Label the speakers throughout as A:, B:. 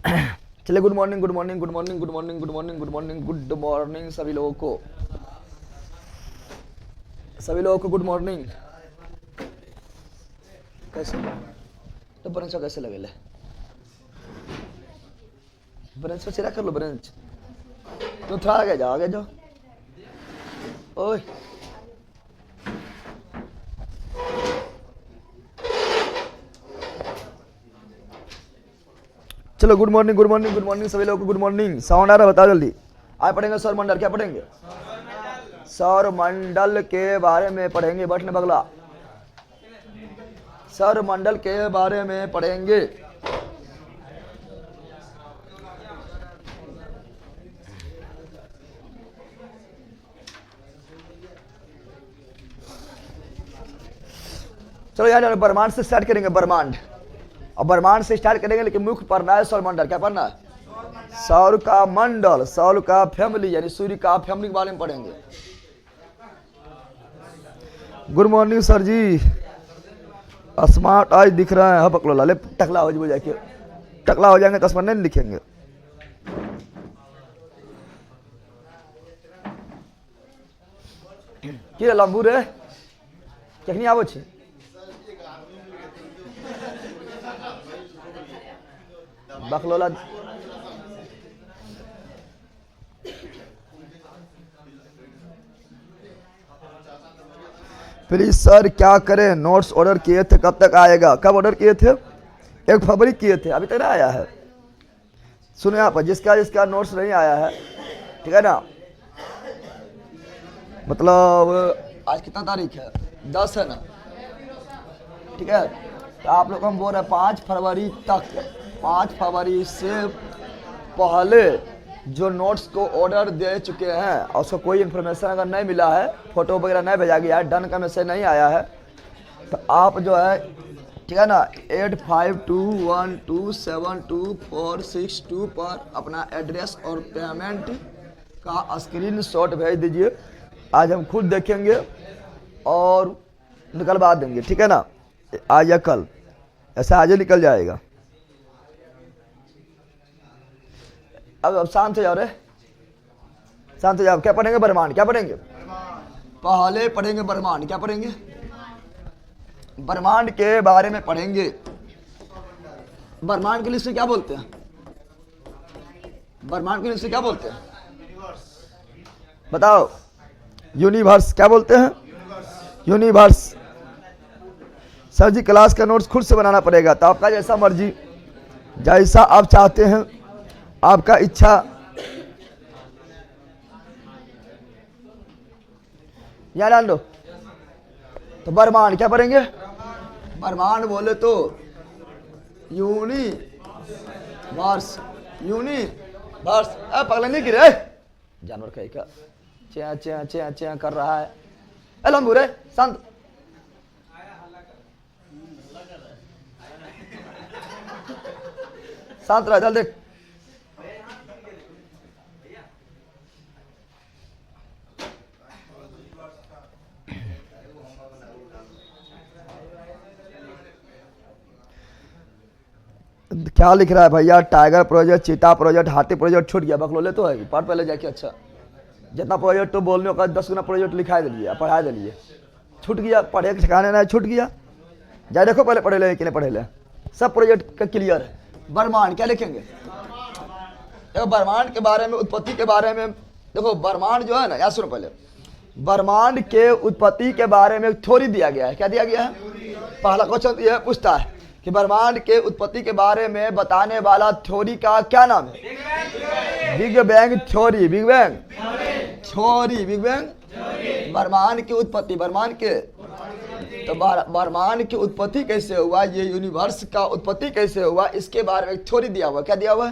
A: चलिए good morning good morning good morning good morning good morning good morning good morning सभी लोगों को good morning. कैसे तो ब्रंच कैसे लगे? ब्रंच में चिरा कर लो ब्रंच। तो थोड़ा आगे जाओ। ओए चलो good morning good morning good morning सभी लोगों को गुड मॉर्निंग। साउंड आ रहा है? बताओ जल्दी। आज पढ़ेंगे सौर मंडल। क्या पढ़ेंगे? सौर मंडल के बारे में पढ़ेंगे। बैठने बगला। सौर मंडल के बारे में पढ़ेंगे। चलो यार ब्रह्मांड से स्टार्ट करेंगे। ब्रह्मांड और ब्रह्मांड से स्टार्ट करेंगे, लेकिन मुख्य पढ़ना है सौर मंडल। क्या पढ़ना है? सौर का मंडल, सौर का फैमिली यानी सूर्य का फैमिली के बारे में पढ़ेंगे। गुड मॉर्निंग सर जी। स्मार्ट आज दिख रहा है। पकड़ो लाले, टकला हो जाके टकला हो जाएंगे तो स्मार्ट नहीं लिखेंगे। क्या लंबू रे कखनी आबो छे? बकलोला प्लीज सर क्या करें? नोट्स ऑर्डर किए थे, कब तक आएगा? कब ऑर्डर किए थे? 1 फरवरी किए थे, अभी तक नहीं आया है। सुनो यहाँ पर, जिसका नोट्स नहीं आया है, ठीक है ना, मतलब आज कितना तारीख है? 10 है ना, ठीक है। तो आप लोग हम बोल रहे हैं 5 फरवरी तक, 5 फरवरी से पहले जो नोट्स को ऑर्डर दे चुके हैं और उसको कोई इन्फॉर्मेशन अगर नहीं मिला है, फोटो वगैरह नहीं भेजा गया है, डन का मैसेज नहीं आया है, तो आप जो है, ठीक है ना, 8521272462 पर अपना एड्रेस और पेमेंट का स्क्रीनशॉट भेज दीजिए। आज हम खुद देखेंगे और निकलवा देंगे, ठीक है ना। आज या कल ऐसा आज ही निकल जाएगा। अब शांत हो जाओ रे, शांत हो जाओ। क्या पढ़ेंगे? ब्रह्मांड। क्या पढ़ेंगे? पहले पढ़ेंगे ब्रह्मांड। क्या पढ़ेंगे? ब्रह्मांड के बारे में पढ़ेंगे। ब्रह्मांड के लिए से क्या बोलते हैं? ब्रह्मांड के लिए से क्या बोलते हैं? बताओ। यूनिवर्स। क्या बोलते हैं? यूनिवर्स। सर जी क्लास का नोट्स खुद से बनाना पड़ेगा, तो आपका जैसा मर्जी, जैसा आप चाहते हैं, आपका इच्छा। यहाँ डाल दो। तो ब्रह्मांड क्या पढ़ेंगे? ब्रह्मांड बोले तो यूनिवर्स। यूनिवर्स। पगला नहीं गिरे जानवर कहीं का चे चे चे चे कर रहा है। लंबू रे शांत। शांत रह, चल देख। क्या लिख रहा है भैया? टाइगर प्रोजेक्ट, चीता प्रोजेक्ट, हाथी प्रोजेक्ट छूट गया। बकलोले तो है पढ़ पहले जाके। अच्छा, जितना प्रोजेक्ट तो बोलने का 10 गुना प्रोजेक्ट लिखा दिलिए, पढ़ा दिलिए। छूट गया, पढ़े के ठिकाने नहीं, छूट गया। जा देखो पहले पढ़े ले कि नहीं पढ़े ले। सब प्रोजेक्ट का क्लियर है। ब्रह्मांड क्या लिखेंगे? देखो ब्रह्मांड के बारे में, उत्पत्ति के बारे में। देखो ब्रह्मांड जो है ना, याद सुनो पहले। ब्रह्मांड के उत्पत्ति के बारे में थ्योरी दिया गया है। क्या दिया गया है? पहला क्वेश्चन यह पूछता है कि ब्रह्मांड के उत्पत्ति के बारे में बताने वाला थ्योरी का क्या नाम है? Big bang theory. Big bang theory. Big bang. ब्रह्मांड की उत्पत्ति, ब्रह्मांड के, तो ब्रह्मांड की उत्पत्ति कैसे हुआ, ये यूनिवर्स का उत्पत्ति कैसे हुआ, इसके बारे में थ्योरी दिया हुआ। क्या दिया हुआ?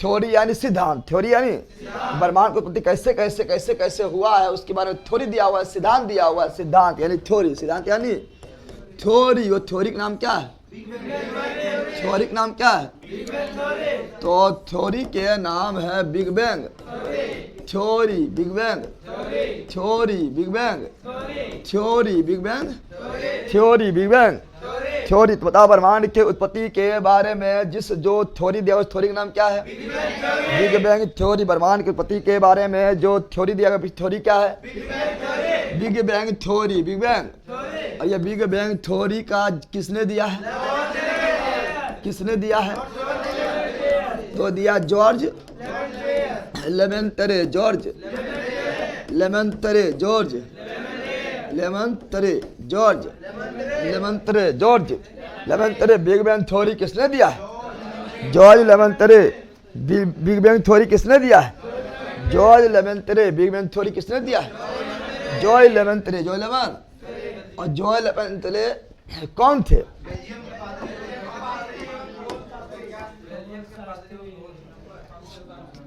A: थ्योरी यानी सिद्धांत। थ्योरी यानी ब्रह्मांड की उत्पत्ति कैसे कैसे कैसे कैसे हुआ है, उसके बारे में थ्योरी दिया हुआ है, सिद्धांत दिया हुआ है। सिद्धांत यानी थ्योरी, सिद्धांत यानी थ्योरी। वो थ्योरी का नाम क्या है? थ्योरी का नाम क्या है? तो थ्योरी के नाम है big bang theory. Big bang theory. Big bang theory. Big bang theory. Big bang theory. तो बताओ ब्रह्मांड के उत्पत्ति के बारे में जिस जो थ्योरी दिया उस थ्योरी का नाम क्या है? Big bang theory. ब्रह्मांड की उत्पत्ति के बारे में जो थ्योरी दिया गया थ्योरी क्या है? Big bang theory. Big bang. और ये बिग बैंग थ्योरी का किसने दिया है? किसने दिया है? तो दिया George Lemaitre. George Lemaitre. George Lemaitre. George Lemaitre. George Lemaitre. Big bang theory किसने दिया है? George Lemaitre. Big bang theory किसने दिया है? George Lemaitre. Big bang theory किसने दिया है? George Lemaitre. George Lemon. और जॉर्ज लेमेंतरे कौन थे?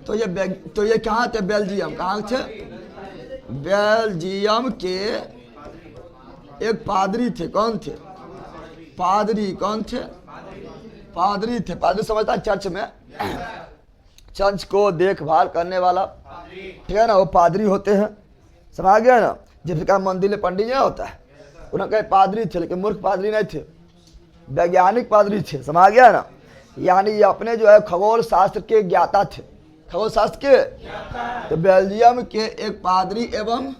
A: तो ये कहाँ थे? बेल्जियम। कहाँ थे? बेल्जियम के एक पादरी थे। कौन थे? पादरी। कौन थे? पादरी थे। पादरी समझता है चर्च में चर्च को देखभाल करने वाला, ठीक है ना, वो पादरी होते हैं। समझ गया ना? जिसका मंदिर में पंडित जी होता है, उन्होंने कहे पादरी थे, लेकिन मूर्ख पादरी नहीं थे, वैज्ञानिक पादरी थे। समझ गया ना? यानी ये अपने जो है खगोल शास्त्र के ज्ञाता थे। खगोल शास्त्र के। तो बेल्जियम के एक पादरी एवं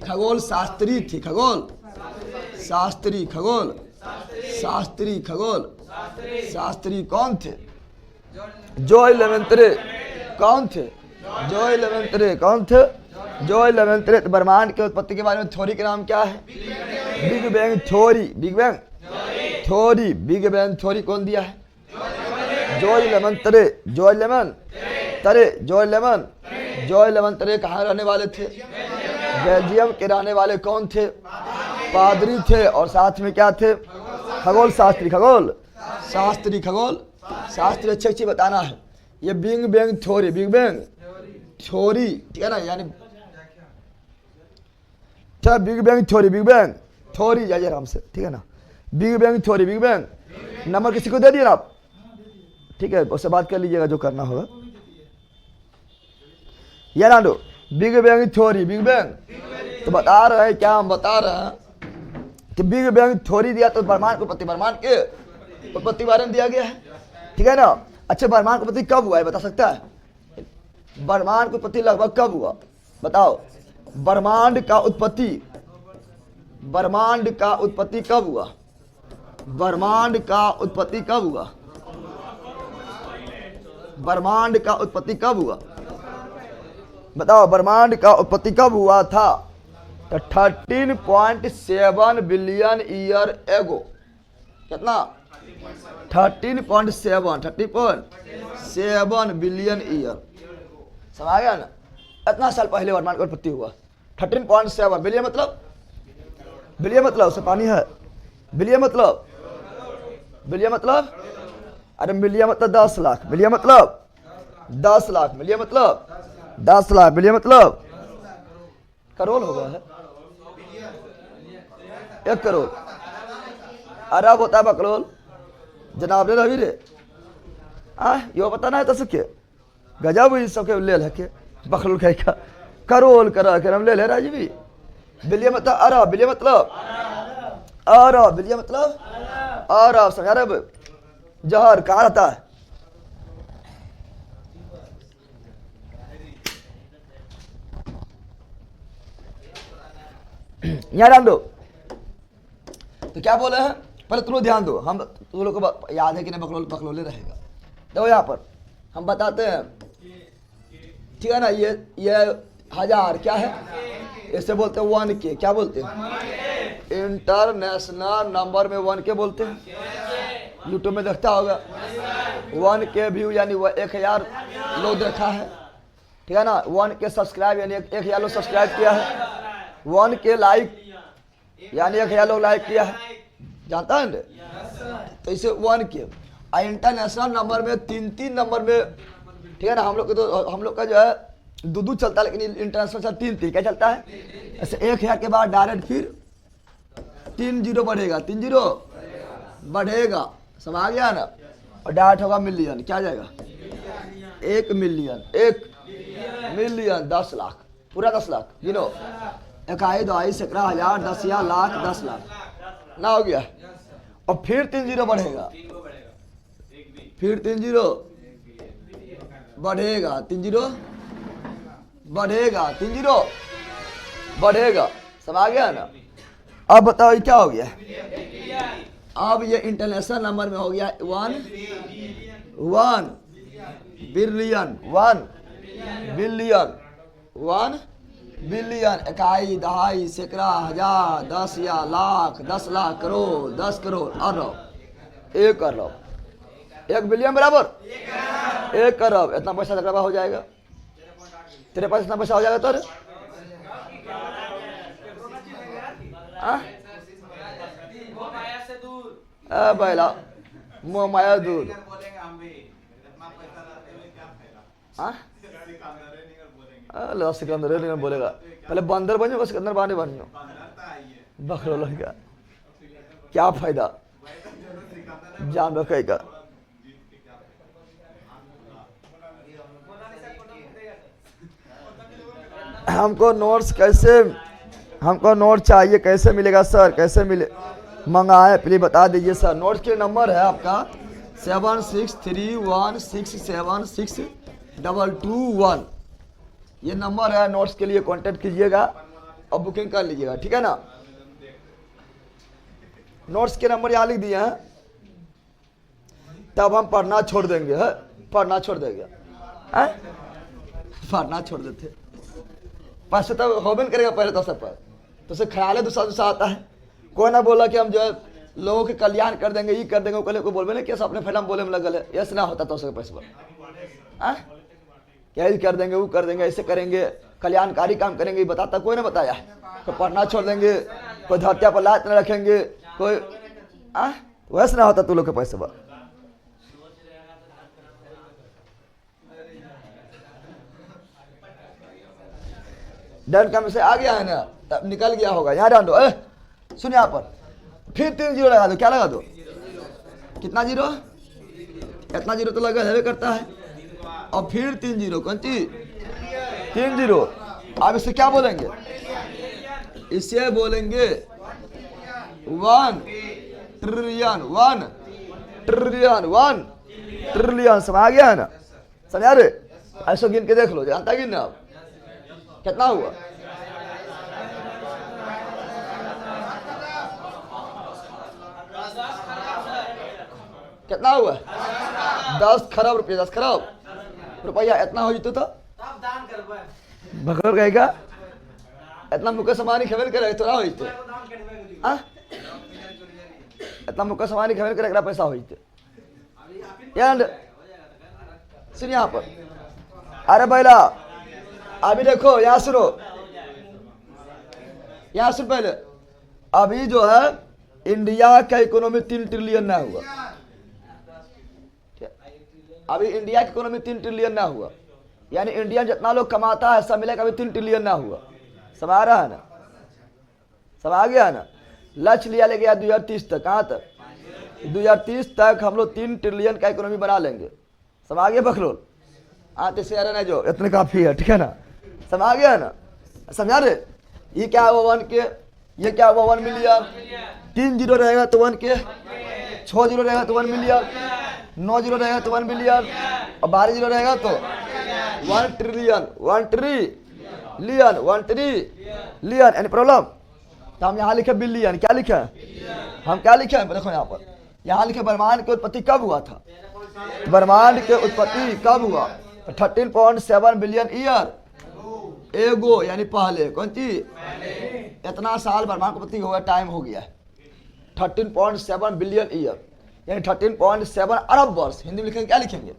A: खगोल शास्त्री थे। खगोल शास्त्री। खगोल शास्त्री। खगोल शास्त्री कौन थे? George Lemaitre. कौन थे? George Lemaitre. कौन थे? जॉर्ज लेमेंतरे। तो ब्रह्मांड के उत्पत्ति के बारे में थ्योरी का नाम क्या है? Big bang theory. Big bang theory. Big bang theory कौन दिया है? George Lemaitre. जॉर्ज लेमन तरे। George lemon. जॉर्ज लेमेंतरे कहाँ रहने वाले थे? बेल्जियम के रहने वाले। कौन थे? पादरी थे। और साथ में क्या थे? खगोल शास्त्री। खगोल शास्त्री। खगोल शास्त्री। अच्छी अच्छी बताना है। ये big bang theory. Big bang theory, ठीक है ना? यानी क्या? Big bang theory. Big bang theory. जाइए आराम से, ठीक है ना? Big bang theory. Big bang number किसी को दे दिए ना आप, ठीक है? उससे बात कर लीजिएगा जो करना होगा। या ना दो big bang theory. Big bang. तो बता रहे हैं क्या? हम बता रहे हैं कि बिग बैंग थ्योरी दिया तो ब्रह्मांड को उत्पत्ति, ब्रह्मांड के उत्पत्ति बारे में दिया गया है, ठीक है ना? अच्छा, ब्रह्मांड की उत्पत्ति कब हुआ है बता सकता है? ब्रह्मांड की उत्पत्ति लगभग कब हुआ बताओ? ब्रह्मांड का उत्पत्ति, ब्रह्मांड का उत्पत्ति कब हुआ? ब्रह्मांड का उत्पत्ति कब हुआ? ब्रह्मांड का उत्पत्ति कब हुआ बताओ? ब्रह्मांड का उत्पत्ति कब हुआ था? तो 13.7 बिलियन ईयर एगो। कितना? 13.7 बिलियन ईयर। समझ गया ना? इतना साल पहले ब्रह्मांड का उत्पत्ति हुआ। 13.7 बिलियन मतलब, बिलियन मतलब उससे पानी है। बिलियन मतलब, बिलियन मतलब, अरे मिलियन मतलब 10 लाख। मिलियन मतलब 10 लाख। मिलियन मतलब 10 लाख। बिलियन मतलब करोड़ हो गया है। 1 करोड़। अरब होता है बकरोल। जनाब ले रही रे यो पता ना है तो सके गजब इस सबके ले लके बकरोल कह का करोल करा के हम ले ले राजीवी। बिलियन मतलब अरब। बिलियन मतलब अरब। बिलियन मतलब अरब। समझ अरब जहर कहाँ रहता है? यहाँ डाल दो। तो क्या बोले हैं? पहले तुम लोग ध्यान दो। हम तुम लोग को याद है कि नहीं? बकलोल बकलोले रहेगा। देखो यहाँ पर हम बताते हैं, ठीक है ना? ये 1000 क्या है? इसे बोलते हैं 1K। क्या बोलते हैं? इंटरनेशनल नंबर में 1K बोलते हैं। यूट्यूब में देखता होगा 1K व्यू यानी 1000 लोग देखा है, ठीक है ना? 1K सब्सक्राइब यानी 1000 लोग सब्सक्राइब किया है। 1K लाइक यानी 1000 लोग लाइक किया है। जानता है? तो इसे 1K। इंटरनेशनल नंबर में 3 नंबर में, ठीक है ना? हम लोग का जो है 2 चलता है, लेकिन इंटरनेशनल 3 क्या चलता है? ऐसे 1000 के बाद डायरेक्ट फिर 3 जीरो बढ़ेगा। 3 जीरो बढ़ेगा। समझ गया ना? और डायरेक्ट होगा मिलियन। क्या जाएगा? 1 मिलियन। 1 मिलियन 10 लाख। पूरा 10 लाख गिनो। 1 2 3 10 10 लाख 10 लाख ना हो गया? और फिर 3 जीरो बढ़ेगा, फिर 3 जीरो बढ़ेगा, 3 जीरो बढ़ेगा, 3 जीरो बढ़ेगा। समझ आ गया ना? अब बताओ ये क्या हो गया? अब ये इंटरनेशनल नंबर में हो गया 1 बिलियन, 1 बिलियन, 1 बिलियन, इकाई, दहाई, सैकड़ा, हजार, 10 या लाख, 10 लाख, करोड़, 10 करोड़, अरब, 1 अरब, 1 बिलियन बराबर 1 अरब। इतना पैसा तकरीबा हो जाएगा। तेरे पास इतना पैसा हो जाएगा तो बैला मोह माया दूर। सिकंदर नहीं बोलेगा, पहले बंदर बनो, सिकंदर बाने बनियो। बकरो का क्या फायदा जान रखे का। हमको नोट्स चाहिए, कैसे मिलेगा सर? कैसे मिले मंगाए प्लीज बता दीजिए सर। नोट्स के नंबर है आपका 7631676221। ये नंबर है, नोट्स के लिए कांटेक्ट कीजिएगा और बुकिंग कर लीजिएगा, ठीक है ना? नोट्स के नंबर यहाँ लिख दिए हैं, तब हम पढ़ना छोड़ देंगे, है? पढ़ना छोड़ देंगे, पढ़ना छोड़ देते। पैसे तो होबे करेगा पहले तो सब पर, तो उसे ख्याल है दूसरा आता है। कोई ना बोला कि हम जो है लोगों के कल्याण कर देंगे, ये कर देंगे, वो को बोलबे ना कैसे अपने फिल्म बोले में लगल है, ऐसे ना होता तो उसके पैसे पर क्या कर देंगे, वो कर देंगे, ऐसे करेंगे, कल्याणकारी काम करेंगे, ये बताता कोई ना बताया। कोई पढ़ना छोड़ देंगे, कोई धरतिया पर लात न रखेंगे, कोई वैसे ना होता तू लोग के पैसे पर। डन का में से आ गया है ना, तब निकल गया होगा। यहाँ डाल दो, सुन यहाँ पर, फिर 3 जीरो लगा दो। क्या लगा दो? कितना जीरो? इतना जीरो तो लगा है करता है, और फिर 3 जीरो। कौन चीज? 3 जीरो। अब इसे क्या बोलेंगे? इसे बोलेंगे 1 ट्रिलियन, 1 ट्रिलियन, 1 ट्रिलियन। समझ आ गया है ना? समझा रे? ऐसा गिन के देख लो, जानता गिन ना आप कितना हुआ? कितना हुआ? 10 खरब रुपया, 10 खरब रुपया। इतना हो तो भगवान कहेगा इतना मुख्य समानी खबर करे तो ना होते, इतना मुख्य समानी खबर करे पैसा होते। सुन यहाँ पर, अरे बैला अभी देखो, यहाँ सुनो, यहाँ सुन पहले। अभी जो है इंडिया का इकोनॉमी 3 ट्रिलियन ना हुआ, अभी इंडिया की इकोनॉमी 3 ट्रिलियन ना हुआ, यानी इंडिया जितना लोग कमाता है सब मिलेगा, अभी 3 ट्रिलियन ना हुआ। समझ आ रहा है ना? समझ आ गया ना? लक्ष्य लिया ले गया 2030 तक। कहाँ तक? 2030 तक हम लोग 3 ट्रिलियन का इकोनॉमी बना लेंगे। समझ आ गया बखलोल? आते से नहीं जो इतने काफी है, ठीक है ना? समझ आ गया ना? समझा रे? ये क्या हुआ 1 के, ये क्या हुआ 1 मिलियन। 3 जीरो रहेगा तो 1 के, 6 जीरो रहेगा तो 1 मिलियन, 9 जीरो रहेगा तो 1 बिलियन, और 12 जीरो रहेगा तो 1 trillion, 1 trillion, 1 trillion. Any problem? तो हम यहाँ लिखे बिलियन, क्या लिखे हैं हम? क्या लिखे हैं देखो यहाँ पर, यहाँ लिखे ब्रह्मांड की उत्पत्ति कब हुआ था? ब्रह्मांड की उत्पत्ति कब हुआ? 13.7 बिलियन ईयर एगो, यानी पहले। कौन चीज? इतना साल ब्रह्मांड की उत्पत्ति हुआ, टाइम हो गया है 13.7 बिलियन ईयर, यानी 13.7 अरब वर्ष। हिंदी में लिखेंगे, क्या लिखेंगे?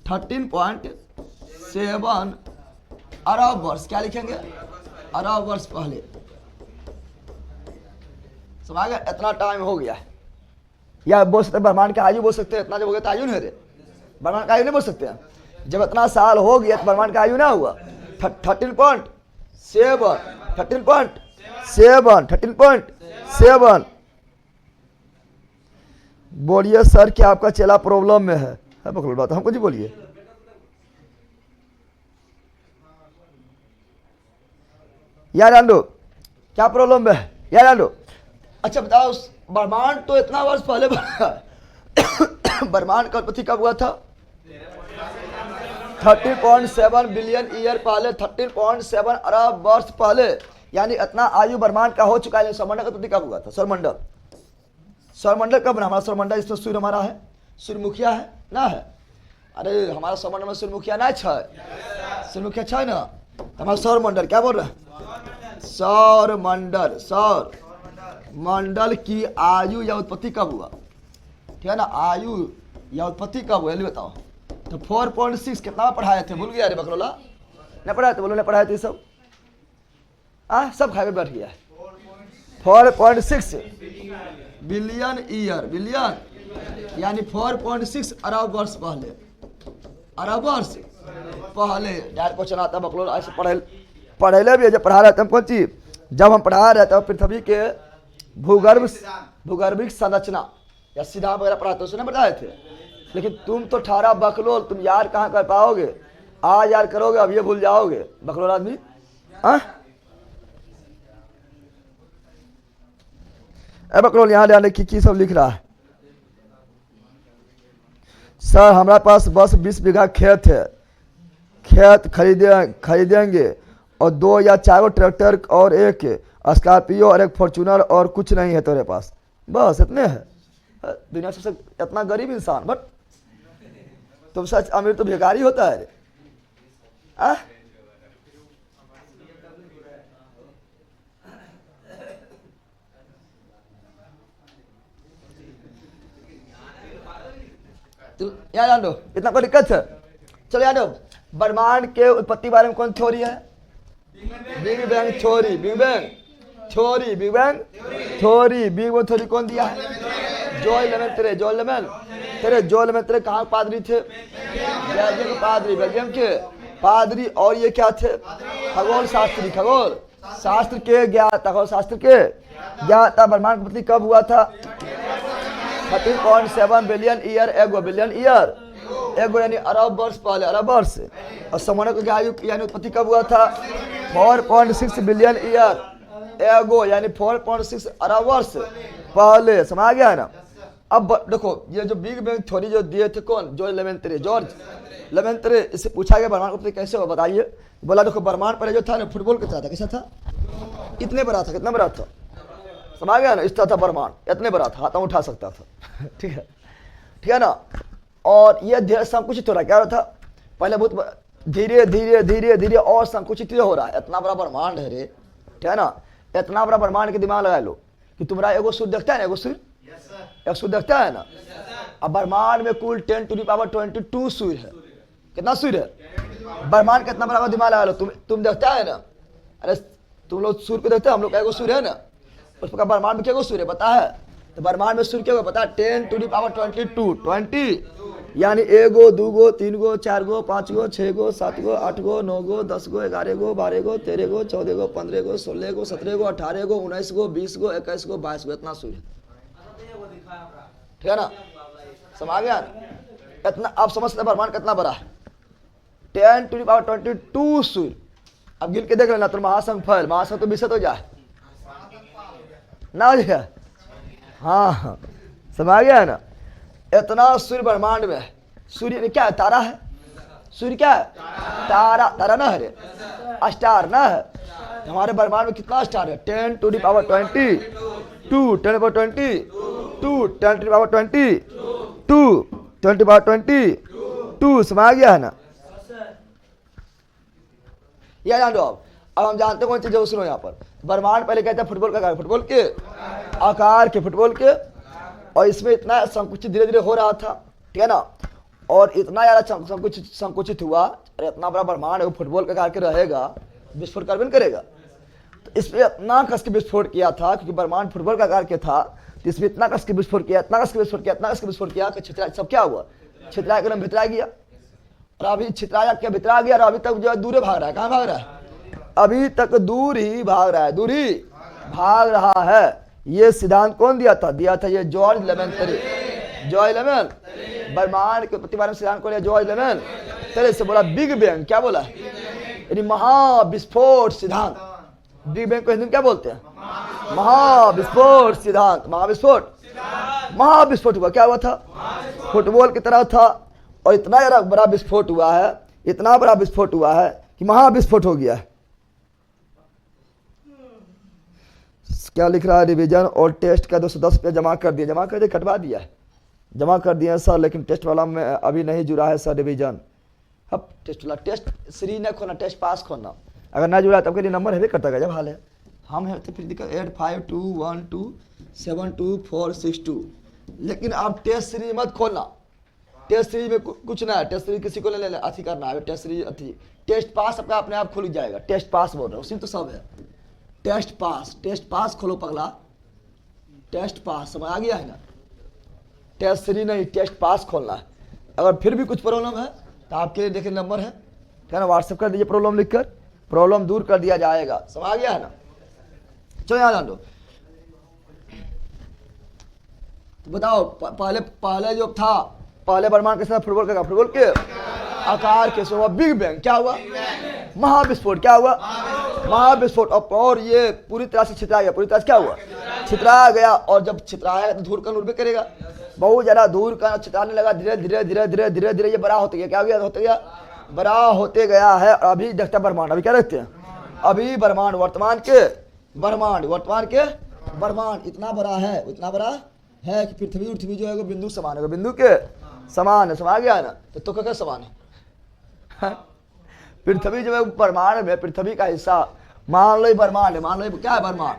A: 13.7 अरब वर्ष। क्या लिखेंगे? अरब वर्ष पहले। समझ गए? इतना टाइम हो गया है। या बोल सकते ब्रह्मांड का आयु बोल सकते हैं, इतना जब हो गया तो आयु नहीं रे, ब्रह्मांड का आयु नहीं बोल सकते हैं। जब इतना साल हो गया तो ब्रह्मांड का आयु ना हुआ। 13.7 बोलिए सर क्या आपका चेला प्रॉब्लम में है? पकड़ बात हमको जी बोलिए। यार आंडो क्या प्रॉब्लम में है? यार आंडो अच्छा बताओ, ब्रह्मांड तो इतना वर्ष पहले बना है। ब्रह्मांड का उत्पत्ति कब हुआ था? 13.7 बिलियन ईयर पहले, 13.7 अरब वर्ष पहले। यानी इतना आयु ब्रह्मांड का हो चुका है। सौरमंडल का उत्पत्ति कब हुआ था? सौरमंडल, सौरमंडल कब बना? हमारा सौरमंडल, इसमें सूर्य हमारा है, सूर्यमुखिया है ना है? अरे हमारा सौरमंडल में सूर्यमुखिया ना है, सूर्यमुखिया है ना? हमारा सौरमंडल क्या बोल रहा है? सौरमंडल, सौर मंडल की आयु या उत्पत्ति कब हुआ? ठीक है ना, आयु या उत्पत्ति कब हुआ? बताओ। तो 4.6 कितना पढ़ाए थे? भूल गया रे बकरोला? नहीं पढ़ाए थे? बोलो नहीं पढ़ाए थे सब? सब खा के बैठ गया है। 4.6 बिलियन ईयर, बिलियन यानी 4.6 अरब वर्ष पहले, अरब वर्ष पहले। डायरेक्ट क्वेश्चन आता है बकलोल, ऐसे पढ़ेले भी है। जब पढ़ा रहे थे हम कौन चीज? जब हम पढ़ा रहे थे पृथ्वी के भूगर्भिक संरचना या सिद्धांत वगैरह पढ़ाते हो, उसने बताए थे। लेकिन तुम तो 18 बकलोल, तुम याद कहाँ कर पाओगे? आज याद करोगे, अब ये भूल जाओगे बकलोल आदमी। बकलोल यहाँ ले आने की सब लिख रहा है। सर हमारे पास बस 20 बीघा खेत है, खेत खरीदेंगे और 2 या 4 ट्रैक्टर और एक स्कॉर्पियो और एक फॉर्चूनर और कुछ नहीं है तेरे पास, बस इतने है। दुनिया सबसे इतना गरीब इंसान, बट तुम सच अमीर तो भिखारी होता है। याद जान दो, इतना कोई दिक्कत है? चलो याद दो, ब्रह्मांड के उत्पत्ति बारे में कौन थ्योरी है? Big bang theory, big bang theory, big bang theory. Big bang theory कौन दिया है? जॉय लेमेंत्रे, जॉय लेमेन तेरे, जॉय लेमेंत्रे कहाँ पादरी थे? बेल्जियम के पादरी, बेल्जियम के पादरी। और ये क्या थे? खगोल शास्त्री, खगोल शास्त्र के ज्ञाता, खगोल शास्त्र के ज्ञाता। ब्रह्मांड की उत्पत्ति कब हुआ था? 13.7 billion year ago, billion year ago यानी अरब वर्ष पहले, अरब वर्ष। और सौरमंडल की आयु यानी उत्पत्ति कब हुआ था? 4.6 बिलियन ईयर एगो यानी 4.6 अरब वर्ष पहले। समझ आ गया है ना? अब देखो, ये जो बिग बैंग थ्योरी जो दिए थे कौन? George Lemaitre, George Lemaitre. इससे पूछा गया ब्रह्मांड की उत्पत्ति कैसे हो, बताइए। बोला देखो, ब्रह्मांड पहले जो था ना फुटबॉल की तरह था। कैसा था? इतने बड़ा था। कितना बड़ा था? समझ गया ना? इस तरह था ब्रह्मांड, इतने बड़ा था, हाथ उठा सकता था। ठीक है, ठीक है ना? और ये धीरे संकुचित हो रहा है। क्या हो रहा था? पहले बहुत धीरे धीरे धीरे धीरे और संकुचित हो रहा है। इतना बड़ा ब्रह्मांड है रे, ठीक है ना? इतना बड़ा ब्रह्मांड के दिमाग लगा लो कि तुम्हारा एगो सूर्य देखता है ना, एगो सूर्य, एक सूर्य देखता है ना। अब ब्रह्मांड में कुल 10⁻22 सूर्य है। कितना सूर्य है? ब्रह्मांड कितना बड़ा दिमाग लगा लो। तुम देखता है ना? अरे तुम लोग सूर्य को देखते हैं, हम लोग एगो सूर्य है ना। उस प्रकार ब्रह्मांड में क्या सूर्य पता है? तो ब्रह्मांड में सूर्य क्या पता है? 10⁻22 20 यानी 1 गो 2 गो 3 गो 4 गो 5 गो 6 गो 7 गो 8 गो 9 गो 10 गो 11 गो 12 गो 13 गो 14 गो 15 गो 16 गो 17 गो 18 गो 19 गो 20 गो 21 गो 22 गो। इतना सूर्य, ठीक है ना? समझ गया? इतना आप समझ सकते ब्रह्मांड कितना बड़ा है। 10⁻22 सूर्य। अब गिन के देख लेना, तो महाशंखफल, महाशंख तो विषय तो जाए ना हो जाए। हाँ समझ गया है ना? इतना सूर्य ब्रह्मांड में है। सूर्य क्या है? तारा है। सूर्य क्या है? तारा, तारा ना है रे, स्टार ना है। हमारे ब्रह्मांड में कितना स्टार है? 10⁻22 10⁻22 समझ गया है ना? यह जान लो। अब हम जानते कौन चीज है? सुनो, यहाँ पर ब्रह्मांड पहले कहते हैं फुटबॉल का आकार, फुटबॉल के आकार के, फुटबॉल के। और इसमें इतना संकुचित धीरे धीरे हो रहा था, ठीक है ना? और इतना ज़्यादा संकुचित हुआ। अरे इतना बड़ा ब्रह्मांड है, वो फुटबॉल के आकार के रहेगा, विस्फोट कर भी करेगा। तो इसमें इतना कस के विस्फोट किया था, क्योंकि ब्रह्मांड फुटबॉल का आकार के था। तो इसमें इतना कस के विस्फोट किया, इतना कस के विस्फोट किया, इतना कस के विस्फोट किया कि छितरा सब क्या हुआ? छितरा एकदम भितरा गया। और अभी छितरा क्या भितरा गया, और अभी तक जो है दूर भाग रहा है। कहाँ भाग रहा है? अभी तक दूर ही भाग रहा है, दूर ही भाग रहा है। ये सिद्धांत कौन दिया था? दिया था ये जॉर्ज लेमेंत्रे, जॉर्ज लेमेन। ब्रह्मांड के उत्पत्ति बारे में सिद्धांत कौन दिया? George layman. तेरे से बोला बिग बैंग, क्या बोला? यानी महाविस्फोट सिद्धांत। बिग बैंग को हिंदी में क्या बोलते हैं? महाविस्फोट सिद्धांत, महाविस्फोट, महाविस्फोट हुआ। क्या हुआ था? फुटबॉल की तरह था, और इतना बड़ा विस्फोट हुआ है, इतना बड़ा विस्फोट हुआ है कि महाविस्फोट हो गया है। क्या लिख रहा है? रिवीजन और टेस्ट का 210 पे जमा कर दिया, जमा कर दिया, कटवा दिया है, जमा कर दिया सर, लेकिन टेस्ट वाला में अभी नहीं जुड़ा है सर रिवीजन। अब टेस्ट वाला, टेस्ट सीरीज नहीं खोलना, टेस्ट पास खोलना। अगर ना जुड़ा है तो आपके लिए नंबर है करता है, जब हाल है हम है तो फिर दिक्कत 8521272462। लेकिन आप टेस्ट सीरीज मत खोलना, टेस्ट सीरीज में कुछ ना है, टेस्ट सीरीज किसी को ले अथी करना है, टेस्ट सीरीज अथी, टेस्ट पास आपका अपने आप खुल जाएगा। टेस्ट पास बोल रहा हूँ, उसी तो सब है। टेस्ट पास खोलो पगला, टेस्ट पास, समझ आ गया है ना? टेस्ट सीरीज नहीं, टेस्ट पास खोलना है। अगर फिर भी कुछ प्रॉब्लम है तो आपके लिए देखिए नंबर है, क्या ना, व्हाट्सएप कर दीजिए प्रॉब्लम लिखकर, प्रॉब्लम दूर कर दिया जाएगा। समझ आ गया है ना? चलो यहाँ जान लो। तो बताओ पहले जो था, पहले ब्रह्मांड के साथ फुटबॉल का, फुटबॉल के आकार के से हुआ बिग बैंग। क्या हुआ? महाविस्फोट। क्या हुआ? महाविस्फोट। और ये पूरी तरह से छितरा गया, पूरी तरह से क्या हुआ? छितरा गया। और जब छितराएगा तो धूल कण उड़ भी करेगा, बहुत ज़्यादा धूल कण छितराने लगा, धीरे धीरे धीरे धीरे धीरे धीरे ये बड़ा होते गया। क्या हो गया? होते गया, बड़ा होते गया है। अभी देखते हैं ब्रह्मांड, अभी क्या देखते हैं? अभी ब्रह्मांड, वर्तमान के ब्रह्मांड इतना बड़ा है, इतना बड़ा है कि पृथ्वी जो है वो बिंदु समान है, बिंदु के समान है। समा गया ना? तो क्या समान है? पृथ्वी जो है ब्रह्मांड में पृथ्वी का हिस्सा मान लो ब्रह्मांड है, मान लो क्या है ब्रह्मांड,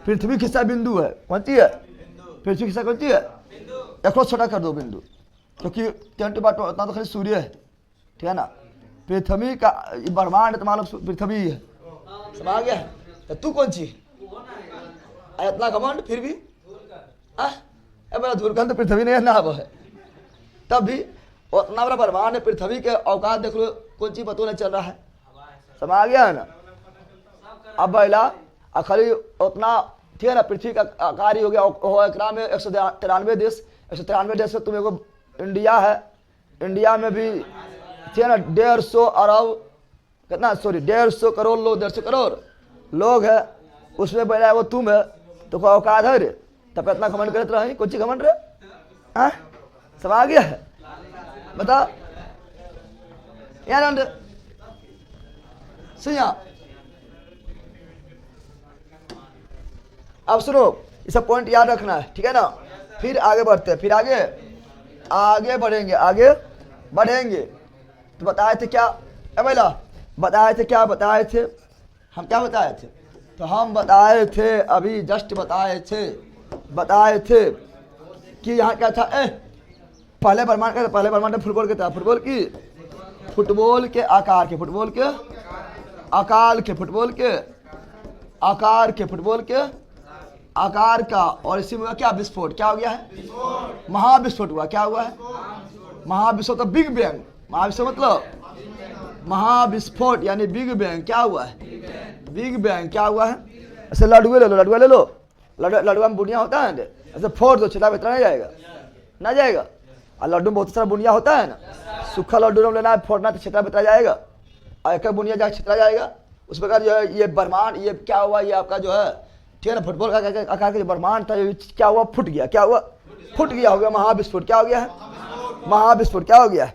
A: पृथ्वी का हिस्सा बिंदु है। कौन सी है? पृथ्वी का हिस्सा कौन सी है? एक छोटा कर दो बिंदु, क्योंकि 10 उतना तो खाली सूर्य है, ठीक है ना? पृथ्वी का ब्रह्मांड तो मान लो पृथ्वी है, समझ गया? तो तू कौन सी? इतना घमंड फिर भी धूलकण तो पृथ्वी नहीं है ना, वो है तब भी उतना बड़ा ब्रह्मांड है। पृथ्वी के औकात देख लो, कौन सी पता नहीं चल रहा है, समझ आ गया है ना? अब पहला खाली उतना, ठीक है ना? पृथ्वी का आकार ही हो गया। एकरा में 193 देश, 193 देश में तुम्हें इंडिया है, इंडिया में भी ठीक है ना 150 अरब कितना, सॉरी 150 करोड़ लोग, 150 करोड़ लोग है, उसमें पहला वो तुम है, तो कोई औकात है रे? तब इतना घमंड करते रहे, कुछ घमंड रे? सब आ गया है, बता यार सुनिया। अब सुनो, ये सब पॉइंट याद रखना है, ठीक है ना? फिर आगे बढ़ते हैं, फिर आगे बढ़ेंगे। तो बताए थे क्या पहला? बताए थे क्या? बताए थे हम, क्या बताए थे? तो हम बताए थे, अभी जस्ट बताए थे कि यहाँ क्या था? पहले ब्रह्मांड का, पहले ब्रह्मांड फुटबॉल के था, फुटबॉल के आकार के, फुटबॉल के आकार का, और इसी में क्या विस्फोट, क्या हो गया है? महाविस्फोट हुआ। क्या हुआ है? महाविस्फोट, तो बिग बैंग। महाविस्फोट मतलब महाविस्फोट यानी बिग बैंग। क्या हुआ है? Big bang. क्या हुआ है? ऐसे लड्डुए ले लो, लड्डुआ में बुनिया होता है, ऐसे फोड़ दो, छिटा इतना नहीं जाएगा, ना जाएगा। और लड्डू में बहुत सारा बुनिया होता है ना, सूखा लड्डू लेना है, फोड़ना तो छिटा बितरा जाएगा, और एक बुनिया जाकर छितरा जाएगा। उस प्रकार जो है ये ब्रह्मांड, ये क्या हुआ? ये आपका जो है, ठीक है ना, फुटबॉल का आकार का जो ब्रह्मांड था, क्या हुआ? फूट गया। क्या हुआ? फूट गया, हो गया महाविस्फोट। क्या हो गया है? महाविस्फोट। क्या हो गया?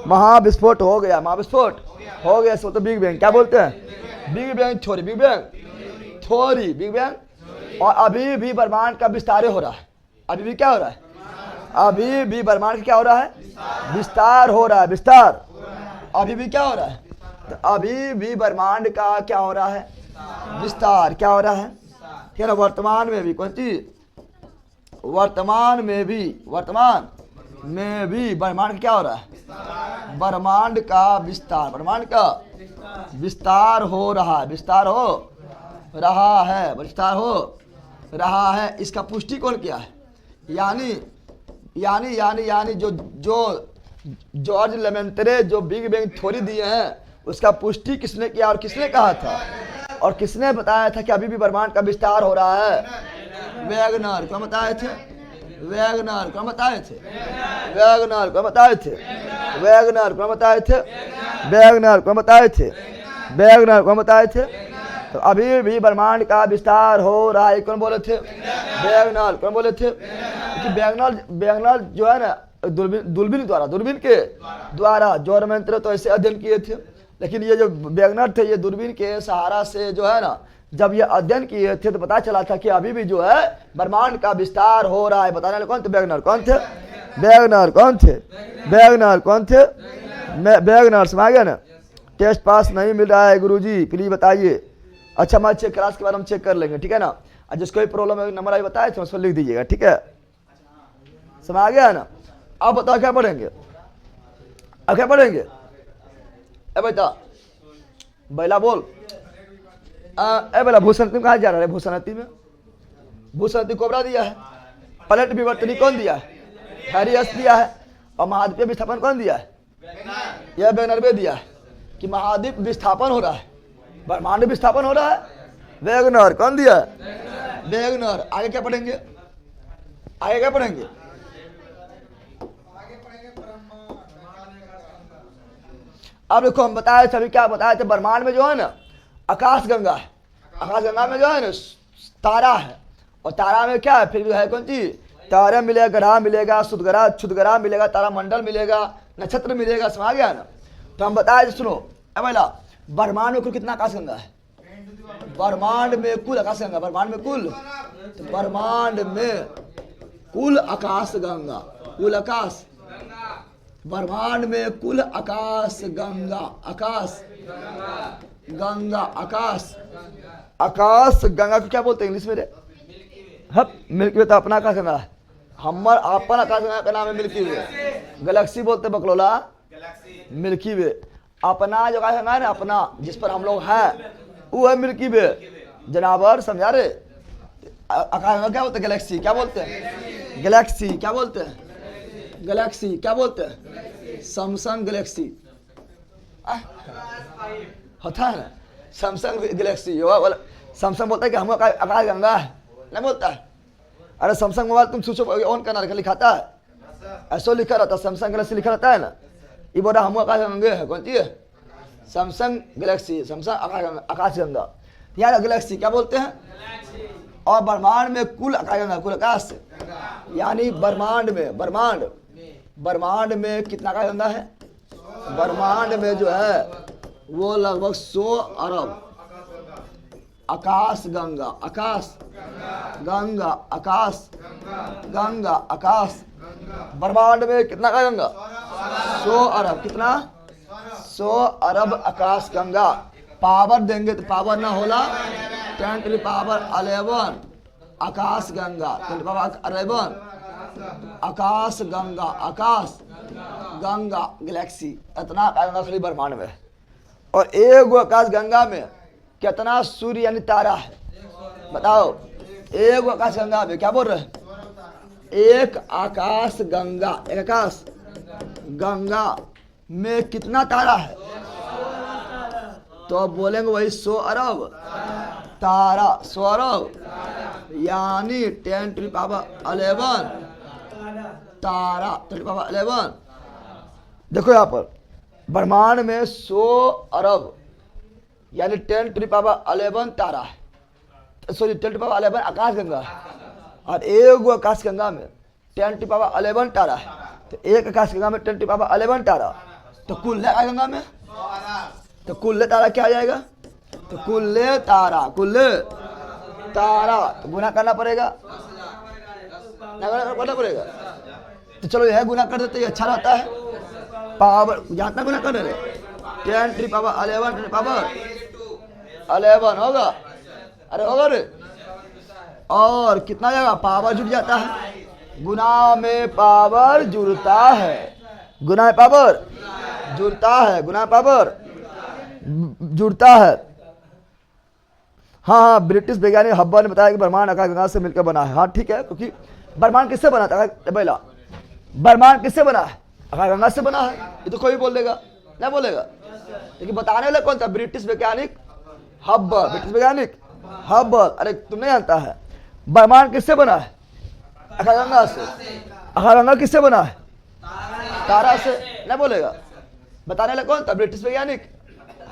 A: महाविस्फोट हो गया, महाविस्फोट हो गया। इसको तो बिग बैंग क्या बोलते हैं? Big bang theory, big bang. और अभी भी ब्रह्मांड का विस्तार हो रहा है। अभी भी क्या हो रहा है? अभी भी ब्रह्मांड का क्या हो रहा है? विस्तार हो रहा है, विस्तार। अभी भी क्या हो रहा है? तो अभी भी ब्रह्मांड का क्या हो रहा है? विस्तार। क्या हो रहा है? ठीक है ना? वर्तमान में भी कौन सी? वर्तमान में भी ब्रह्मांड का क्या हो रहा है? ब्रह्मांड का विस्तार, ब्रह्मांड का विस्तार हो रहा है, विस्तार हो रहा है। इसका पुष्टि कौन किया है? यानी जो जॉर्ज लेमेंत्रे जो बिग बैंग थ्योरी दिए हैं, उसका पुष्टि किसने किया और किसने कहा था? और किसने बताया था कि अभी भी ब्रह्मांड का विस्तार हो रहा है? वैगनर। कौन बताए थे? वैगनर। कौन बताए थे? वैगनर। कौन बताए थे? वैगनर। कौन बताए थे? वैगनर। कौन बताए थे? वैगनर। कौन बताए थे? तो अभी भी ब्रह्मांड का विस्तार हो रहा है। कौन बोले थे? बैगनल। कौन बोले थे? कि बैगनल जो है ना दूरबीन के द्वारा ज्वार मंत्र तो ऐसे अध्ययन किए थे, लेकिन ये जो बैगनल थे ये दूरबीन के सहारा से जो है ना जब ये अध्ययन किए थे तो पता चला था कि अभी भी जो है ब्रह्मांड का विस्तार हो रहा है। बताने वाले कौन थे? बैगनल। कौन थे? बैगनल। कौन थे? बैगनल। कौन थे? बैगनल। समझ गया ना? टेस्ट पास नहीं मिल रहा है गुरुजी, प्लीज बताइए। अच्छा, मैं चेक क्लास के बाद हम चेक कर लेंगे, ठीक है ना? और जिसको भी प्रॉब्लम है नंबर आई बताए तो उसको लिख दीजिएगा, ठीक है? समझ आ गया ना? अब बताओ क्या पढ़ेंगे? अब क्या पढ़ेंगे? ए बेटा बैला बोल। ए बेला भूषणती में कहा जा रहा है? भूषणती में भूषणती कोबरा दिया है, प्लेट विवर्तनी कौन दिया है? हैरियस दिया है, और महाद्वीप विस्थापन कौन दिया है? यह बैनरवे दिया है कि महाद्वीप विस्थापन हो रहा है, ब्रह्मांड विस्थापन हो रहा है। वैगनर। कौन दिया है? वैगनर। आगे क्या पढ़ेंगे? आगे क्या पढ़ेंगे? अब देखो हम बताए थे, अभी क्या बताए थे? ब्रह्मांड में जो है ना आकाश गंगा है, आकाश गंगा में जो है ना तारा है, और तारा में क्या है फिर जो है कौन चीज? तारा मिलेगा, ग्रह मिलेगा, क्षुद्र ग्रह मिलेगा, तारा मंडल मिलेगा, नक्षत्र मिलेगा। समझ गया ना? तो हम बताए, सुनो पहला, ब्रह्मांड में कुल कितना आकाश गंगा है? ब्रह्मांड में कुल आकाश गंगा, ब्रह्मांड में कुल, तो ब्रह्मांड में कुल आकाश गंगा, कुल आकाश, ब्रह्मांड में कुल आकाश गंगा, आकाश गंगा, आकाश गंगा को क्या बोलते हैं इंग्लिश में रे? हप मिल्की वे। तो अपना आकाश गंगा है, हमर अपन आकाश गंगा का नाम है मिल्की वे। गैलेक्सी बोलते बकलोला, मिल्की वे। अपना जो आकाश गंगा है ना, अपना जिस पर हम लोग हैं वो है मिल्की वे। जनावर समझा रे? आकाश गंगा क्या बोलते हैं? गैलेक्सी। क्या बोलते हैं? गैलेक्सी। क्या बोलते हैं? गैलेक्सी। क्या बोलते हैं? सैमसंग गैलेक्सी होता है ना, सैमसंग गैलेक्सी। सैमसंग बोलता है कि हम आकाश गंगा है, नहीं बोलता है? अरे सैमसंग मोबाइल तुम स्विच ऑन करना रखा लिखाता है, ऐसा लिखा रहता है, सैमसंग गैलेक्सी लिखा रहता है ना। ये बोला हम आकाश गंगे है, कौन सी है? सैमसंग गैलेक्सी, सैमसंग आकाश गंगा। यहाँ गैलेक्सी क्या बोलते हैं? और ब्रह्मांड में कुल आकाश गंगा, कुल आकाश, यानी ब्रह्मांड में कितना आकाश गंगा है? ब्रह्मांड में जो है वो लगभग 100 अरब आकाश गंगा, आकाश गंगा, आकाश गंगा, आकाश। ब्रह्मांड में कितना आकाश गंगा? 100 अरब। कितना? 100 अरब आकाश गंगा। पावर देंगे तो पावर ना होला 10 to the power 11 Akash Ganga, 10 to the power 11 Akash Ganga, Akash Ganga Galaxy. इतना आकाश गंगा खाली ब्रह्मांड में। और एक आकाश गंगा में कितना सूर्य यानी तारा है? बताओ। एक आकाश गंगा में क्या बोल रहे हैं? एक आकाश गंगा, एक आकाश गंगा में कितना तारा है? तो अब बोलेंगे वही 100 अरब तारा, 100 अरब यानी 10 to the power 11 Tara, 10 to the power 11। देखो यहाँ पर ब्रह्मांड में 100 अरब यानी 10 to the power 11 तारा है, सॉरी 10 to the power 11 आकाश गंगा है, और एक आकाश गंगा में 10 to the power 11 तारा है। तो एक आकाश गंगा में 10 to the power 11 तारा, तो कुल आकाश गंगा में, तो कुल तारा क्या आ जाएगा? तो कुल तारा तो गुना करना पड़ेगा, करना पड़ेगा। तो चलो यह गुना कर देते, अच्छा रहता है। पावर जितना गुना कर रहे 10 to the power 11 to the power 11 होगा, अरे होगा रे। और कितना जाएगा? पावर जुड़ जाता है, गुना में पावर जुड़ता है, गुना में पावर जुड़ता है, गुना पावर जुड़ता है। हाँ, ब्रिटिश वैज्ञानिक हब्बल ने बताया कि ब्रह्मांड आकाश गंगा से मिलकर बना है। हाँ ठीक है, क्योंकि ब्रह्मांड किससे बना था? पहला ब्रह्मांड किससे बना है? आकाश गंगा से बना है। ये तो कोई बोल देगा, नहीं बोलेगा, लेकिन बताने वाला कौन था? ब्रिटिश वैज्ञानिक हब्बल, ब्रिटिश वैज्ञानिक हब्बल। अरे तुम नहीं जानता है ब्रह्मांड किससे बना है? आकाश गंगा से। आकाश गंगा किससे बना है? तारा से, नहीं बोलेगा। बताने वाला कौन था? ब्रिटिश वैज्ञानिक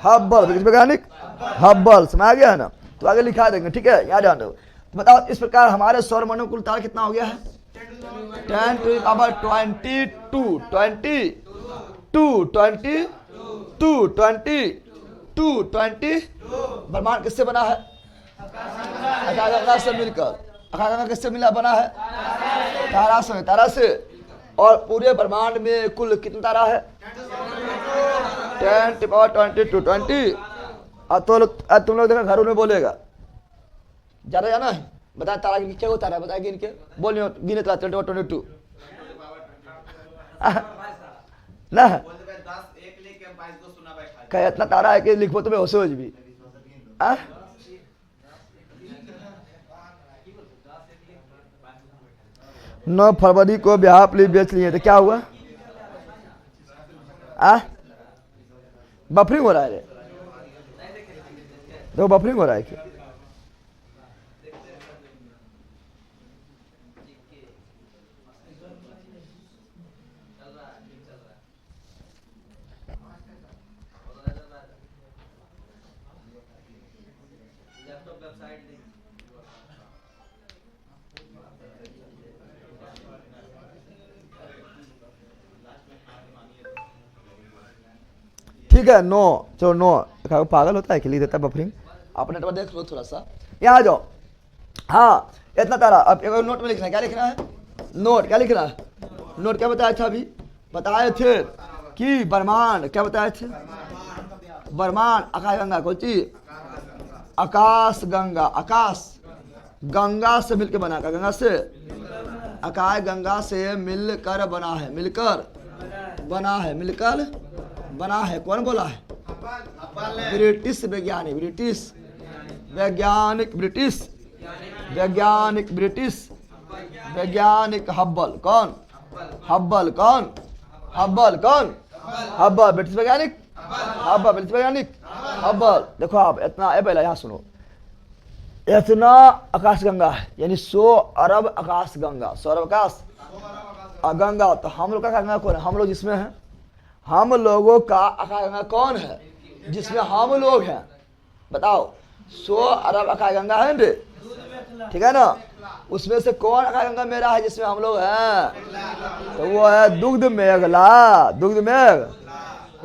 A: हब्बल, ब्रिटिश वैज्ञानिक हब्बल। समझ गया है ना? तो आगे लिखा देंगे, ठीक है, याद ध्यान दो। बताओ इस प्रकार हमारे सौर मंडल कुल तारा कितना हो गया है? 10 to the power 22 ब्रह्मांड किससे बना है? आकाशगंगा से मिलकर। आकाशगंगा किससे मिला बना है? तारा से। और पूरे ब्रह्मांड में कुल कितना तारा है? 10 to the power 20। अब तुम लोग देखो घरों में बोलेगा ज्यादा जाना है, बताए तारा की क्या होता है, बताए गिन के बोलिए, गिने तारा 22 ना कहे इतना तारा है कि लिखो तुम्हें होश भी। 9 फरवरी को ब्याह प्लीज बेच लिए तो क्या हुआ? बफरिंग हो रहा है, देखो बफरिंग हो रहा है क्या? ठीक है 9, चलो 9 पागल होता है कि लिख देता है बफरिंग। अपने नेटवर्क देख लो थोड़ा सा, यहाँ आ जाओ। हाँ इतना तारा। अब एक नोट में लिखना है, क्या लिखना है? नोट क्या लिखना है? नोट क्या बताया था अभी? बताए थे कि ब्रह्मांड, क्या बताए थे? ब्रह्मांड आकाशगंगा कौन चीज? आकाश गंगा। आकाश गंगा से मिलकर बना, गंगा से, आकाश गंगा से मिलकर बना है, मिलकर बना है, मिलकर बना है। कौन बोला है? ब्रिटिश वैज्ञानिक, ब्रिटिश वैज्ञानिक, ब्रिटिश वैज्ञानिक, ब्रिटिश वैज्ञानिक हब्बल। कौन? हब्बल। कौन? हब्बल। कौन? हब्बल ब्रिटिश वैज्ञानिक, हब्बल ब्रिटिश वैज्ञानिक हब्बल। देखो आप इतना है, पहले यहाँ सुनो, इतना आकाशगंगा है, यानी 100 अरब आकाशगंगा, 100 अरब आकाश गंगा। तो हम लोग का गंगा कौन है? हम लोग जिसमें हैं, हम लोगों का आकाशगंगा कौन है? जिसमें हम लोग हैं। बताओ 100 अरब आकाशगंगा है रे, ठीक है ना? उसमें से कौन आकाशगंगा मेरा है जिसमें हम लोग हैं? तो वो है दुग्ध मेघला, दुग्ध मेघ,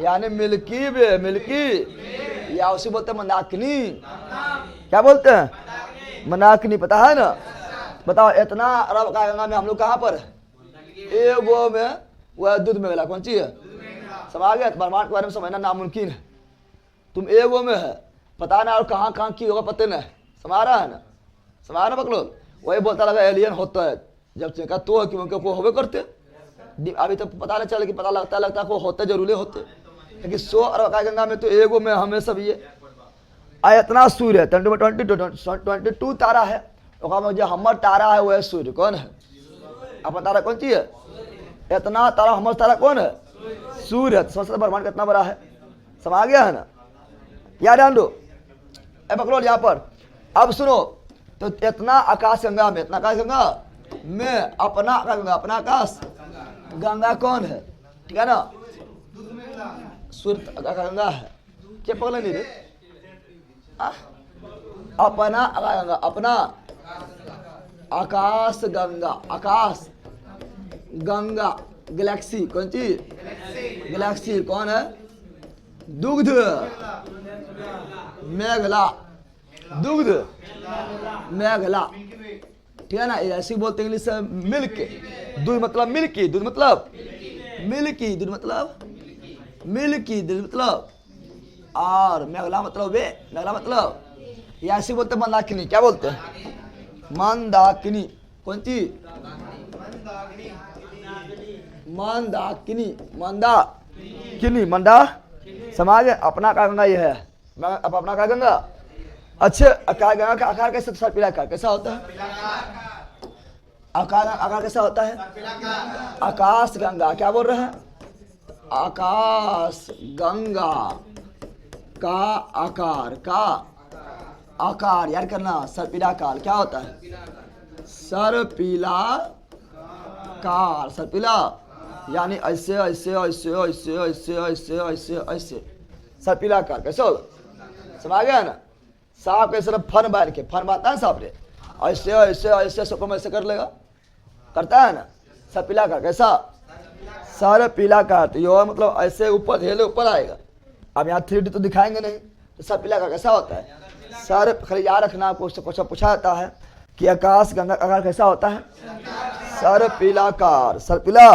A: यानी मिल्की वे, मिल्की, या उसे बोलते हैं मंदाकिनी। क्या बोलते हैं? मंदाकिनी, पता है ना? बताओ इतना अरब आकाशगंगा में हम लोग कहाँ पर है? एगो में वह दूध मेघला। कौन चीज है? समझ गया? ब्रह्मांड के बारे में समझना नामुमकिन है। तुम एगो में है, पता ना और कहाँ कहाँ की होगा पता नहीं। समझ रहा है ना? समझ ना बकलोल? वही बोलता लगा एलियन होता है, जब से कहा तो क्योंकि वो होवे करते। अभी तक पता नहीं चला कि पता लगता है वो होते जरूरी होते, लेकिन 100 अरब आकाशगंगा में तो एगो में हमें सब ये इतना सूर्य है। 22 तारा है, जो हमर तारा है वह सूर्य। कौन है? अपना तारा कौन चीज है? इतना तारा, हमारा तारा कौन है? सूर्य। सबसे ब्रह्मांड कितना बड़ा है? समझ गया है ना? याद ध्यान दो, पकड़ो यहाँ पर। अब सुनो, तो इतना आकाशगंगा में, इतना आकाशगंगा में अपना आकाशगंगा, अपना आकाश गंगा कौन है? ठीक है ना? सूर्य आकाशगंगा है। क्या पकड़ नहीं रे? अपना आकाशगंगा, अपना आकाश गंगा, आकाश गंगा, गैलेक्सी। कौन सी गैलेक्सी? कौन है? दुग्ध मेघला, दुग्ध मेघला, ठीक है ना? ऐसे बोलते हैं इंग्लिश में मिल्क। दूध मतलब मिल्की, दूध मतलब मिल्की, दूध मतलब मिल्की, दूध मतलब, और मेघला मतलब वे, मेघला मतलब, या ऐसे बोलते हैं मंदाकिनी। क्या बोलते हैं? मंदाकिनी। कौन सी? मंदाकिनी, मंदाकिनी, मंदा। समाज अपना आकाशगंगा ये है। अब अपना आकाशगंगा, अच्छे आकाशगंगा का आकार कैसे? सर्पिला आकार कैसा होता है? आकार कैसा होता है? आकाश गंगा, क्या बोल रहे हैं? आकाश गंगा का आकार, का आकार याद करना, सर्पिला आकार क्या होता है? सर्पिला कार, सर्पिला यानी ऐसे ऐसे ऐसे ऐसे ऐसे ऐसे ऐसे ऐसे, सर्पिला कार कैसे होगा? समझ गया ना। सांप के सिर्फ फन बांध के, फन बांधता है सांप रे, ऐसे ऐसे ऐसे सबको ऐसे कर लेगा, करता है ना। सब पीला कर कैसा, सारे पीला काट यो मतलब ऐसे ऊपर हेले ऊपर आएगा। अब यहाँ 3D तो दिखाएंगे नहीं, तो सब पीला का कैसा होता है। सारे खाली याद रखना, क्वेश्चन पूछा जाता है कि आकाश गंगा आकार कैसा होता है, सर पीला कार, सर पीला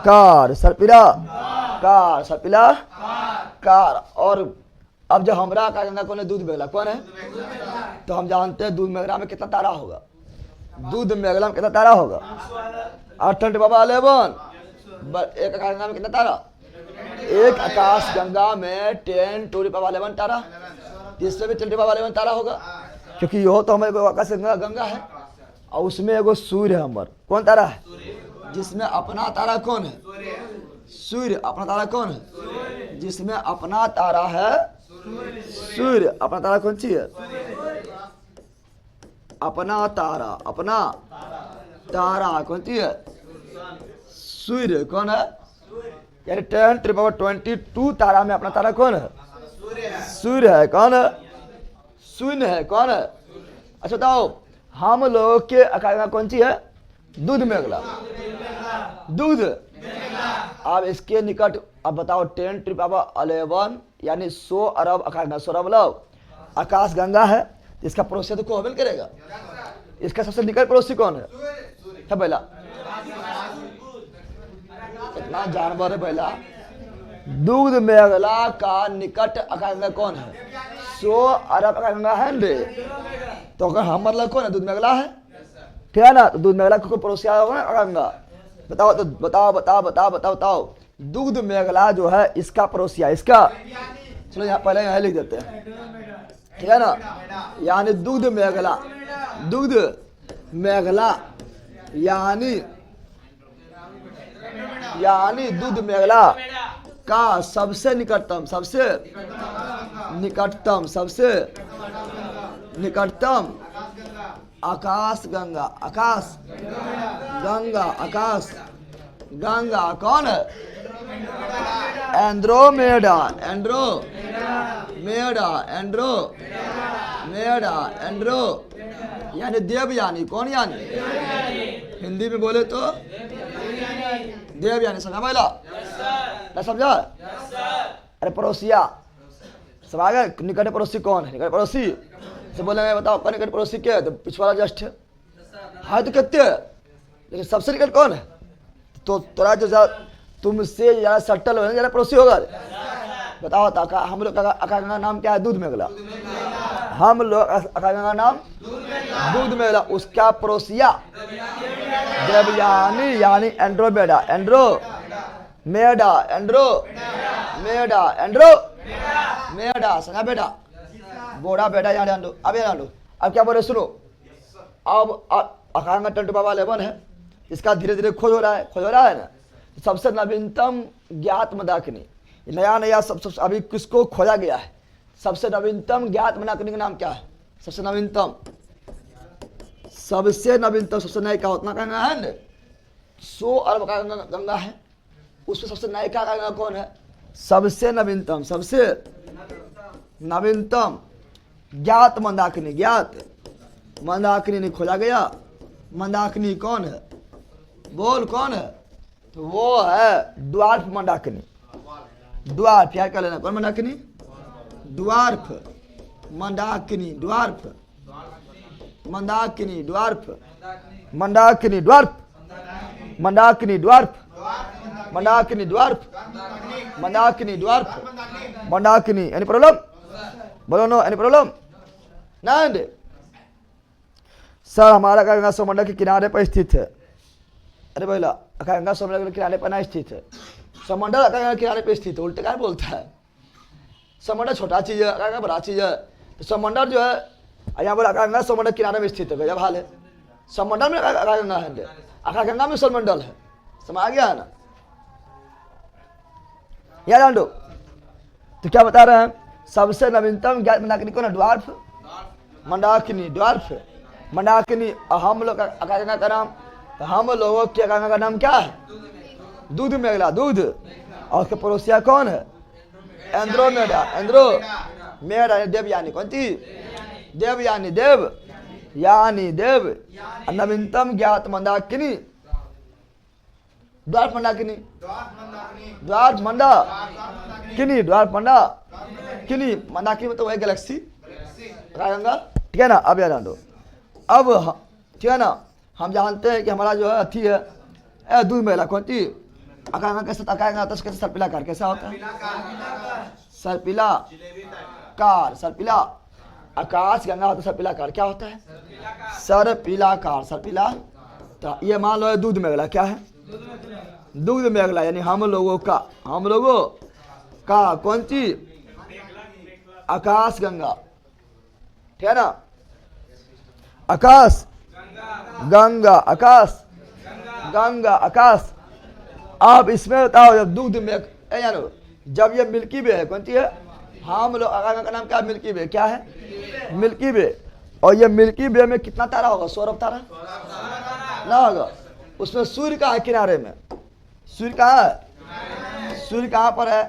A: कार, सर पीला कार, सर पीला कार। और अब जो हमरा का गंगा कौन है, दूध मेघला कौन है, तो हम जानते हैं दूध मेघला में कितना तारा होगा, दूध मेघला में कितना तारा होगा, 8 बाबा 11। एक आकाश गंगा में कितना तारा, एक आकाश गंगा में 10 टू द पावर 11 तारा, इसमें भी 10 टू द पावर 11 तारा होगा, क्योंकि यो तो हमारे आकाश गंगा है। और उसमें एगो सूर्य है हमार, कौन तारा है, जिसमें अपना तारा कौन है, सूर्य। अपना तारा कौन है, जिसमें अपना तारा है सूर्य। अपना तारा कौन सी है, अपना तारा, अपना तारा कौन सी है, सूर्य। कौन है, यानी 10 टू द पावर 22 तारा में अपना तारा कौन है, सूर्य है। कौन है, शून्य है। कौन है, अच्छा बताओ हम लोग के आकार कौन सी है, दूध मेघला, दूध। अब इसके निकट अब बताओ 10 टू द पावर 11 यानी 100 अरब आकाश, 100 अरब लव आकाश गंगा है। इसका पड़ोसी तो कौन करेगा, इसका सबसे निकट पड़ोसी कौन है, पहला कितना जानवर है पहला, दूध मेघला का निकट आकाशगंगा कौन है, 100 अरब आकाशगंगा है रे। तो अगर हम मतलब कौन है, दूध मेघला है, ठीक है ना। तो दूध मेघला को पड़ोसी होगा ना आकाशगंगा, बताओ तो बताओ बताओ बताओ बताओ बताओ। दूध मेघला जो है इसका पड़ोसिया, इसका चलो यहाँ पहले यहाँ लिख देते हैं, ठीक है ना। यानी दूध मेघला, दूध मेघला यानी दूध मेघला का सबसे निकटतम, सबसे निकटतम, सबसे निकटतम आकाश गंगा, आकाश गंगा, आकाश गंगा कौन है, एंड्रोमेडा, एंड्रोमेडा, एंड्रोमेडा, एंड्रो यानी देवयानी। कौन यानी, हिंदी में बोले तो देवयानी। समझा पहला, ना समझा, अरे पड़ोसिया समझ गए। निकट पड़ोसी कौन है, निकट पड़ोसी से बोले बताओ कौन निकट पड़ोसी क्या है, तो पिछवाड़ा जस्ट है, हाँ तो कहते हैं, लेकिन सबसे निकट कौन है, तो तोरा जो तुमसे ज्यादा सटल हो ज्यादा पड़ोसी होगा। बताओ तो हम लोग आकाश गंगा नाम क्या है, दूध मेघला। हम लोग आकाश गंगा नाम दूध मेघला, उसका पड़ोसिया देवयानी यानी एंड्रोमेडा, एंड्रोमेडा, एंड्रोमेडा, एंड्रोमेडा। समझा बेटा, बोरा बेटा यहाँ ध्यान दो। अब ध्यान दो, अब क्या बोले सुनो। अब आकाश गंगा 10 टू द पावर 11 है, इसका धीरे धीरे खोज हो रहा है, खोज हो रहा है ना। सबसे नवीनतम ज्ञात मंदाकिनी, नया नया सब अभी किसको खोजा गया है, सबसे नवीनतम ज्ञात मंदाकिनी का नाम क्या है, सबसे नवीनतम, सबसे नवीनतम, सबसे नया का उतना गंगा है ना, 100 अरब का गंगा है, उसमें सबसे नया का गंगा कौन है, सबसे नवीनतम, सबसे नवीनतम ज्ञात मंदाकिनी, ज्ञात मंदाकिनी ने खोजा गया। मंदाकिनी कौन है, बोल कौन है, तो वो है ड्वार्फ मंदाकिनी। ड्वार्फ क्या कर लेना, कौन Mandakini, dwarf Mandakini, dwarf Mandakini, dwarf Mandakini, dwarf Mandakini, dwarf Mandakini, dwarf Mandakini, dwarf Mandakini. Any problem, बोलो नो, एनी प्रॉब्लम ना। सर हमारा गंगा समंदर के किनारे पर स्थित है। अरे बोला गंगा समंदर के किनारे पर ना स्थित है, समंदर गंगा किनारे पे स्थित है, उल्टे क्या बोलता है। समंदर छोटा चीज है, गंगा बड़ा चीज है। तो समंदर जो है यहाँ बोला गंगा समंदर किनारे में स्थित है, गजब हाल है। समंदर में गंगा है, आकाश गंगा में समंडल है, समझ आ गया है ना। याद जान दो। तो क्या बता रहे हैं, सबसे नवीनतम ज्ञात मंदाकिनी कौन है, ड्वार्फ मंदाकिनी, ड्वार्फ मंदाकिनी। हम लोग आकाश गंगा का नाम, तो हम लोगों के गंगा का नाम क्या है, दूध मेघला, दूध। और उसके पड़ोसिया कौन है, एंड्रोमेडा, मेरा देव यानी कौन थी? देव यानी देव, यानी देव। नवीनतम ज्ञात मंदाकिनी, द्वार मंदाकिनी, द्वार मंदा किनी, द्वार मंदा किनी। मंदाकिनी में तो वही गैलेक्सी रायगंगा, ठीक है ना। अब याद दो, अब ठीक है ना, हम जानते हैं कि हमारा जो है अथी है दूध मेला कौन सी? अकांगा कैसे अकांगा तो कैसे सर्पिला कार कैसा होता है? सर्पिला कार, सर्पिला आकाश गंगा होता है, सर्पिला कार क्या होता है? सर्पिला कार, सर्पिला। तो ये मान लो दूध मेला क्या है? दूध मेघला यानी हम लोगों का कौन सी? आकाश गंगा, ठीक है ना। आकाश गंगा, आकाश गंगा, आकाश। अब इसमें बताओ जब दूध मेघ यानो जब ये मिल्की वे है कौन सी है? हम लोग का नाम क्या है? मिल्की वे क्या है? मिल्की वे। और ये मिल्की वे में कितना तारा होगा? सौरभ तारा ना होगा। उसमें सूर्य कहाँ है? किनारे में। सूर्य कहाँ है? सूर्य कहाँ पर है?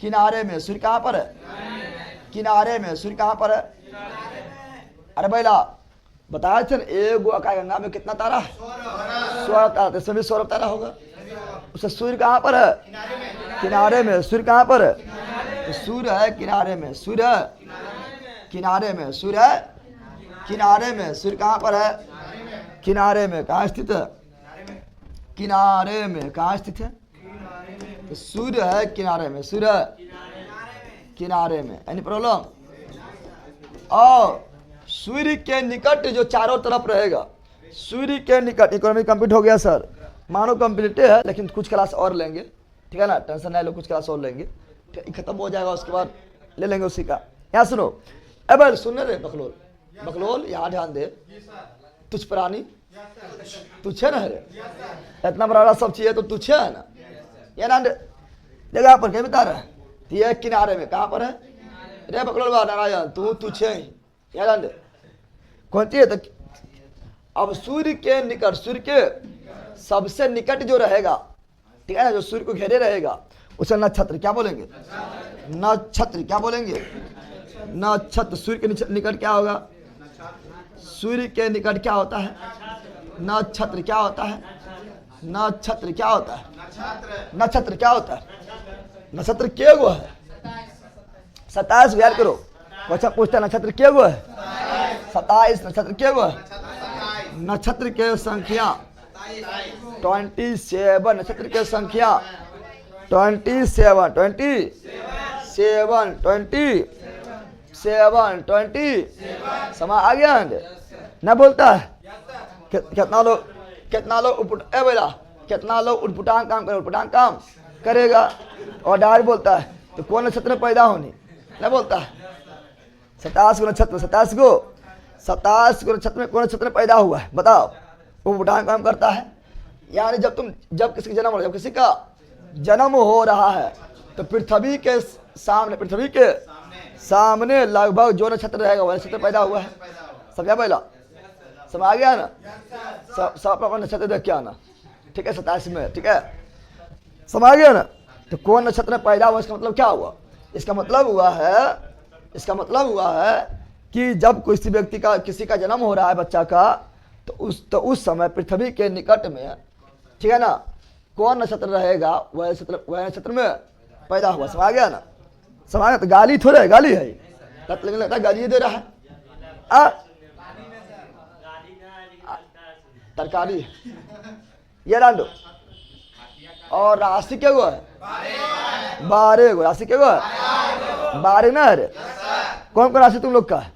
A: किनारे में। सूर्य कहाँ पर है? किनारे में। सूर्य कहाँ पर है? अरे भैया बताया थे एक आकाश गंगा में कितना तारा है? सौरभ तारा। इसमें भी सौरभ तारा होगा। उससे सूर्य कहाँ पर है? किनारे में। सूर्य कहाँ पर है? तो सूर्य है किनारे में। सूर्य किनारे में। सूर्य किनारे में। सूर्य कहाँ पर है? किनारे में। कहाँ स्थित है? किनारे में। कहाँ स्थित है? तो सूर्य है किनारे में। सूर्य किनारे में यानी प्रॉब्लम। और सूर्य के निकट जो चारों तरफ रहेगा, सूर्य के निकट। इकोनॉमी कंप्लीट हो गया सर, मानो कंप्लीट है लेकिन कुछ क्लास और लेंगे, ठीक है ना। टेंशन नहीं लो, कुछ क्लास और लेंगे, खत्म हो जाएगा उसके बाद ले लेंगे उसी का। यहाँ सुनो, अब सुनने रे बकलोल, बकलोल यहाँ ध्यान दे। तुझ प्राणी तुझे ना रे, इतना बड़ा सब चीज है तो तुझे है ना। ये ना देखो यहाँ पर क्या बता रहा है? ये किनारे में। कहाँ पर है? रे बकलोल नारायण तू तुझे ही याद दे कौन सी है? तो अब सूर्य के निकट, सूर्य के सबसे निकट जो रहेगा, ठीक है ना, जो सूर्य को घेरे रहेगा उसे नक्षत्र क्या बोलेंगे? नक्षत्र क्या बोलेंगे? नक्षत्र। सूर्य के निकट क्या होगा? सूर्य के निकट क्या होता है? नक्षत्र। क्या होता है? नक्षत्र। क्या होता है? नक्षत्र क्या होता है? नक्षत्र के गो है? 27 याद करो। क्वेश्चन पूछता है नक्षत्र के गो है? 27 नक्षत्र के गो है? नक्षत्र के संख्या 27। नक्षत्र के संख्या 27 समय आ गया ना बोलता है। कितना लोग उठपुटांग काम करेगा और डायरेक्ट बोलता है तो कौन नक्षत्र में पैदा होनी ना बोलता है। 27 को नक्षत्र, 27 को नक्षत्र में कौन नक्षत्र में पैदा हुआ है बताओ? उठपुटांग काम करता है। यानी जब किसी का जन्म हो रहा है, जब किसी का जन्म हो रहा है तो पृथ्वी के सामने लगभग जो नक्षत्र रहेगा वह नक्षत्र पैदा हुआ है। समझा पहला? समझ आ गया ना? सब अपना नक्षत्र देख के आना, ठीक है। 27 में, ठीक है, समझ आ गया ना? तो कौन नक्षत्र में पैदा हुआ इसका मतलब क्या हुआ? इसका मतलब हुआ है कि जब किसी व्यक्ति का, किसी का जन्म हो रहा है बच्चा का, तो उस समय पृथ्वी के निकट में, ठीक है ना, कौन नक्षत्र रहेगा वह नक्षत्र में पैदा हुआ। समझ आ गया ना? समझ गया? तो गाली थोड़े है, गाली है, लेकिन लगता है गाली दे रहा है। तरकारी ये रांडो। और राशि क्या हुआ है? 12 गो। राशि क्या हुआ है? 12 ना है। कौन कौन राशि तुम लोग का है?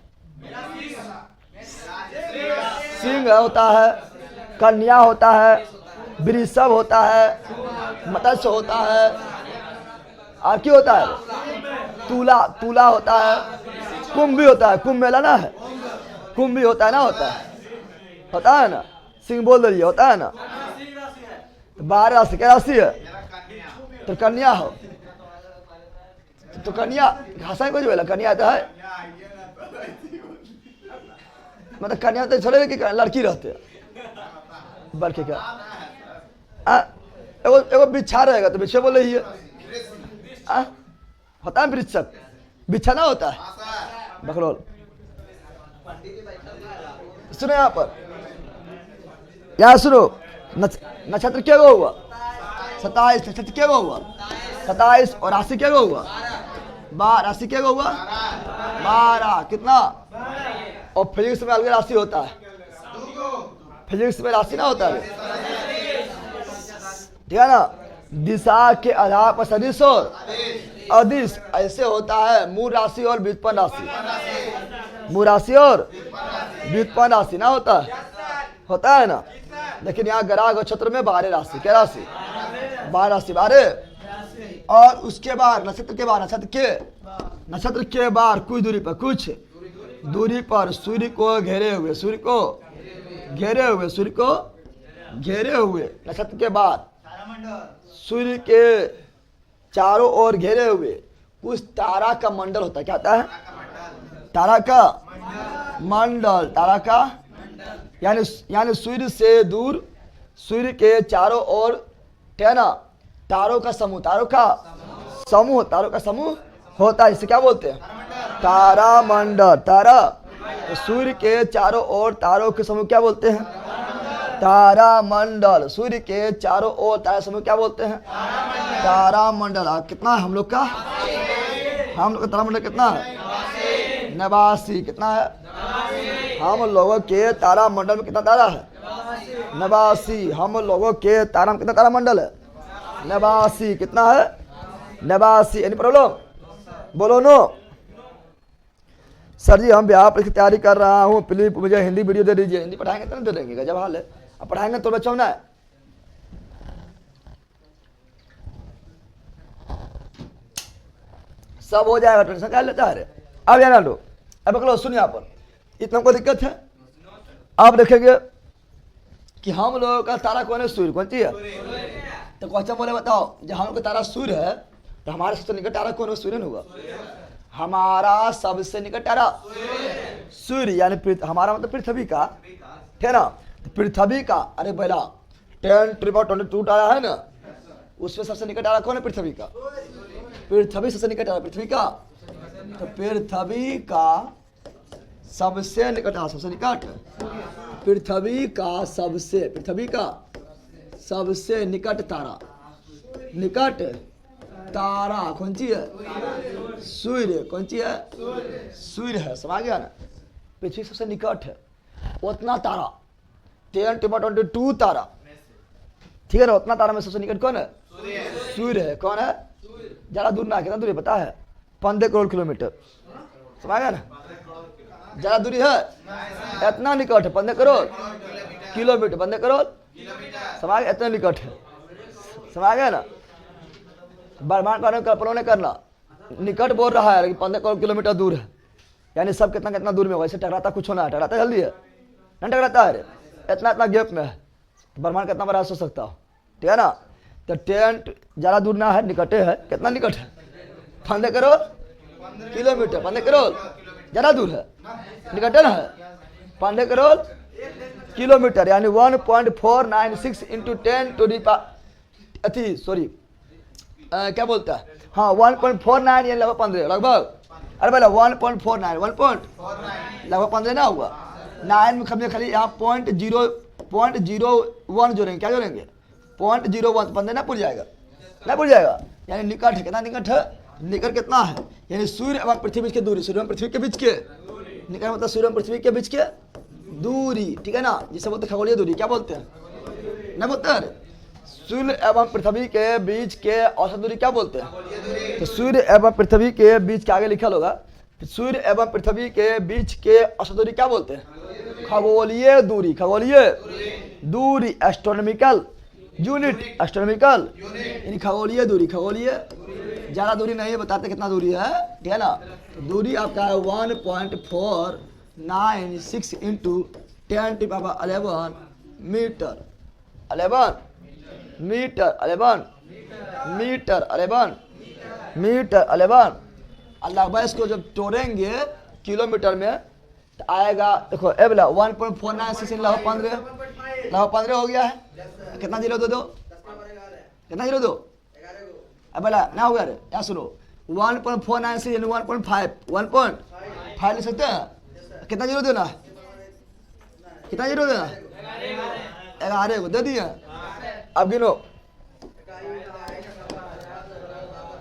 A: सिंह होता है, कन्या होता है, वृषभ होता है, मत्स्य होता है, और क्या होता है? तुला होता है, कुंभ भी होता है। कुंभ मेला ना है, कुंभ भी होता है ना, होता है ना। सिंह बोल रही है, होता है ना। 12 राशि क्या राशि है? तो कन्या हो, तो कन्या हंसा कुछ बोला, कन्या तो है मतलब कन्या तो छोड़े कि लड़की रहते बड़के का। एगो बिच्छा रहेगा तो बिच्छे बोले ही है, होता है वृक्षक। बिछाना होता है बकरोल। सुनो यहाँ पर, यहाँ सुनो, नक्षत्र क्या हुआ 27, नक्षत्र क्या हुआ 27 और राशि क्या हुआ 12, राशि क्या हुआ 12, कितना? और फिजिक्स में अलग राशि होता है, फिजिक्स में राशि ना होता है, ठीक है ना। दिशा के आधार पर सदिश और अदिश ऐसे होता है, मूल राशि और व्युत्पन्न राशि, मूल राशि और व्युत्पन्न राशि ना होता है ना। लेकिन यहाँ ग्रह नक्षत्र में 12 राशि, क्या राशि 12 राशि 12। और उसके बाद नक्षत्र के बाद नक्षत्र के बाद कुछ दूरी पर सूर्य को घेरे हुए नक्षत्र के बाद सूर्य के चारों ओर घेरे हुए कुछ तारा का मंडल होता है। क्या होता है? तारा का मंडल, यानी सूर्य से दूर, सूर्य के चारों ओर ना तारों का समूह होता है। इसे क्या बोलते हैं? तारा मंडल। तो सूर्य के चारों ओर तारों के समूह क्या बोलते हैं? तारा मंडल। सूर्य के चारों ओर तारा समूह क्या बोलते हैं? तारा मंडल। कितना है हम लोग का तारा मंडल कितना है? 89। कितना है? हम लोगों के तारा मंडल में कितना तारा है? 89। हम लोगों के तारा में कितना तारा मंडल है? 89। कितना है? 89। Any problem? बोलो नो। सर जी हम बिहार परीक्षा की तैयारी कर रहा हूँ, प्लीज मुझे हिंदी वीडियो दे दीजिए। हिंदी पढ़ाएंगे तो नहीं दे देंगे, जब हाल है। अब पढ़ाएंगे तो बच्चों ना है। सब हो जाएगा, टेंशन क्या लेता है। अब यार लो, अब लो सुनिए, यहाँ पर इतना कोई दिक्कत है? आप देखेंगे कि हम लोगों का तारा कौन है? सूर्य। कौन सी है? तो क्वेश्चन बोले बताओ, जब हम लोग का तारा सूर्य है तो हमारे सबसे निकट तारा कौन है? सूर्य होगा। हमारा सबसे निकट तारा सूर्य, यानी हमारा मतलब पृथ्वी का, ठीक है ना। तो पृथ्वी का, अरे पहला 10⁻22 तारा है ना, उसमें सबसे निकट तारा कौन है? पृथ्वी का। पृथ्वी सबसे निकट तारा पृथ्वी का। तो पृथ्वी का सबसे निकट तारा, सबसे निकट पृथ्वी का सबसे निकट तारा कौन सी है? सूर्य। कौन सी है? सूर्य है। समझ गया ना? पृथ्वी सबसे निकट है उतना तारा 10⁻22 तारा, ठीक है ना। उतना तारा में सबसे निकट कौन है? सूर्य है। कौन है? ज्यादा दूर ना, कितना दूरी पता है? 15 करोड़ किलोमीटर। समझ गया ना? ज्यादा दूरी है, इतना निकट है 15 करोड़ किलोमीटर। 15 करोड़ समझ गया, इतना निकट है। समझ गया ना? ब्रह्मांड का कल्पना नहीं करना, निकट बोल रहा है लेकिन 15 करोड़ किलोमीटर दूर है, यानी सब कितना दूर में होगा। इससे टकराता कुछ होना है? टकराता जल्दी है? नहीं टकराता है, इतना गैप में है। ब्रह्मांड कितना बड़ा हो सकता हो, ठीक है ना। तो टेंट ज़्यादा दूर ना है, निकटे है। कितना निकट है? 15 करोड़ किलोमीटर। 15 करोड़ ज़्यादा दूर है, निकटे ना है 15 करोड़ किलोमीटर, यानी 1.496 इंटू 10 टू दी अथी सॉरी क्या बोलता है? हाँ 1.49 यानी लगभग 15 लगभग। अरे भैया 1.49 लगभग 15 ना हुआ। 9 में खाली यहाँ 0.01 जोड़ेंगे। क्या जोड़ेंगे? 0.01। 15 ना पूछ जाएगा, यानी निकट है। कितना निकट है? निकट कितना है? यानी सूर्य एवं पृथ्वी बीच की दूरी, सूर्य एवं पृथ्वी के बीच के निकट मतलब सूर्य एवं पृथ्वी के बीच के दूरी, ठीक है ना। जिसे बोलते खगोलीय दूरी। क्या बोलते हैं? नहीं बोलते हैं? सूर्य एवं पृथ्वी के बीच के औसत दूरी क्या बोलते हैं? तो सूर्य एवं पृथ्वी के बीच के आगे लिखा होगा, सूर्य एवं पृथ्वी के बीच के औसत दूरी क्या बोलते हैं? खगोलीय दूरी। खगोलीय दूरी, एस्ट्रोनॉमिकल यूनिट, एस्ट्रोनॉमिकल यानी खगोलीय दूरी। खगोलीय ज़्यादा दूरी नहीं है, बताते कितना दूरी है, ठीक है ना। दूरी आपका है 1.496 इंटू 10⁻11 मीटर। 11 अल्लाह। इसको जब तोड़ेंगे किलोमीटर में तो आएगा, देखो ए बोला 1.496 लगभग 15 हो गया है। कितना 0 दो? कितना 0 दो? अब बोला ना हो गया रे, यहाँ सुनो 1.496 यानी 1.5 लिख सकते हैं। कितना जीरो देना है? कितना जीरो देना है? 11 को दे दिए। अब गिनो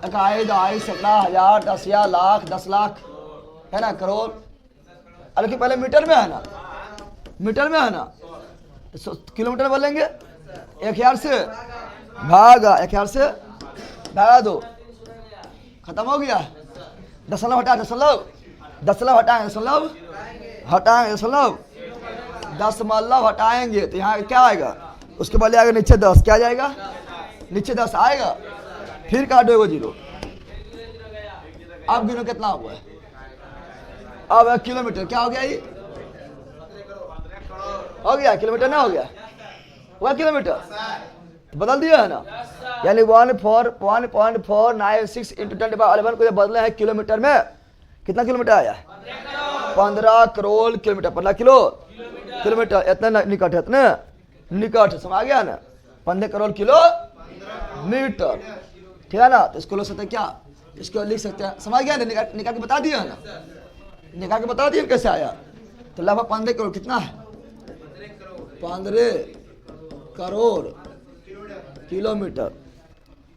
A: 1 2 17 हजार 10 लाख 10 लाख है ना, करोड़। अरे कि पहले मीटर में है ना, मीटर में है ना, तो किलोमीटर बोलेंगे। 1000 से भागा 1000 से भागा 2, खत्म हो गया। दशमलव हटा दशमलव, दशमलव हटाएंगे दशमलव, हटाएंगे दशमलव, दशमलव हटाएंगे तो यहाँ क्या आएगा? उसके बाद आएगा नीचे 10, क्या जाएगा? नीचे 10 आएगा, फिर काटो 0। अब गिनो कितना हुआ है। अब किलोमीटर क्या हो गया? ये हो गया किलोमीटर, ना हो गया? हुआ किलोमीटर, बदल दिया है ना। यानी 1.496 इंटू 10⁻11 को बदले हैं किलोमीटर में। कितना किलोमीटर आया? 15 करोड़ किलोमीटर। 15 किलोमीटर इतना निकट है, इतना निकट है, समझ गया ना। 15 करोड़ किलोमीटर, ठीक है ना। तो इसको लिख सकते हैं क्या? इसको लिख सकते हैं, समझ गया ना। निकाल के बता दिया ना, निकाल के बता दिया कैसे आया। तो लगभग 15 करोड़ कितना है? 15 crore kilometre,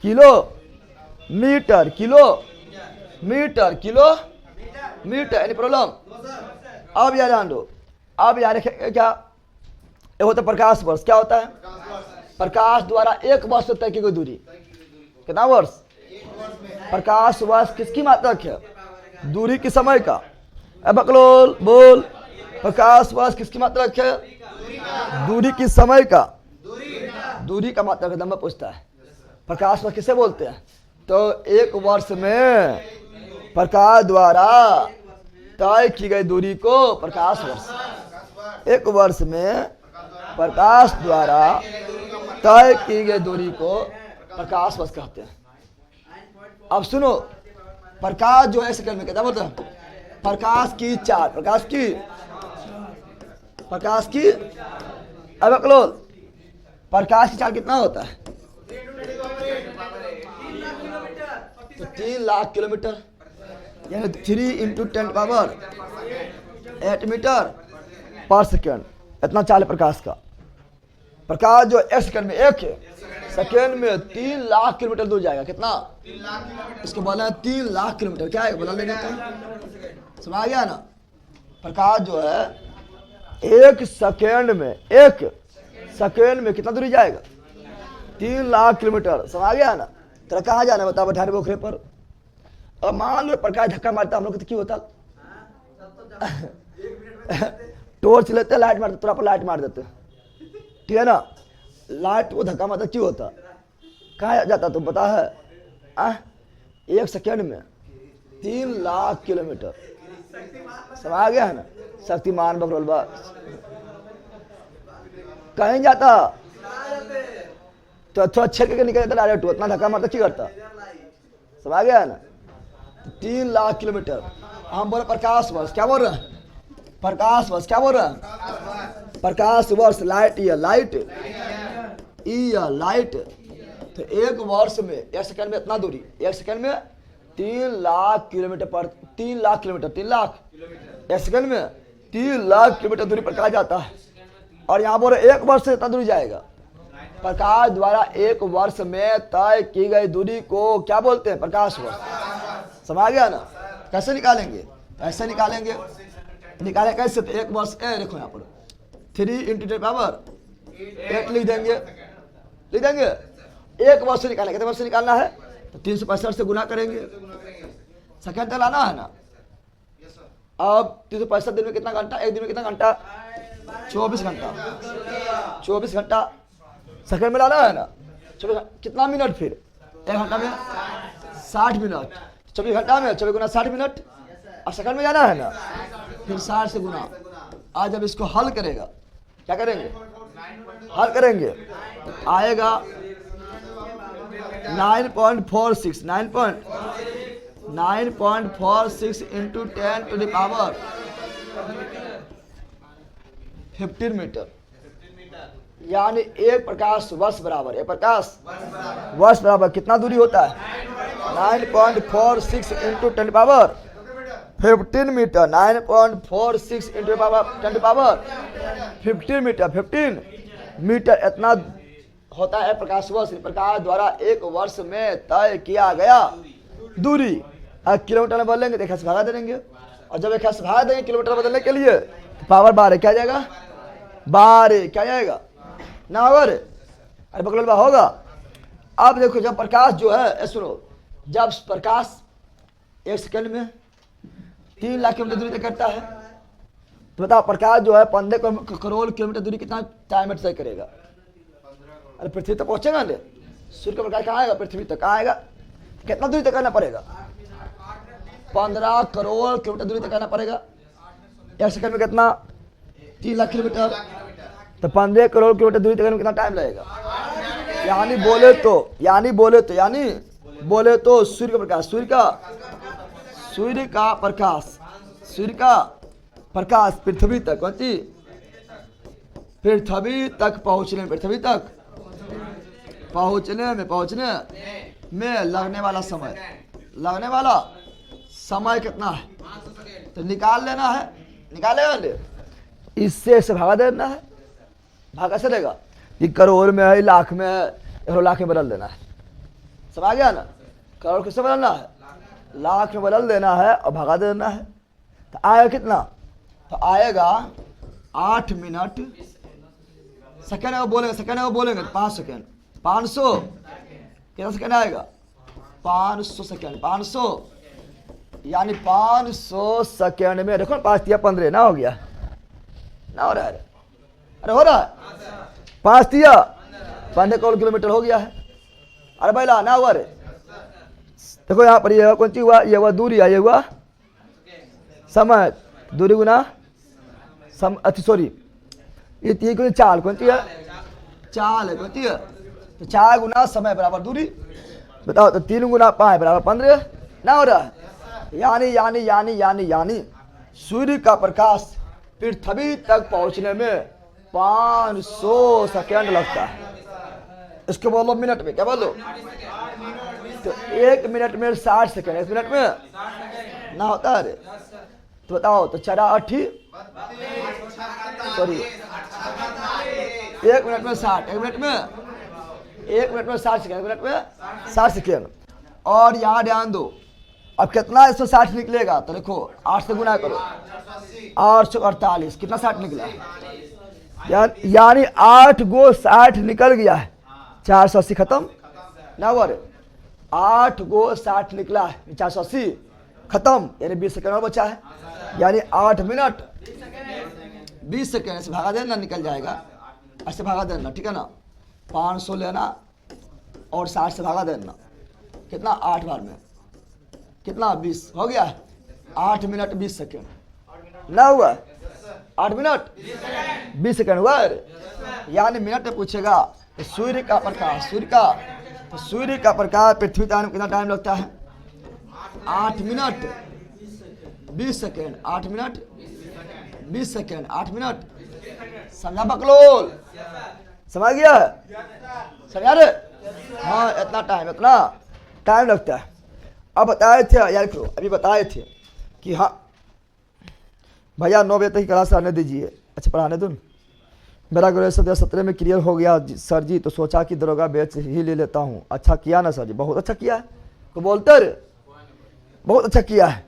A: kilometre, kilometre, kilometre. Any problem? अब यार जान लो, अब यार क्या ये होता है? प्रकाश वर्ष। क्या होता है? प्रकाश द्वारा 1 वर्ष तक की कोई दूरी। कितना वर्ष? प्रकाश वर्ष किसकी मात्रक है? दूरी की समय का। अब बकलोल बोल, प्रकाश वर्ष किसकी मात्रक है? दूरी की समय का, दूरी का मात्रक दम पूछता है। प्रकाश वर्ष किसे बोलते हैं? तो 1 वर्ष में प्रकाश द्वारा तय की गई दूरी को प्रकाश वर्ष। 1 वर्ष में प्रकाश द्वारा तय की गई दूरी को प्रकाश वर्ष कहते हैं। अब सुनो, प्रकाश जो है सेकंड में कितना बोलते हैं? प्रकाश की 4, प्रकाश की अब क्लोज, प्रकाश की 4 कितना होता है? तो 3 लाख किलोमीटर, यानी 3 इंटू 10⁻8 मीटर पर सेकेंड। इतना चाल है प्रकाश का। प्रकाश जो 1 सेकंड में, 1 सेकंड में 3 लाख किलोमीटर दूर जाएगा। कितना? इसको बोला है 3 लाख किलोमीटर। क्या है बोला लेंगे तो समझ गया ना। प्रकाश जो है 1 सेकंड में, 1 सेकंड में कितना दूरी जाएगा? 3 लाख किलोमीटर। समझ गया ना। तेरा कहाँ जाना बता? बैठाने पोखरे पर। और मान लो प्रकाश धक्का मारता, हम लोग तो क्यों होता? टॉर्च लेते, लाइट मारते, थोड़ा पर लाइट मार देते, ठीक है ना। लाइट वो धक्का मारता क्यों होता? कहाँ जाता तुम पता है? 1 सेकंड में 3 लाख किलोमीटर। समझ गया है ना। शक्तिमान बकरोल बस कहीं जाता तो अच्छा अच्छे के निकल जाता डायरेक्ट। उतना धक्का मारता क्यों करता? समझ गया है ना। 3 लाख किलोमीटर। हम बोले प्रकाश वर्ष। क्या बोल रहे हैं? प्रकाश वर्ष। क्या बोल रहे हैं? प्रकाश वर्ष। Light year, light year, light. तो 1 वर्ष में 1 सेकंड में इतना दूरी, 1 सेकंड में 3 लाख किलोमीटर पर 3 लाख किलोमीटर, 3 लाख 1 सेकंड में 3 लाख किलोमीटर दूरी प्रकाश जाता है। और यहाँ बोले 1 वर्ष से इतना दूरी जाएगा। प्रकाश द्वारा 1 वर्ष में तय की गई दूरी को क्या बोलते हैं? प्रकाश वर्ष। समझ गया ना। कैसे निकालेंगे? ऐसे निकालेंगे। निकाले कैसे? तो 1 वर्ष देखो यहाँ पर 3 इंटू 10⁻8 लिख देंगे, लिख देंगे। 1 वर्ष से निकालेंगे। कितने वर्ष से निकालना है? तो 365 से गुना करेंगे। सेकंड तक लाना है ना। अब 365 दिन में कितना घंटा? 1 दिन में कितना घंटा? 24 घंटा। 24 घंटा सेकंड में लाना है ना। 24 कितना मिनट? फिर 1 घंटा में 60 मिनट। 24 घंटा में 24 गुना 60 मिनट। और सेकंड में जाना है ना, फिर 60 से गुना। आज जब इसको हल करेगा, क्या करेंगे? हल करेंगे तो आएगा 9.46 9.46 into 10 to the power 15 metre. यानी एक प्रकाश वर्ष बराबर, एक प्रकाश वर्ष बराबर कितना दूरी होता है? 9.46 into 10 power 15 metre. 9.46 into 10 power 15 metre. 15 metre इतना होता है प्रकाश वर्ष। प्रकाश द्वारा एक वर्ष में तय किया गया दूरी। किलोमीटर में बदलेंगे तो 1 से भागा देंगे, और जब 1 से भागा देंगे किलोमीटर बदलने के लिए तो पावर 12 क्या जाएगा? 12 क्या जाएगा ना? अगर अरे बगल होगा। अब देखो जब प्रकाश जो है, सुनो, जब प्रकाश 1 सेकंड में 3 लाख किलोमीटर दूरी तय करता है, तो बताओ प्रकाश जो है 15 करोड़ किलोमीटर दूरी कितना टाइम में तय करेगा? अरे पृथ्वी तक पहुंचेगा ना? सूर्य का प्रकाश कहाँ आएगा? पृथ्वी तक आएगा। कितना दूरी तय करना पड़ेगा? 15 करोड़ किलोमीटर दूरी तय करना पड़ेगा। 1 सेकंड में कितना? 3 लाख किलोमीटर। तो 15 करोड़ किलोमीटर दूरी तय करने में कितना टाइम लगेगा? यानी बोले तो सूर्य का प्रकाश पृथ्वी तक पहुंचने में लगने वाला समय कितना है? तो निकाल लेना है। निकालेगा इससे भागा देना है। भागा कैसे देगा? कि करोड़ में है, लाख में है, 1 लाख में बदल देना है। समझ गया ना? करोड़ किससे बदलना है? लाख में बदल देना है और भगा देना है। तो आएगा कितना? तो आएगा 8 मिनट सेकेंड है वो बोलेंगे 5 सेकेंड। 500 कितना सेकेंड आएगा? 500 सेकेंड। 500 यानी 500 सेकेंड में देखो 5 दिया 15 ना हो गया? ना हो रहा है? अरे हो रहा है। 5 दिया 15 करोड़ किलोमीटर हो गया है। अरे भाई ना हुआ रे। देखो यहाँ पर ये कौन सी हुआ? ये हुआ दूरी, ये हुआ समय। दूरी गुना सॉरी, ये 3 गुना चाल कौन सी है? चाल है कौन सी है? तो 4 गुना समय बराबर दूरी। बताओ तो 3 गुना 5 बराबर 15 ना हो रहा है? यानी सूर्य का प्रकाश पृथ्वी तक पहुंचने में 500 सेकेंड लगता है। इसको बोलो मिनट में, क्या बोलो? तो 1 मिनट में 60 सेकेंड। 1 मिनट में ना होता है? तो बताओ तो 4 सॉरी 1 मिनट में 60, 1 मिनट में 60 सेकेंड, 1 मिनट में 60 सेकेंड। और यहाँ ध्यान दो, अब कितना 160 निकलेगा? तो देखो 8 से गुना करो, 848 कितना 60 निकला? यानी 8 गो 60 निकल गया है। 480 खत्म ना हुआ रे? 8 गो 60 निकला है, 480 खत्म। यानी 20 सेकेंड और बचा है। यानी 8 मिनट 20 सेकेंड। ऐसे भागा देना, निकल जाएगा। ऐसे भागा देना, ठीक है ना? 500 लेना और 60 से भागा देना। कितना? 8 बार में कितना? 20 हो गया। 8 मिनट 20 सेकेंड ना हुआ? 8 मिनट 20 सेकेंड हुआ। यानी मिनट में पूछेगा तो सूर्य का प्रकाश पृथ्वी तक में कितना टाइम लगता है? 8 minute 20 second. 8 minute 20 second. 8 minute. समझा बकलोल? समझ गया? समझा रे? हाँ, इतना टाइम लगता है। अब बताए थे यार, अभी बताए थे कि हाँ भैया 9 बजे तक की क्लास आने दीजिए। अच्छा पढ़ाने दूँ? मेरा ग्रेजुएशन 2017 में क्लियर हो गया सर जी, तो सोचा कि दरोगा बैच ही ले लेता हूँ। अच्छा किया ना सर जी? बहुत अच्छा किया है। तो बोलते रे बहुत अच्छा किया है,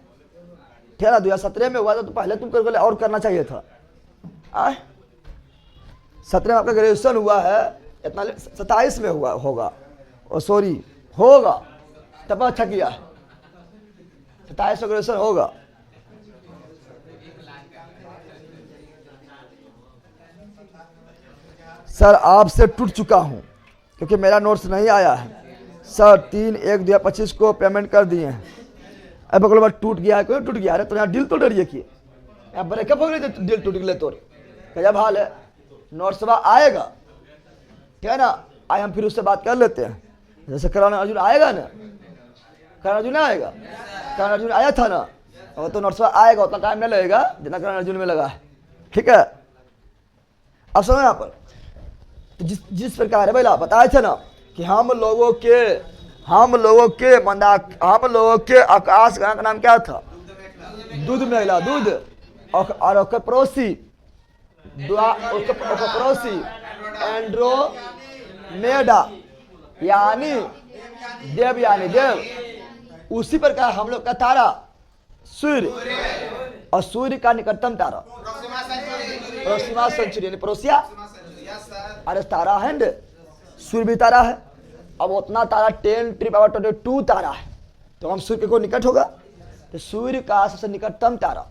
A: ठीक है ना? 2017 में हुआ था तो पहले तुम कर और करना चाहिए था। 17 में आपका ग्रेजुएशन हुआ है, इतना 27 में हुआ होगा, होगा तब अच्छा किया है। 27 में ग्रेजुएशन होगा। सर आपसे टूट चुका हूँ क्योंकि मेरा नोट्स नहीं आया है सर। 3/1/2025 को पेमेंट कर दिए हैं। अब बगल में टूट गया है, क्यों टूट गया? अरे तो यहाँ दिल तोड़ रही किए, यहाँ ब्रेकअप हो गई, दिल टूट गए तोड़। क्या हाल है? नोट्स आएगा, ठीक है ना? आए हम फिर उससे बात कर लेते हैं। जैसे करण अर्जुन आएगा ना, करण अर्जुन आएगा, करण अर्जुन आया था ना, और तो नोट्स आएगा, उतना टाइम नहीं लगेगा जितना करण अर्जुन में लगा है, ठीक है? अब सुनो यहाँ पर तो जिस प्रकार है भैया बताए थे ना कि हम लोगों के आकाश ग्रह का नाम क्या था? दूध मेघला, दूध और पड़ोसी पड़ोसी एंड्रोमेडा यानी देव। उसी प्रकार हम लोग का तारा सूर्य, और सूर्य का निकटतम तारा प्रोक्सिमा सेंचुरी यानी पड़ोसिया। अरे तारा है, सूर्य भी तारा है। अब उतना तारा 10⁻22 तारा है, तो हम सूर्य को निकट होगा। तो सूर्य का सबसे निकटतम तारा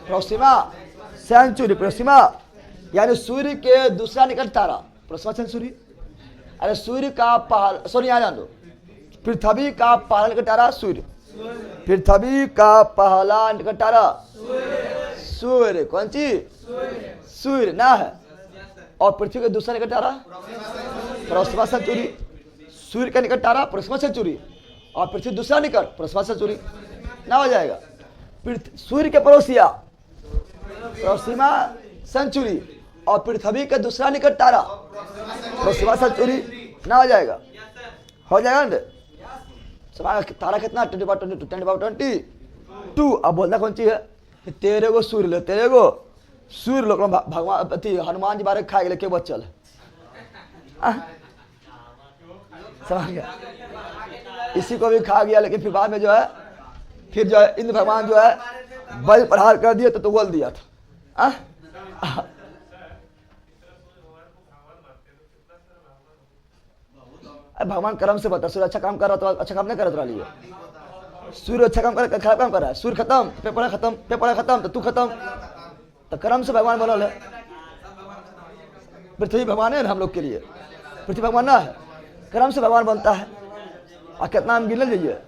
A: प्रोक्सिमा सेंचुरी, प्रोक्सिमा यानी सूर्य के दूसरा निकट तारा प्रोक्सिमा सेंचुरी। अरे सूर्य का पृथ्वी का पहला निकट तारा सूर्य, पृथ्वी का पहला निकट तारा सूर्य। कौन चीज? सूर्य ना है। और पृथ्वी का दूसरा निकट तारा प्रोक्सिमा सेंचुरी। सूर्य का निकट तारा प्रोक्सिमा सेंचुरी, और पृथ्वी दूसरा निकट प्रोक्सिमा सेंचुरी ना हो जाएगा। सूर्य के पड़ोसिया प्रोक्सिमा सेंचुरी, और पृथ्वी का दूसरा निकट तारा प्रोक्सिमा सेंचुरी ना हो जाएगा। हो जाएगा ना? तारा कितना? 10⁻22। अब बोलना कौन चीज है? तेरे को सूर्य लो, तेरे को सूर्य लोग भगवान हनुमान जी बारे खा गए के बचल समझ गया? इसी को भी खा गया, लेकिन फिर बाद में जो है इंद्र भगवान जो है बल प्रहार कर दिया तो बोल दिया था। भगवान कर्म से बता। सूर्य अच्छा काम कर रहा तो अच्छा काम नहीं कर रहा लिए। सूर्य अच्छा काम कर, खराब काम कर रहा है। सूर्य खत्म, पेपर खत्म तो तू खत्म। तो कर्म से भगवान बोला है। पृथ्वी भगवान है ना हम लोग के लिए, पृथ्वी भगवान ना है, कर्म से भगवान बनता है। और कितना हम गिन जाइए।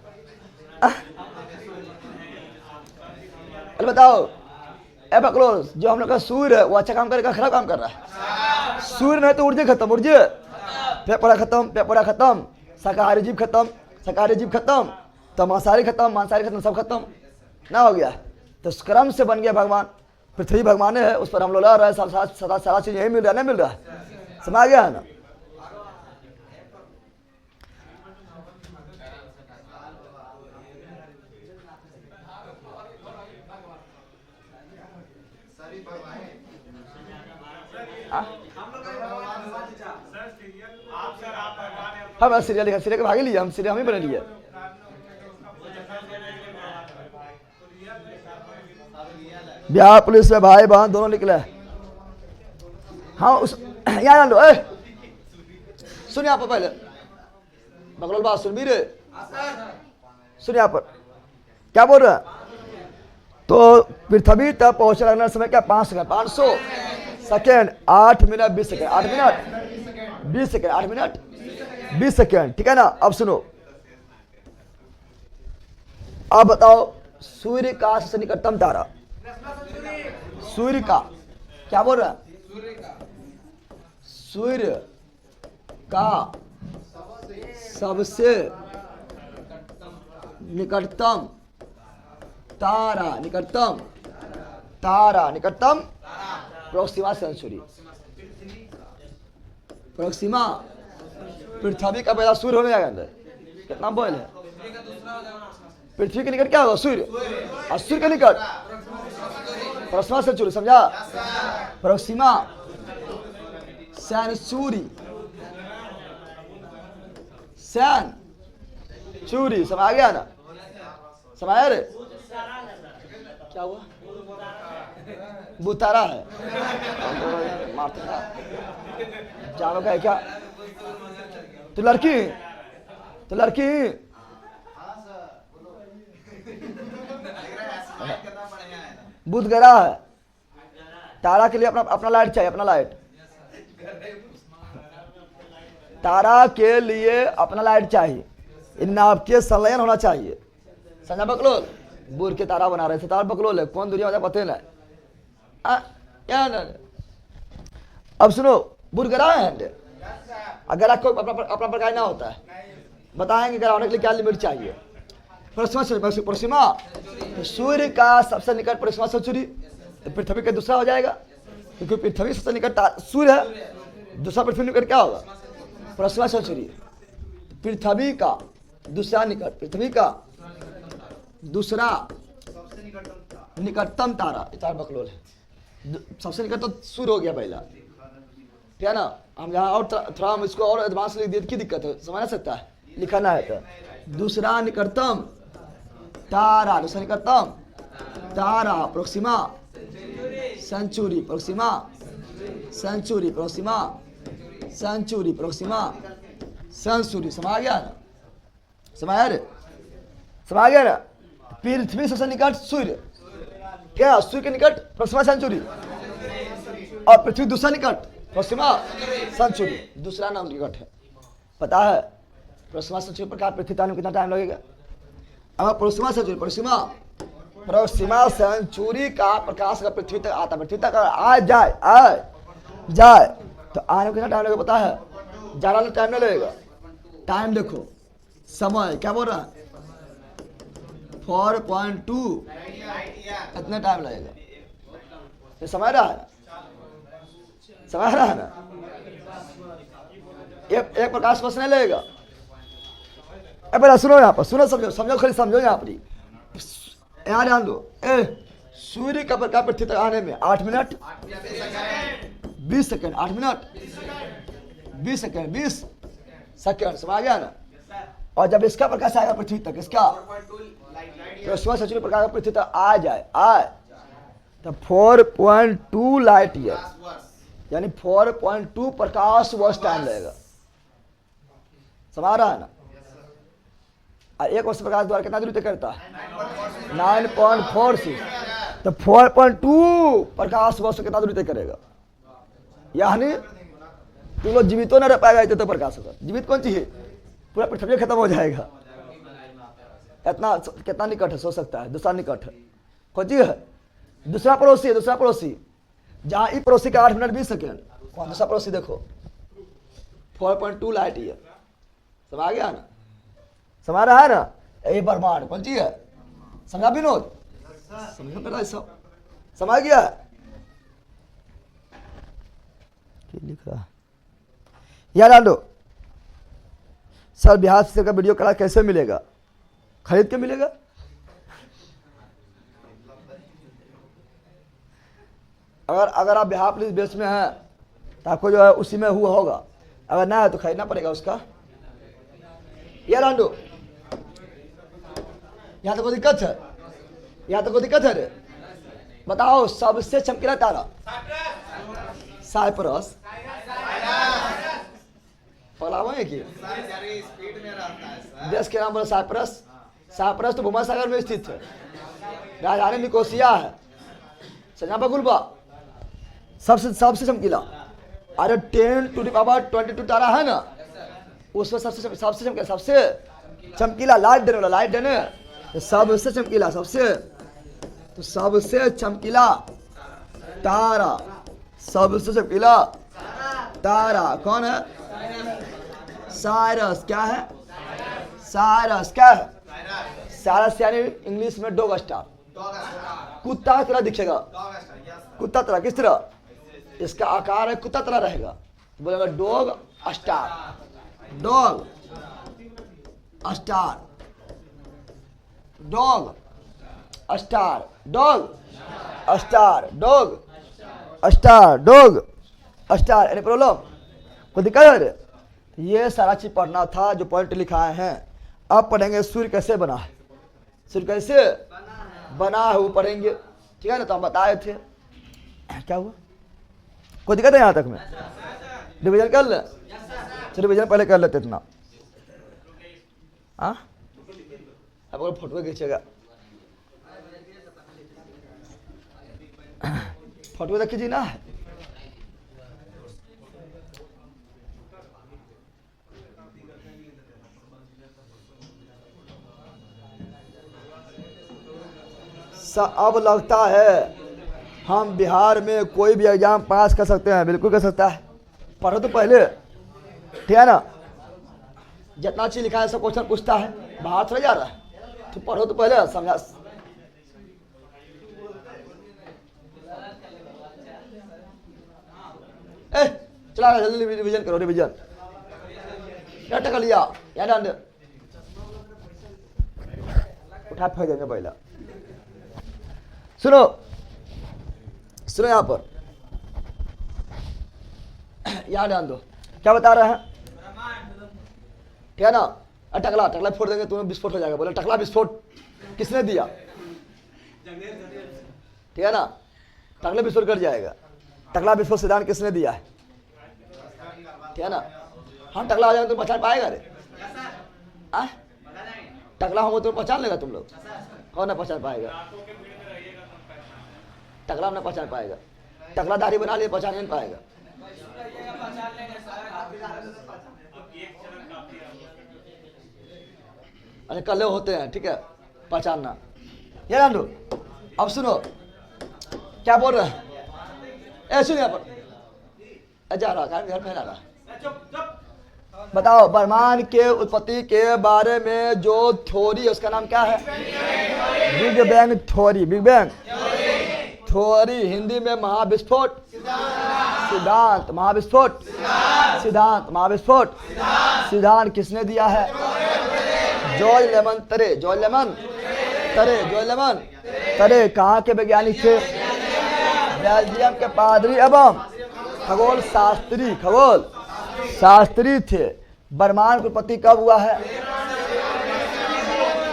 A: बताओ ए बकलोल, जो हम लोग का सूर्य है वो अच्छा काम करेगा खराब काम कर रहा है? सूर्य नहीं तो ऊर्जा खत्म, ऊर्जा पेपरा खत्म, शाकाहारी जीव खत्म, तो मांसाहारी खत्म, सब खत्म ना हो गया। तो क्रम से बन गया भगवान। पृथ्वी भगवान है, उस पर हम लोग रह रहे हैं, सारा चीज यही मिल रहा है, नहीं मिल रहा है? समझ गया है ना? हम सीरियल लिखा, सीरियल के भागे लिए, हम सीरियल हम ही बने लिए। बिहार पुलिस में भाई बहन दोनों निकले। हाँ उस यहाँ लो, सुन यहाँ पर पहले बकलोल बात सुन भी रे, सुन यहाँ पर क्या बोल रहे हैं। तो पृथ्वी तक पहुंचने लगने समय क्या? 500 second, 8 minute 20 second, 8 minute 20 second, 8 minute 20 second, ठीक है ना? अब सुनो, अब बताओ सूर्य का सबसे निकटतम तारा, सूर्य का क्या बोल रहा है? सूर्य का सबसे निकटतम तारा प्रोक्सिमा सेंचुरी। प्रोक्सिमा पृथ्वी का पहला सूर्य हो जाएगा अंदर। कितना बॉयल है? पृथ्वी के निकट क्या होगा? सूर्य। और सूर्य के निकट प्रोक्सिमा सेंचुरी, समझा? प्रोक्सिमा सेंचुरी, समझ आ गया ना? समझ रे? क्या हुआ? बुतारा है जानो का है क्या? तो लड़की बुध ग्रह है। तारा के लिए अपना लाइट चाहिए, अपना लाइट। तारा के लिए अपना लाइट चाहिए, इन आपके संलयन होना चाहिए। समझा बकलोल? बुध के तारा बना रहे थे, तारा बकलोल है, कौन दुनिया में पते ना। अब सुनो, बुध ग्रह है। अगर आपको अपना प्रकार ना होता है, बताएंगे ग्रह होने के लिए क्या लिमिट चाहिए। प्रोक्सिमा तो सूर्य का सबसे निकट प्रोक्सिमा सेंचुरी, पृथ्वी का दूसरा हो जाएगा, क्योंकि पृथ्वी सबसे निकट सूर्य है। दूसरा पृथ्वी निकट क्या होगा? प्रश्न सेंचुरी। पृथ्वी का दूसरा निकट, पृथ्वी का दूसरा निकटतम तारा, चार बकलोल है। सबसे निकट तो सूर्य हो गया पहला, ठीक है ना। हम यहाँ और थोड़ा हम इसको और एडवांस लिख दिए, की दिक्कत है, समझ सकता है, लिखना है तो दूसरा निकटतम तारा, दूसरा निकटतम तारा, Proxima Centauri, Proxima Centauri, Proxima Centauri, Proxima Centauri. समझ गया ना? समझ गया ना? पृथ्वी सबसे निकट सूर्य, क्या सूर्य के निकट प्रोक्सिमा सेंचुरी, और पृथ्वी दूसरा निकट प्रोक्सिमा सेंचुरी, दूसरा नाम निकट है। पता है प्रोक्सिमा सेंचुरी पर पृथ्वी ताने में कितना टाइम लगेगा? अब प्रोक्सिमा सेंचुरी, प्रोक्सिमा सेंचुरी का प्रकाश का पृथ्वी तक आता, पृथ्वी तक आ जाए तो आने में कितना टाइम लगेगा पता है? ज़्यादा टाइम नहीं लगेगा। टाइम देखो, समय क्या बोल रहा है? 4.2 इतना टाइम लगेगा। ये समझ रहा है? समझ रहा है ना? एक प्रकाश वर्ष नहीं लगेगा। अब पहले सुनो, यहाँ पर सुनो, समझो खाली समझो। यहाँ पर यहाँ ध्यान दो। सूर्य का प्रकाश पृथ्वी तक आने में 8 minute 20 second, 8 minute 20 second, 20 second. समझ गया ना? और जब इसका प्रकाश आएगा पृथ्वी तक, इसका प्रोक्सिमा सेंचुरी प्रकाश पृथ्वी तक आ जाए तो 4.2 लाइट ईयर, यानी 4.2 प्रकाश वर्ष टाइम लगेगा। समझ रहा है ना? और एक वर्ष प्रकाश द्वारा कितना दूरी तय करता है? 9.46। तो 4.2 प्रकाश वर्ष कितना दूरी तय करेगा? यानी तुम लोग जीवित तो न रह पाएगा इतने तो प्रकाश होगा। जीवित कौन चीज है? पूरा पृथ्वी खत्म हो जाएगा। इतना कितना निकट है सोच सकता है? दूसरा निकट है कौन चीज है? दूसरा पड़ोसी है, दूसरा पड़ोसी जहाँ ई पड़ोसी का 8 मिनट 20 सेकेंड, कौन दूसरा पड़ोसी देखो? 4.2 लाइट ईयर। समझ गया ना? समझ रहा है ना? ये ब्रह्मांड कौन चीज है? समझा विनोद? समझ मेरा सब समझ गया? लिख रहा है यार आंडो सर, बिहार से का वीडियो क्लास कैसे मिलेगा? खरीद के मिलेगा? अगर आप बिहार पुलिस बेस में हैं तो आपको जो है उसी में हुआ होगा, अगर ना है तो खरीदना पड़ेगा उसका। यार आंडो यहाँ तो कोई दिक्कत है? यहाँ तो कोई दिक्कत है रे? बताओ सबसे चमकीला तारा? साइप्रस। है कि देश के नाम बोला साइप्रस। साइप्रस तो भूमध्यसागर में स्थित है, राजधानी निकोसिया है। सजा बगुलबा सबसे चमकीला। अरे 10⁻22 तारा है ना, उसमें सबसे चमकीला लाइट देने वाला, लाइट देने सबसे चमकीला, सबसे चमकीला तारा, सबसे चमकीला तारा कौन है? साइरस। क्या है? साइरस। क्या है? साइरस यानी इंग्लिश में डॉग स्टार, कुत्ता की तरह दिखेगा। कुत्ता तरह किस तरह? इसका आकार है कुत्ता तरह रहेगा, बोलेगा dog star, dog star, dog star, dog star, dog star, dog star. Any problem? कोई दिक्कत है? ये सारा चीज पढ़ना था जो पॉइंट लिखाए हैं। अब पढ़ेंगे सूर्य कैसे बना है, सूर्य कैसे बना है वो पढ़ेंगे, ठीक है ना? तो हम बताए थे। क्या हुआ? कोई दिक्कत है यहाँ तक में? रिविजन कर ले, रिविजन पहले कर लेते इतना। हाँ अब फोटो खींचेगा, फोटो देख खींची ना। अब लगता है हम बिहार में कोई भी एग्जाम पास कर सकते हैं। बिल्कुल कर सकता है। पढ़ो तो पहले, ठीक है ना? जितना चीज लिखा है सब क्वेश्चन पूछता है, बाहर चला जा रहा है, तो पढ़ो तो पहले समझा। चला चला जल्दी रिवीजन करो, रिवीजन। क्या टका लिया, याद आने उठा फेंक देंगे पहला। सुनो सुनो, यहां पर याद आन दो, क्या बता रहे हैं, ठीक है ना। टकला टकला फोड़ देंगे, तुम्हें विस्फोट हो जाएगा। बोले टकला विस्फोट किसने दिया, ठीक है ना। टकला विस्फोट कर जाएगा। टकला विस्फोट सिद्धांत किसने दिया है, ठीक है ना। हम टकला हो जाएगा तुम पहचान पाएगा रे, टकला होगा तो पहचान लेगा तुम लोग, कौन ना पहचान पाएगा, टकला ना पहचान पाएगा। टकला दाढ़ी बना लिए पहचान नहीं पाएगा। अरे कल्ले होते हैं, ठीक है, पहचानना। ये जान लो। अब सुनो क्या बोल रहे हैं, ऐसे यहाँ पर जा रहा घर में रहा। बताओ ब्रह्मांड के उत्पत्ति के बारे में जो थ्योरी है उसका नाम क्या है, big bang theory. Big bang theory Hindi में महाविस्फोट सिद्धांत, महाविस्फोट सिद्धांत, महाविस्फोट सिद्धांत किसने दिया है, जॉर्ज लेमन तरे। जॉर्ज लेमन तरे, जॉर्ज लेमन तरे कहाँ के वैज्ञानिक थे, बेल्जियम के पादरी एवं खगोल शास्त्री, खगोल शास्त्री थे। ब्रह्मांड की उत्पत्ति कब हुआ है,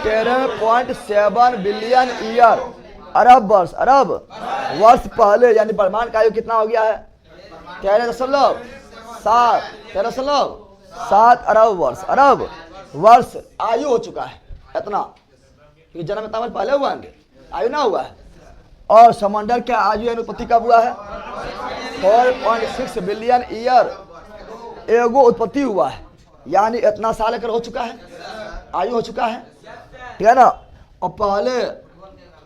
A: 13.7 बिलियन ईयर, अरब वर्ष, अरब वर्ष पहले। यानी ब्रह्मांड का आयु कितना हो गया है, 13.7 अरब वर्ष, अरब वर्ष आयु हो चुका है इतना, क्योंकि जन्म इतना वर्ष पहले हुआ है, आयु ना हुआ है। और समंदर के आयु यानी उत्पत्ति कब हुआ है, 4.6 बिलियन ईयर एगो उत्पत्ति हुआ है, यानी इतना साल कर हो चुका है, आयु हो चुका है, ठीक है ना। और पहले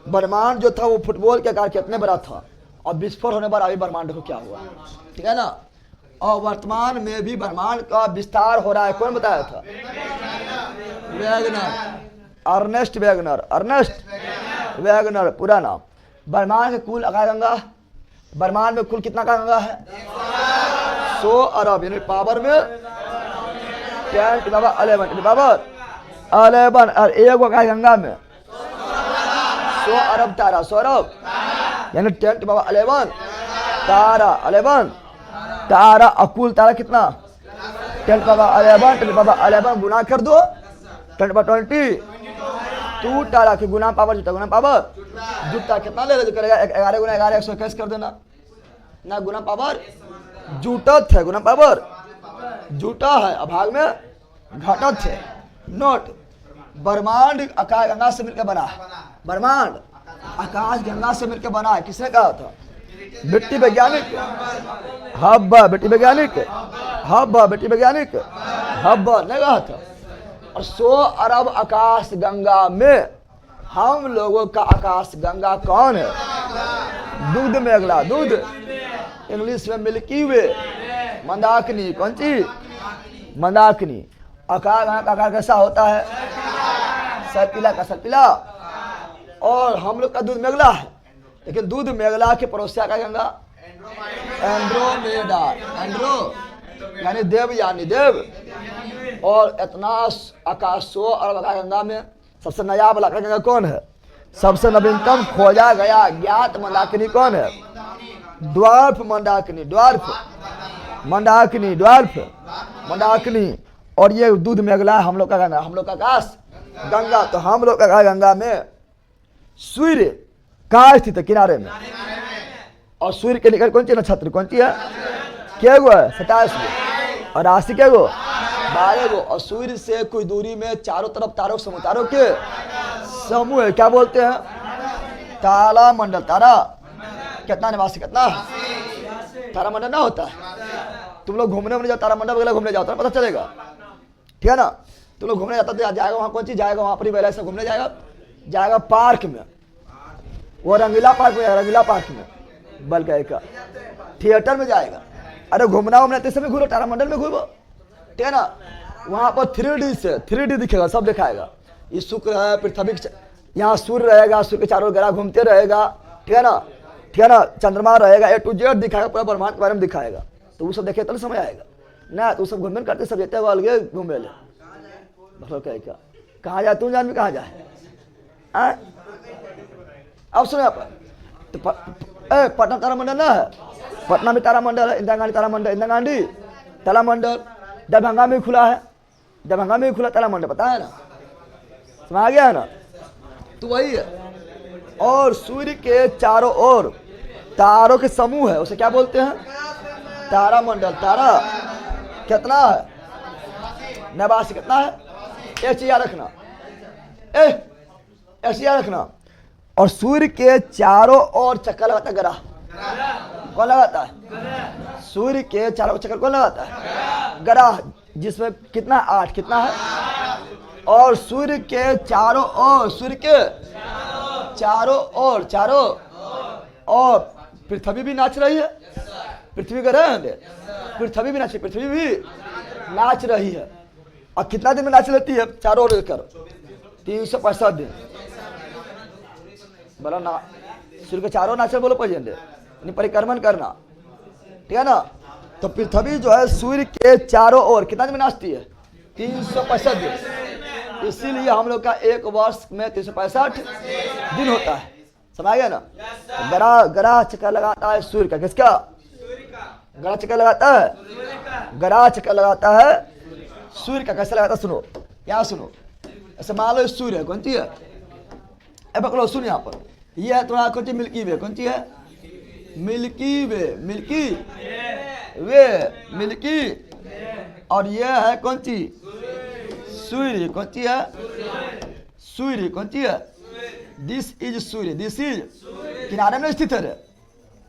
A: ब्रह्मांड जो था वो फुटबॉल के आकार कितने बड़ा था, और विस्फोट होने पर अभी ब्रह्मांड को क्या हुआ, ठीक है ना। और वर्तमान में भी ब्रह्मांड का विस्तार हो रहा है। कौन बताया था, Wagner, Ernest Wagner, Ernest Wagner पूरा नाम। ब्रह्मांड के कुल आकाशगंगा, ब्रह्मांड में कुल कितना आकाशगंगा है, 100 अरब, यानी पावर में 10 टू पावर 11 और एक आकाशगंगा में 100 अरब तारा, 100 अरब यानी 10 टू पावर 11 तारा, 11 तारा। अकुल तारा कितना, 10 टू पावर 11, 10 टू पावर 11 गुना कर दो 10 टू पावर 20, 2 तारा के गुना पावर जुटा, गुना पावर जुटा कितना ले करेगा, 11 गुना 11 121 कर देना ना, गुना पावर जुटत है, गुना पावर जुटा है, अभाग में घटत है। नोट, ब्रह्मांड आकाश गंगा से मिलकर बना है, ब्रह्मांड आकाश गंगा से मिलकर बना है। किसने कहा था, मिट्टी वैज्ञानिक हब्बा, बेटी वैज्ञानिक हब्बा, बेटी वैज्ञानिक हब्बा ने कहा था। और 100 अरब आकाश गंगा में हम लोगों का आकाश गंगा कौन है, दूध में अगला, दूध इंग्लिश में मिल्की वे, मंदाकिनी, कौन सी, मंदाकिनी। आकाश गंगा का आकार कैसा होता है, सर्पिला का सर्पिला। और हम लोग का दूध मेघला है, लेकिन दूध मेघला के पड़ोसिया का गंगा एंड्रोमेडा, एंड्रो यानी देव, यानी देव। और इतना आकाश 100 अरब आकाश गंगा में सबसे नया वाला गंगा कौन है, सबसे नवीनतम खोजा गया ज्ञात मंदाकिनी कौन है, द्वार्फ मंदाकिनी, द्वार्फ मंदाकिनी, द्वार्फ मंदाकिनी। और ये दूध मेघला हम लोग का गंगा, हम लोग का आकाश गंगा। तो हम लोग का गंगा में सूर्य कहाँ स्थित है, किनारे में। और सूर्य के निकट कौन सी नक्षत्र, कौन सी है, क्या गो है, 27 गो, और राशि क्या गो, 12 गो। और सूर्य से कुछ दूरी में चारों तरफ तारों समूह, तारों के समूह है, क्या बोलते हैं, तारा मंडल। तारा कितना निवासी, कितना तारा मंडल ना होता है। तुम लोग घूमने जाओ, तारा मंडल वगैरह घूमने जाओ तो पता चलेगा, ठीक है ना। तुम लोग घूमने जाता तो जाएगा वहाँ, कौन चीज जाएगा वहाँ पर ही, पहले से घूमने जाएगा, जाएगा पार्क में, वो रंगीला पार्क में, रंगीला पार्क में बल्कि का थिएटर में जाएगा। अरे घूमना उमना तो समय घूमो, तारा मंडल में घूमो, ठीक है ना। वहाँ पर 3D से 3D दिखेगा, सब दिखाएगा। ये शुक्र है, पृथ्वी, यहाँ सूर्य रहेगा, सूर्य के चारों ग्रह घूमते रहेगा, ठीक है ना, ठीक है ना। चंद्रमा रहेगा, A to Z दिखाएगा, पूरा ब्रह्मांड के बारे में दिखाएगा, तो वो सब देखे तो समझ आएगा ना। तो सब घूमने करते सब जेते अलगे घूमे ले मतलब क्या कहाँ जाए तुम जान में कहाँ जाए। अब सुनो तो पटना तारामंडल ना है, पटना में तारामंडल है, इंदिरा गांधी तारामंडल, इंदिरा गांधी तारामंडल। दरभंगा में खुला है, दरभंगा में खुला तारामंडल, पता है ना, समझ आ गया है ना। तो वही है। और सूर्य के चारों ओर तारों के समूह है, उसे क्या बोलते हैं, तारामंडल। तारा कितना है, 89 कितना है, ऐसे याद रखना, ऐसे याद रखना। और सूर्य के चारों ओर चक्कर लगाता है ग्रह, कौन लगाता है, सूर्य के चारों ओर चक्कर कौन लगाता है, ग्रह, जिसमें कितना 8 कितना है। और सूर्य के चारों ओर, सूर्य के चारों ओर, चारों और पृथ्वी भी नाच रही है, पृथ्वी का रहे हैं, पृथ्वी भी नाच, पृथ्वी भी नाच रही है। और कितना दिन में नाच लेती है, चारों ओर लेकर 365 दिन बोला ना। सूर्य के चारों नाचे बोलो पजेंडे परिक्रमण करना, ठीक है ना। तो पृथ्वी जो है सूर्य के चारों ओर कितना दिन में नाचती है, 365 दिन। इसीलिए हम लोग का एक वर्ष में 365 दिन होता है, समझ गया ना। ग्रह चक्कर लगाता है सूर्य का, किसका, ग्रह चक्कर लगाता है, ग्रह चक्कर लगाता है सूर्य का। कैसे लगाता है सुनो, यहाँ सुनो। ऐसे मान लो सूर्य है, कौन सी है, पकड़ो सुन, यहाँ पर ये है तुम्हारा कौन सी, मिल्की वे, कौन सी है, मिल्की वे, मिल्की वे, मिल्की। और ये है कौन सी, सूर्य, कौन सी है, सूर्य, कौन सी है, this is Surya, this is किनारे में स्थित है,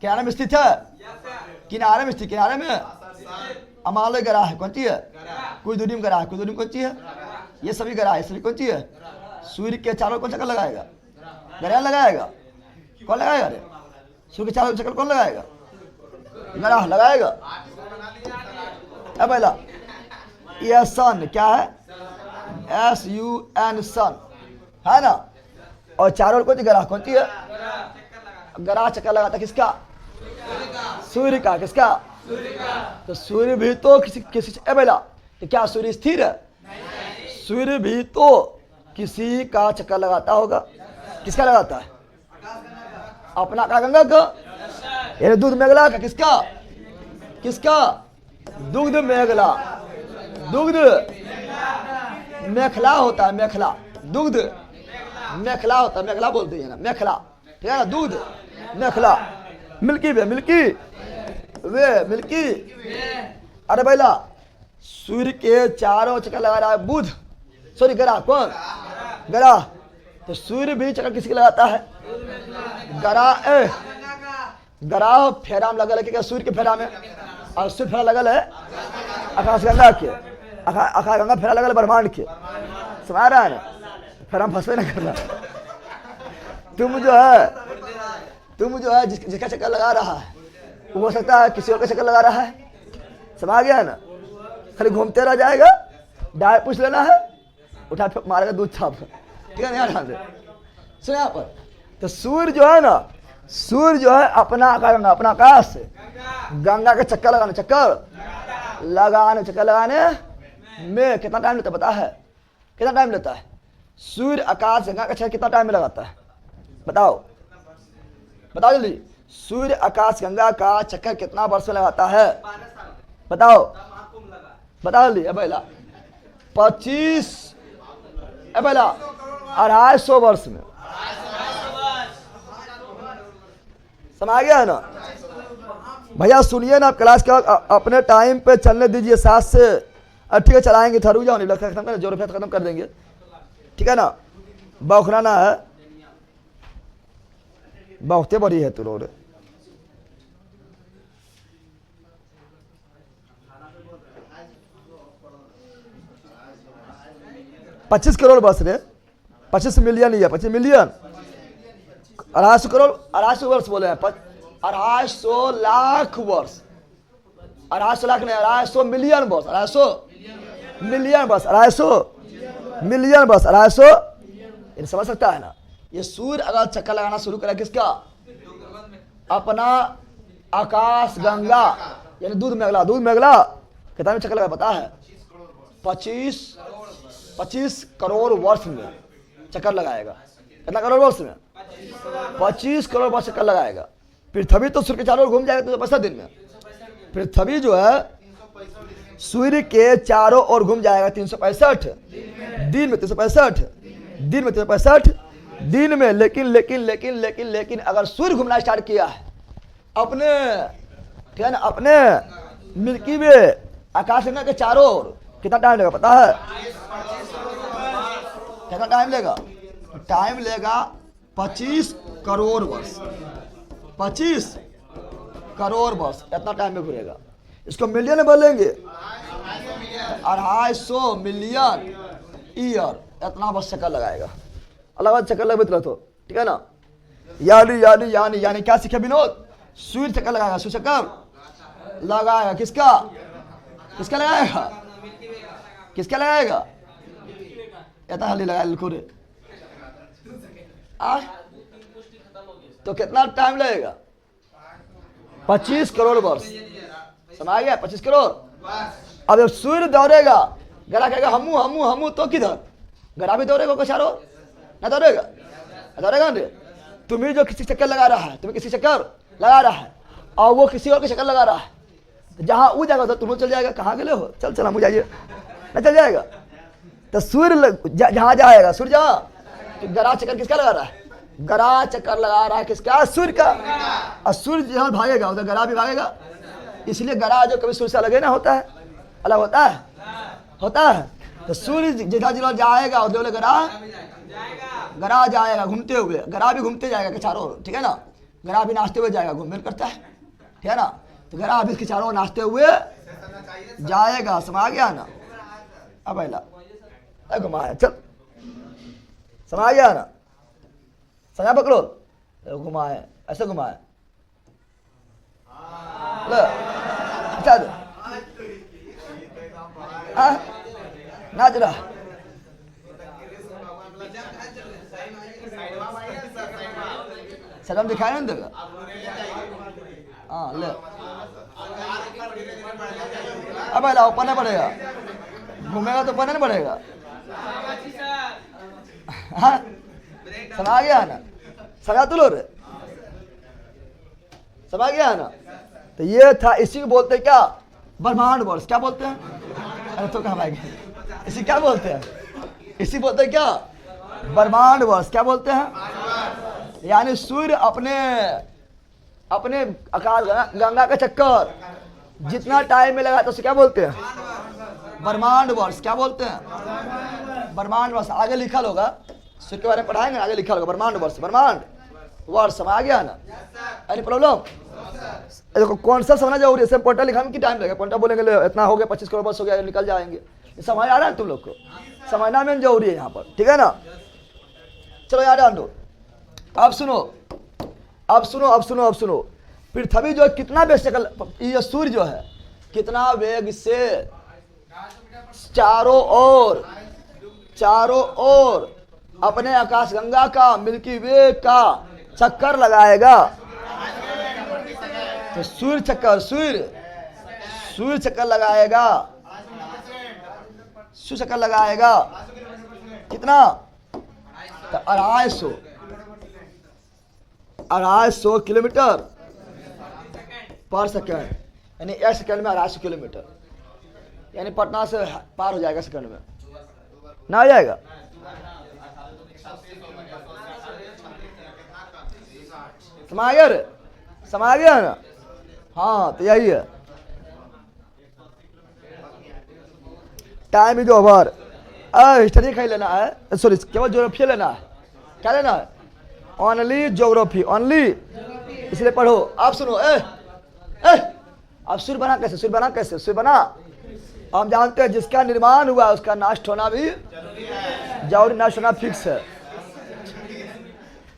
A: किनारे में स्थित है, किनारे में स्थित, किनारे में। अमालय ग्रह है, कौन सी है, कुछ दूरी में ग्रह है, कुछ दूरी में कौन सी है, ये सभी ग्रह है, सभी कौन सी है, सूर्य के चारों कौन चक्कर लगाएगा, ग्रह लगाएगा, कौन लगाएगा, अरे सूर्य के चारों चक्कर कौन लगाएगा, ग्रह लगाएगा। अब पहला ये सन क्या है, SUN सन है ना। और चारों कौन सी ग्रह, कौन सी है, ग्रह चक्कर लगाता है किसका, सूर्य का, किसका, तो सूर्य भी तो किसी पहला तो क्या सूर्य स्थिर है, सूर्य भी तो किसी का चक्कर लगाता होगा, किसका लगाता है, अपना का, गंगा का, ये दूध मेघला का, किसका, किसका, दुग्ध मेघला, दुग्ध मेखला होता है, मेखला, दुग्ध मेखला होता है, मेखला बोलते हैं ना, मेखला, ठीक है ना, दूध मेखला। मिल्की वे, मिल्की वे, मिल्की। अरे भैया सूर्य के चारों चक्कर लगा रहा है बुध, सॉरी ग्रह, कौन, ग्रह। तो सूर्य भी चक्कर किसके लगाता है, ग्रह, ग्रह फेरा में लगल है, क्या सूर्य के फेरा में, और सूर्य फेरा लगल है आकाशगंगा के, आकाशगंगा फेरा लगल ब्रह्मांड के, समझ रहा है ना, फेरा में फंसवे ना करना। तुम जो है जिसका चक्कर लगा रहा है वो हो सकता है किसी और का चक्कर लगा रहा है, समझ गया ना। खाली घूमते रह जाएगा, डाय पूछ लेना है, उठा मारेगा दूध छाप, ठीक है ना, ध्यान से सुन यहाँ पर। तो सूर्य जो है ना, सूर्य जो है अपना आकाश, अपना आकाश से गंगा का चक्कर लगाने, चक्कर लगाने में कितना टाइम लेता है पता है, कितना टाइम लेता है, सूर्य आकाश गंगा का चक्कर कितना टाइम में लगाता है, बताओ बताओ जल्दी। सूर्य आकाश गंगा का चक्कर कितना वर्ष में लगाता है, बताओ बताओ जल्दी। पहला 25, पहला 250 वर्ष में, समझ गया है ना भैया। सुनिए ना, क्लास का अपने टाइम पे चलने दीजिए, 7 से, ठीक है चलाएंगे, ठहरू जाओ, नहीं खत्म कर, जोर खत्म कर देंगे, ठीक है ना, बौखलाना है, बहुते बड़ी है तू रोड। $25 करोड़ बस रे, 25 मिलियन ही है, 25 मिलियन, 250 करोड़, 250 वर्ष बोले हैं, 250 लाख वर्ष, 250 लाख नहीं, 250 मिलियन वर्ष, 250 मिलियन वर्ष, 250 मिलियन वर्ष, 250 समझ सकता है ना। ये सूर्य अगर चक्कर लगाना शुरू करे किसका, अपना आकाश गंगा यानी दूध में अगला कितना में चक्कर लगा पता है? 25 करोड़ वर्ष में चक्कर लगाएगा। कितना करोड़ वर्ष में? 25 करोड़ वर्ष चक्कर लगाएगा। पृथ्वी तो सूर्य के चारों ओर घूम जाएगा 365 दिन में। पृथ्वी जो है सूर्य के चारों ओर घूम जाएगा 365 दिन में, 365 दिन में, 365 दिन में। लेकिन अगर सूर्य घूमना स्टार्ट किया है अपने, ठीक है ना, अपने मिल्की वे आकाश गंगा के चारों ओर, कितना टाइम लेगा पता है? कितना टाइम लेगा? टाइम लेगा 25 करोड़ वर्ष। 25 करोड़ वर्ष इतना टाइम में घूरेगा। इसको मिलियन में बोलेंगे 250 मिलियन ईयर, इतना बस चक्कर लगाएगा। अलग चक्कर लगते रहो, ठीक है ना। यानी क्या सीखे विनोद? सूर्य चक्कर लगाएगा, सूर्य चक्कर लगाएगा। किसका लगाएगा? इतना हल्दी लगाया लिखोरे। तो कितना टाइम लगेगा? 25 करोड़ वर्ष। समझ गया? 25 करोड़। अब जब सूर्य दौड़ेगा, गरा कहेगा हमू, तो किधर? गरा भी दौड़ेगा कुछ चारों, ना दौड़ेगा ना। तुम्हें जो किसी चक्कर लगा रहा है, और वो किसी और के चक्कर लगा रहा है, जहां वो जाएगा तो तुम चल जाएगा। कहाँ गए हो? चल हम जाइए ना, चल जाएगा। तो सूर्य जहां जाएगा, सूर्य जहां, गरा चक्कर किसका लगा रहा है? गरा चक्कर लगा रहा है किसका? सूर्य का। और सूर्य जहां भागेगा उधर गरा भी भागेगा। इसलिए गरा जो कभी सूर्य से अलग ना होता है, अलग होता है। तो सूर्य जिधर जाएगा उधर गरा जाएगा घूमते हुए। गरा भी घूमते जाएगा के चारों ओर, ठीक है ना। गरा भी नाचते हुए जाएगा, घूमने करता है, ठीक है ना। तो गरा भी इसके चारों ओर नाचते हुए जाएगा। समझ गया ना? अब घुमाया, चल समझ गया ना? समझा पकड़ो, घुमाए, ऐसे घुमाए, नाच रहा। शर्म दिखाया ना देगा। हाँ ले, अब ऊपर नहीं पड़ेगा, घूमेगा तो ऊपर नहीं पड़ेगा। हाँ समझ गया ना? समझा तू लोग? समझ गया ना? तो ये था, इसी को बोलते हैं क्या? ब्रह्मांड वर्ष। क्या बोलते हैं? अरे तो कहाँ भाई, इसी क्या बोलते हैं? इसी बोलते हैं क्या? ब्रह्मांड वर्ष। क्या बोलते हैं? यानी सूर्य अपने आकाश गंगा का चक्कर जितना टाइम में लगा तो उसे क्या बोलते हैं? ब्रह्मांड वर्ष। क्या बोलते हैं? ब्रह्मांड वर्ष। आगे लिखा होगा, सूर्य के बारे में पढ़ाएंगे, आगे लिखा होगा ब्रह्मांड वर्ष। आ गया ना? Any problem? देखो कौन सा समझना जरूरी है। पॉइंटर लिखा में कि टाइम लगेगा? पॉइंटर बोलेंगे इतना हो गया, 25 करोड़ वर्ष हो गया, निकल जाएंगे। समझ आ रहा है तुम लोग को? समझना में जरूरी है यहाँ पर, ठीक है ना। चलो यार डाल दो। अब सुनो। पृथ्वी जो कितना वेग से, ये सूर्य जो है कितना वेग से चारों ओर अपने आकाश गंगा का, मिल्की वे का चक्कर लगाएगा। तो सूर्य चक्कर लगाएगा कितना? तो 250 किलोमीटर पर सेकंड, यानी 1 सेकंड में 250 किलोमीटर, यानी पटना से पार हो जाएगा सेकंड में, ना आ जाएगा? समझ गया ना? हाँ तो यही है। Time is over. हिस्ट्री खाई लेना है, सॉरी केवल ज्योग्राफी लेना है। क्या लेना है? Only geography, only. इसलिए पढ़ो। आप सुनो, अब सूर्य बना। हम जानते हैं जिसका निर्माण हुआ उसका नष्ट होना भी जरूरी, नष्ट होना फिक्स है।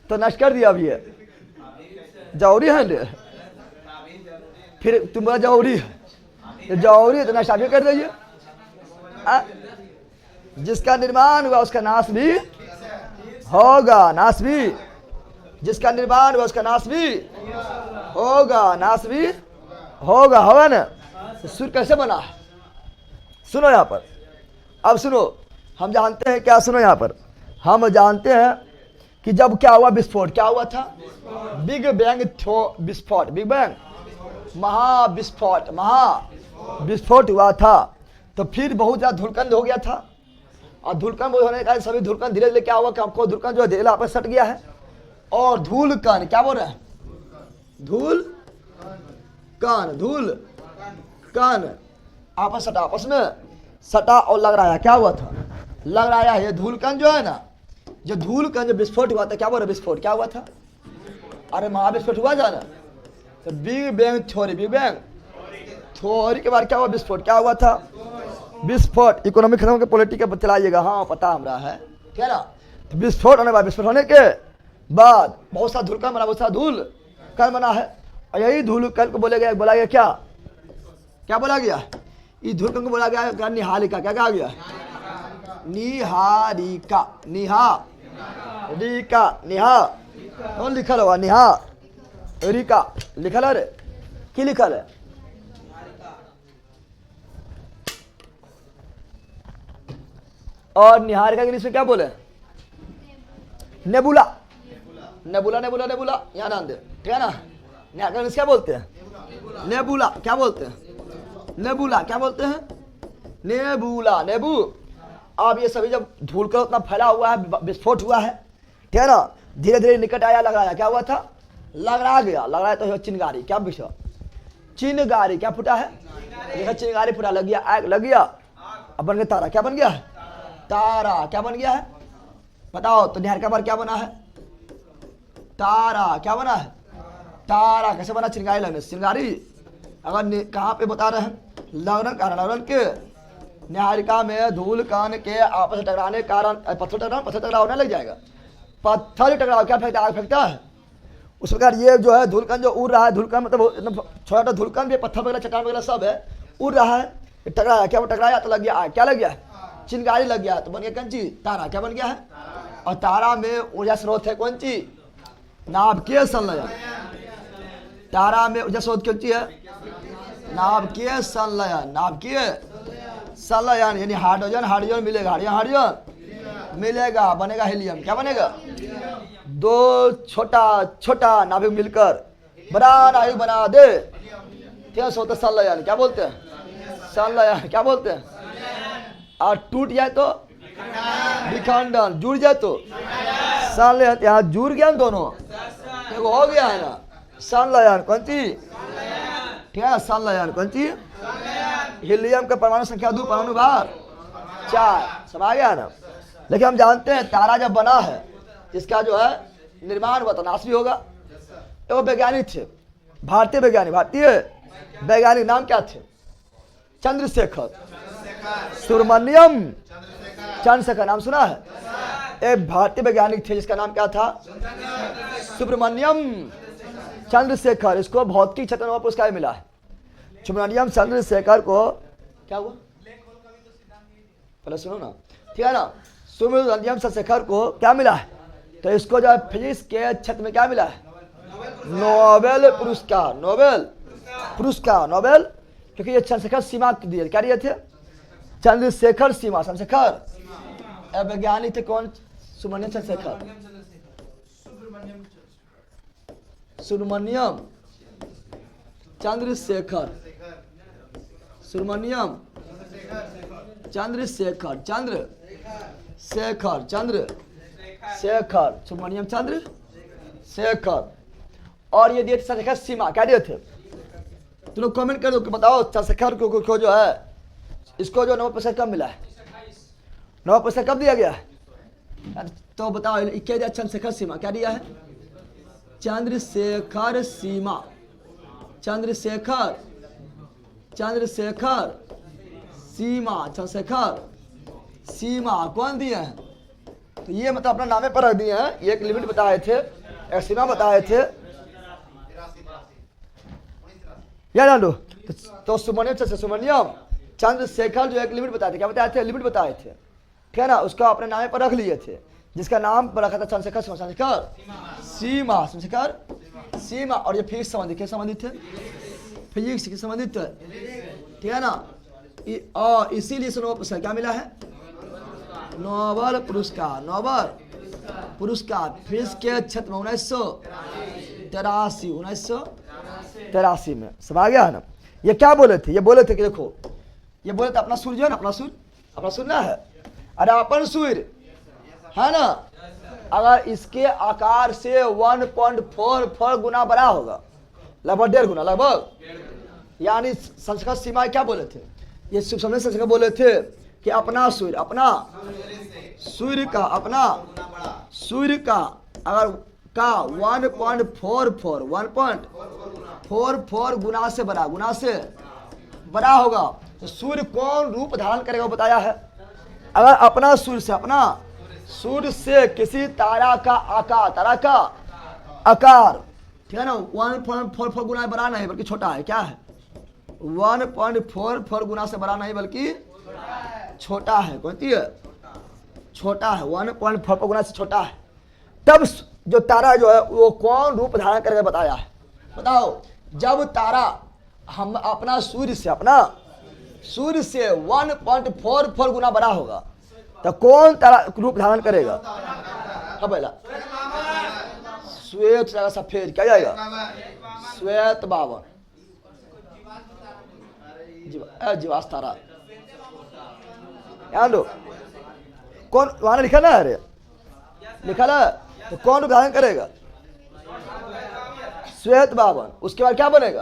A: तो नष्ट कर दिया अभी ये जरूरी है, फिर तुम बोला जरूरी है तो नष्ट आगे कर दीजिए। जिसका निर्माण हुआ उसका नाश भी होगा, जिसका निर्माण हुआ उसका नाश भी होगा, होगा होगा ना। तो सूर्य कैसे बना है? सुनो यहाँ पर, अब सुनो, हम जानते हैं क्या, सुनो यहाँ पर, हम जानते हैं कि जब क्या हुआ विस्फोट, क्या हुआ था? बिग बैंग विस्फोट, बिग बैंग महाविस्फोट, महाविस्फोट हुआ था। तो फिर बहुत ज़्यादा धूलकंद हो गया था, और धूलकंद होने के कारण सभी धूलकंद धीरे धीरे क्या हुआ कि हमको धूलकंद जो है आपस सट गया है, और धूलकण क्या बोल रहे हैं? धूल कण आपस में सटा और लग रहा है। क्या हुआ था? लग रहा है ये धूलकण जो है ना, जो धूलकण जो विस्फोट हुआ था, क्या बोल रहे? विस्फोट क्या हुआ था? अरे महाविस्फोट हुआ था ना। तो big bang theory, big bang theory के बाद क्या हुआ? विस्फोट क्या हुआ था? विस्फोट। इकोनॉमिक खत्म के पॉलिटिकल चलाइएगा, हाँ पता हमरा है, ठीक है ना। तो विस्फोट होने बाद, विस्फोट होने के बाद बहुत सा धूलकण बना, बहुत सा धूल कण बना है, और यही धूल कण को बोला गया क्या बोला गया? इस धूलकण को बोला गया निहारिका। क्या कहा गया? निहारिका, निहा कौन लिखल होगा? निहारिका लिखल है रे, की लिखल है? और निहारिका के इंग्लिश में क्या बोले? नेबुला, नेबुला नेबुला नेबुला, यहाँ नाम दे, ठीक है ना। निहारिका इंग्लिश क्या बोलते हैं? नेबुला। क्या बोलते हैं? नेबुला। क्या बोलते हैं? नेबुला, नेबू। अब ये सभी जब धूलकण उतना फैला हुआ है, विस्फोट हुआ है, ठीक है ना, धीरे धीरे निकट आया, लग रहा क्या हुआ था? लग रहा तो चिंगारी। क्या विषय? चिंगारी। क्या फूटा है? देखा, चिंगारी फूटा, लग गया, आग लग गया, अब बन गया तारा। क्या बन गया है? तारा। क्या बन गया है? बताओ तो। निहारिका पर क्या बना है? तारा। क्या बना है? तारा। कैसे बना? चिंगारी लगने से। चिंगारी अगर कहाँ पे बता रहे हैं? लगन कारण, लगन के निहारिका में धूल कण के आपस में टकराने के कारण पत्थर टकराव ना लग जाएगा। पत्थर टकराव क्या फेंकता है? आग फेंकता है। उस प्रकार ये जो है धूलकण जो उड़ रहा है, धूलकण मतलब छोटा धूलकण भी, पत्थर वगैरह चट्टान वगैरह सब है, उड़ रहा है, टकराया। क्या वो टकराया तो लग गया आग। क्या लग गया? चिंगारी लग गया, तो बन गया कौन चीज? तारा। क्या बन गया है? और तारा में ऊर्जा स्रोत है कौन चीज? नाभिकीय संलयन। तारा में ऊर्जा स्रोत कौन चीज है? नाभिकीय संलयन, नाभिकीय संलयन, यानी हाइड्रोजन हाइड्रोजन मिलेगा, हाइड्रोजन हाइड्रोजन मिलेगा, बनेगा हीलियम। क्या बनेगा? दो छोटा छोटा नाभिक मिलकर बड़ा नाभिक बना दे, ठीक है, सोते संलयन। क्या बोलते हैं? संलयन। क्या बोलते हैं? और टूट जाए तो विखंडन, जुड़ जाए तो संलयन। यहाँ जुड़ गया दोनों, देखो हो गया है ना संलयन। कौन चीज? ठीक है, संलयन कौन चीज? हीलियम का परमाणु संख्या 2, परमाणु भार 4, समझ गया ना। लेकिन हम जानते हैं तारा जब बना है, इसका जो है निर्माण हुआ तो नाश भी होगा। तो वैज्ञानिक थे, भारतीय वैज्ञानिक नाम क्या थे? चंद्रशेखर सुब्रमण्यम चंद्रशेखर, नाम सुना है? एक भारतीय वैज्ञानिक थे जिसका नाम क्या था? सुब्रमण्यम चंद्रशेखर। इसको भौतिक क्षेत्र में पुरस्कार मिला है। सुब्रमण्यम चंद्रशेखर को क्या हुआ? पहले सुनो ना, ठीक है ना। सुब्रमण्यम चंद्रशेखर को क्या मिला है? तो इसको जो है फिजिक्स के क्षेत्र में क्या मिला है? नोबेल पुरस्कार, नोबेल पुरस्कार, नोबेल। क्योंकि ये चंद्रशेखर सीमा दिए, क्या दिए थे? चंद्रशेखर सीमा, चंद्रशेखर वैज्ञानिक थे। कौन? सुब्रमण्यम चंद्रशेखर, सुब्रमण्यम चंद्रशेखर, सुब्रमण्यम चंद्रशेखर, चंद्रशेखर, चंद्रशेखर, सुब्रमण्यम चंद्रशेखर। और ये दिए थे चंद्रशेखर सीमा। क्या दिए थे? तुम लोग कमेंट कर दो कि बताओ चंद्रशेखर को जो है, इसको जो नोबेल पुरस्कार कब मिला है? नोबेल पुरस्कार कब दिया गया है? तो बताओ, क्या दिया? चंद्रशेखर सीमा। क्या दिया है? चंद्रशेखर सीमा, चंद्रशेखर, चंद्रशेखर सीमा, चंद्रशेखर सीमा कौन दिए हैं? तो ये मतलब अपना नामे पर रख दिए हैं। ये एक लिमिट बताए थे, एक सीमा बताए थे, याद डाल दो। तो सुब्रमण्यम चंद्रशेखर जो एक लिमिट बताए थे, क्या बताए थे? लिमिट बताए थे, ठीक है ना। उसको अपने नामे पर रख लिए थे, जिसका नाम पर रखा था चंद्रशेखर सीमा, चंद्रशेखर सीमा, चंद्रशेखर सीमा। और ये फिर संबंधित थे, फिजिक्स से संबंधित है, ठीक है ना। और इसीलिए इसे नोबेल पुरस्कार क्या मिला है? नोबेल पुरस्कार। नोबेल पुरस्कार फिजिक्स के क्षेत्र में 1983 में। सब आ गया है ना। ये क्या बोले थे? ये बोले थे कि देखो, ये बोले थे अपना सूर्य जो है ना, अपना सूर्य ना है, अरे अपन सूर्य है ना, अगर इसके आकार से 1.44 गुना बड़ा होगा, लगभग 1.5 गुना, लगभग, यानी संस्कृत सीमा क्या बोले थे? ये संस्कृत बोले थे कि अपना सूर्य का अगर का 1.44 गुना से बड़ा होगा तो सूर्य कौन रूप धारण करेगा वो बताया है। अगर अपना सूर्य से किसी तारा का आकार ठीक है ना 1.44 गुना बड़ा नहीं बल्कि छोटा है। क्या है? 1.44 गुना से बड़ा नहीं बल्कि छोटा है। कौन सी है? छोटा है, 1.44 गुना से छोटा है। तब जो तारा जो है वो कौन रूप धारण करेगा बताया है। बताओ, जब तारा हम अपना सूर्य से 1.44 गुना बड़ा होगा तो कौन तारा रूप धारण करेगा? हाँ पहला श्वेत जाएगा, सफेद क्या जाएगा? श्वेत बावन जीवाश्म तारा। याद लो, कौन वहां लिखा ना, अरे लिखा ना, तो कौन रूप धारण करेगा? श्वेत बावन। उसके बाद क्या बनेगा?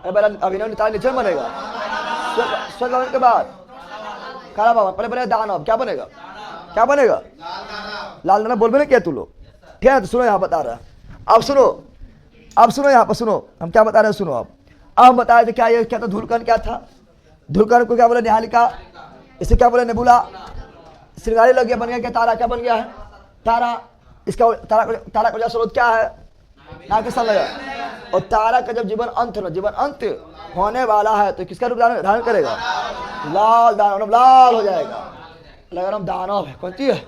A: अभिनव तारा नीचे बनेगा। श्वेत बावन के बाद काला बावन, पहले बनेगा दानव। क्या बनेगा? लाल दानव। बोल भी नहीं क्या तू लोग? ठीक है, तो सुनो, यहाँ बता रहा है। अब सुनो यहाँ पर सुनो, हम क्या बता रहे हैं, सुनो। अब हम बता रहे थे क्या, ये क्या था? धूलकण क्या था? धूलकण को क्या बोले? निहालिका। इसे क्या बोले? नेबुला। श्रृंगारी लग गया, बन गया क्या? तारा। क्या बन गया है? तारा। इसका तारा का स्रोत क्या है? नाम के साथ लगा। और तारा का जब जीवन अंत होने वाला है तो किसका रूप धारण करेगा? लाल दानव। लाल हो जाएगा, लगा दानव है। कौन सी है?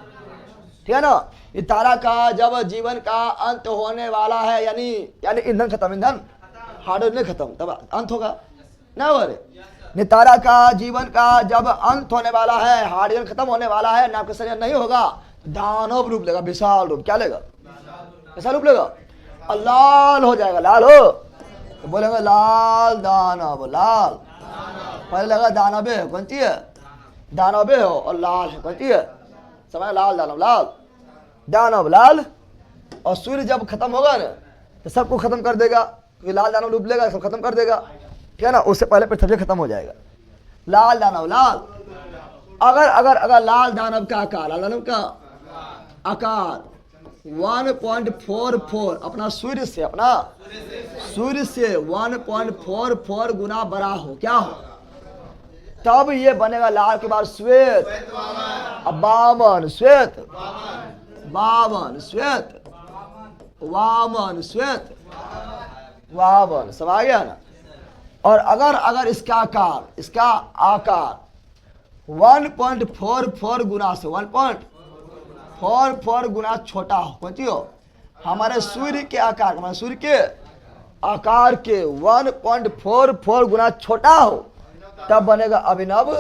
A: ठीक है ना। ये तारा का जब जीवन का अंत होने वाला है, यानी ईंधन खत्म, ईंधन हाइड्रोजन खत्म, तब अंत होगा ना। और तारा का जीवन का जब अंत होने वाला है, हाइड्रोजन खत्म होने वाला है, नाम का शरीर नहीं होगा, दानव रूप लेगा, विशाल रूप। क्या लेगा? विशाल रूप लेगा और लाल हो जाएगा। लाल हो तो बोलेंगे लाल दानव। लाल पहले लगा दानवे है। कौन सी है? दानवे हो और लाल है। कौन सी है? समय लाल दानव लाल। और सूर्य जब खत्म होगा ना तो सबको खत्म कर देगा, क्योंकि लाल दानव डूब लेगा, सब खत्म कर देगा। ठीक है ना। उससे पहले पृथ्वी खत्म हो जाएगा। लाल दानव लाल। अगर लाल दानव का आकार 1.44 अपना सूर्य से 1.44 गुना बड़ा हो, क्या हो? तब ये बनेगा लाल के बाद श्वेत। अब बामन श्वेत, वामन। सब आ गया ना। और अगर इसका आकार 1.44 गुना से 1.44 गुना छोटा हो। कौन सी हो? हमारे सूर्य के आकार के 1.44 गुना छोटा हो, तब बनेगा अभिनव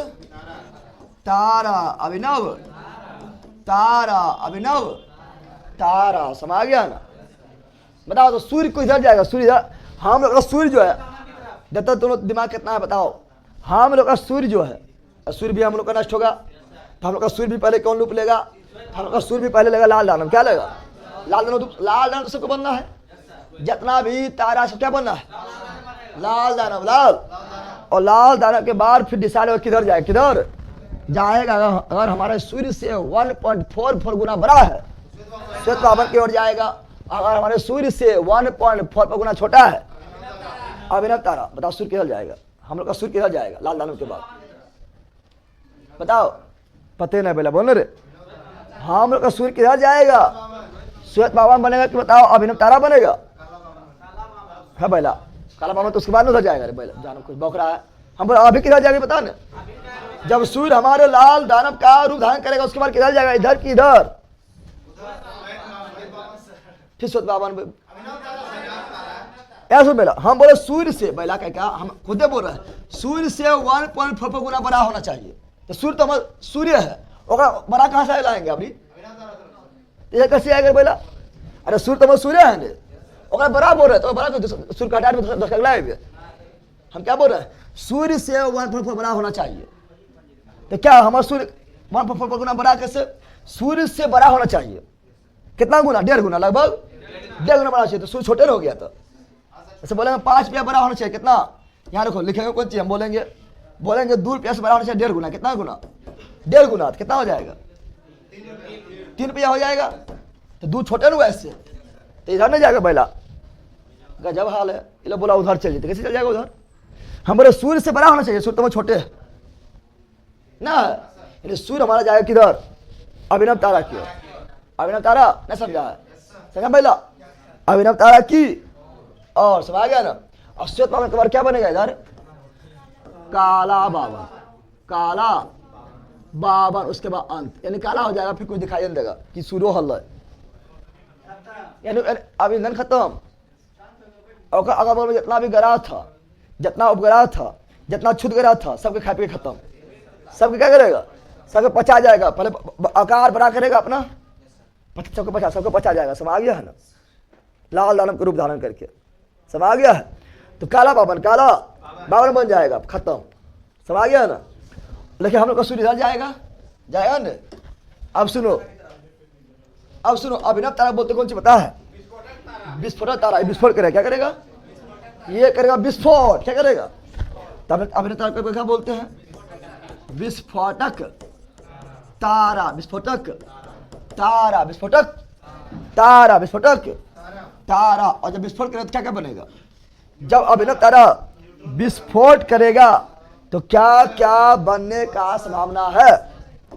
A: तारा। समझ गया ना। बताओ, तो सूर्य को इधर जाएगा, सूर्य इधर। हम लोग का सूर्य जो है, जब तक दोनों दिमाग कितना है बताओ। हम लोग का सूर्य जो है, सूर्य भी हम लोग का नष्ट होगा, तो हम लोग का सूर्य भी पहले कौन रूप लेगा? हम लोग का सूर्य भी पहले लेगा लाल दानव। क्या लेगा? लाल दानव सबको बनना है। जितना भी तारा सब क्या बनना है? लाल दानव लाल। और लाल दानव के बाद फिर डिसाइड होगा किधर जाएगा। अगर हमारे सूर्य से 1.44 गुना बड़ा है, श्वेत बावन की ओर जाएगा। अगर हमारे सूर्य से 1.44 गुना छोटा है, अभिनव तारा। बताओ सूर्य किधर जाएगा? हम लोग का सूर्य किधर जाएगा लाल दानव के बाद? बताओ, पते नहीं पहले बोल रे। हम लोग का सूर्य किधर जाएगा? श्वेत बावन बनेगा कि बताओ अभिनव तारा बनेगा? है पहला काला बावन, तो उसके बाद उधर जाएगा। पहले जानो कुछ बौख रहा है। हम बोले अभी किधर जाएगा बता ना। जब सूर्य हमारे लाल दानव का रूप धारण करेगा, उसके बाद किधर जाएगा? इधर की इधर। फिर श्वेत बावन ऐसा बेला हम बोले सूर्य से, बेला का क्या हम खुदे बोल रहे हैं, सूर्य से 1.44 गुना बड़ा होना चाहिए। तो सूर्य तो हमारा सूर्य है, और बड़ा कहाँ से लाएंगे अभी, ये कैसे आएगा बेला? अरे सूर्य तो हमारा सूर्य है ने, और बड़ा बोल रहे तो बड़ा सूर्य का हटा में 10 लाए। हम क्या बोल रहे हैं, सूर्य से 1.44 बड़ा होना चाहिए। तो क्या हमारा सूर्य 1.44 गुना बड़ा, कैसे? सूर्य से बड़ा होना चाहिए। कितना गुना? 1.5 गुना, लगभग 1.5 गुना बड़ा चाहिए। तो सूर्य छोटे हो गया। तो ऐसे बोलेंगे 5 रुपया बड़ा होना चाहिए, कितना? यहाँ देखो लिखेंगे कौन चीज, हम बोलेंगे 2 रुपया से बड़ा होना चाहिए 1.5 गुना। कितना गुना? 1.5 गुना। कितना हो जाएगा? 3 रुपया हो जाएगा। तो दूध छोटे ना ऐसे, तो इधर नहीं जाएगा बैला, गजब हाल है। ये लोग बोला उधर चल जाते, कैसे चल जाएगा उधर? हम बोले सूर्य से बड़ा होना चाहिए, सूर्य तो छोटे है ना। सूर्य हमारा जाएगा किधर? अभिनव तारा की ओर। अभिनव तारा नहीं समझा है? समझा पहला? अभिनव तारा की और समझ गया ना। और श्वेत बाबन के बाद क्या बनेगा इधर? काला बाबन, काला बाबन, उसके बाद अंत, यानी काला हो जाएगा, फिर कुछ दिखाई नहीं देगा कि सूर्य हल है, यानी अब ईंधन खत्म। और अगर जितना भी ग्रह था, जितना उपग्रह था, जितना क्षुद्र ग्रह था, सबके खा पी के खत्म। सबके क्या करेगा? सबके पचा जाएगा। पहले आकार बड़ा करेगा अपना, सबको पचा जाएगा। समझ गया है ना? लाल दानव के रूप धारण करके, समझ गया है? तो काला बाबन, काला बाबन बन जाएगा, खत्म। समझ गया है ना? लेकिन हम लोग का सूर्य इधर जाएगा, जाएगा ना। अब सुनो, अब सुनो, अभिनव तारा बोलते कौन सी पता है? विस्फोटक तारा। विस्फोट करेगा, क्या करेगा? ये करेगा विस्फोट। क्या करेगा? तब अभिनव तारा को क्या बोलते हैं? विस्फोटक तारा, विस्फोटक तारा, विस्फोटक तारा, विस्फोटक तारा। और जब विस्फोट करेगा तो क्या क्या बनेगा? जब अभिनव तारा विस्फोट करेगा तो क्या क्या बनने का संभावना है?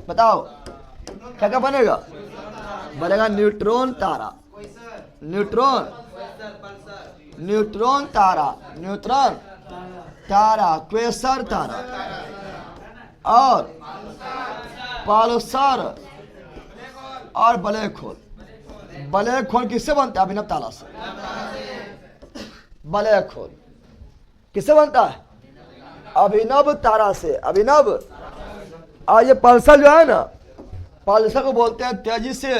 A: बताओ, क्या क्या बनेगा? बनेगा न्यूट्रॉन तारा, न्यूट्रॉन, न्यूट्रॉन तारा, न्यूट्रॉन तारा, क्वेसर तारा और पल्सर और ब्लैक होल। ब्लैक होल किससे बनता है? अभिनव तारा से। ब्लैक होल किससे बनता है? अभिनव तारा से। अभिनव। और ये पल्सर जो है ना, पल्सर को बोलते हैं तेजी से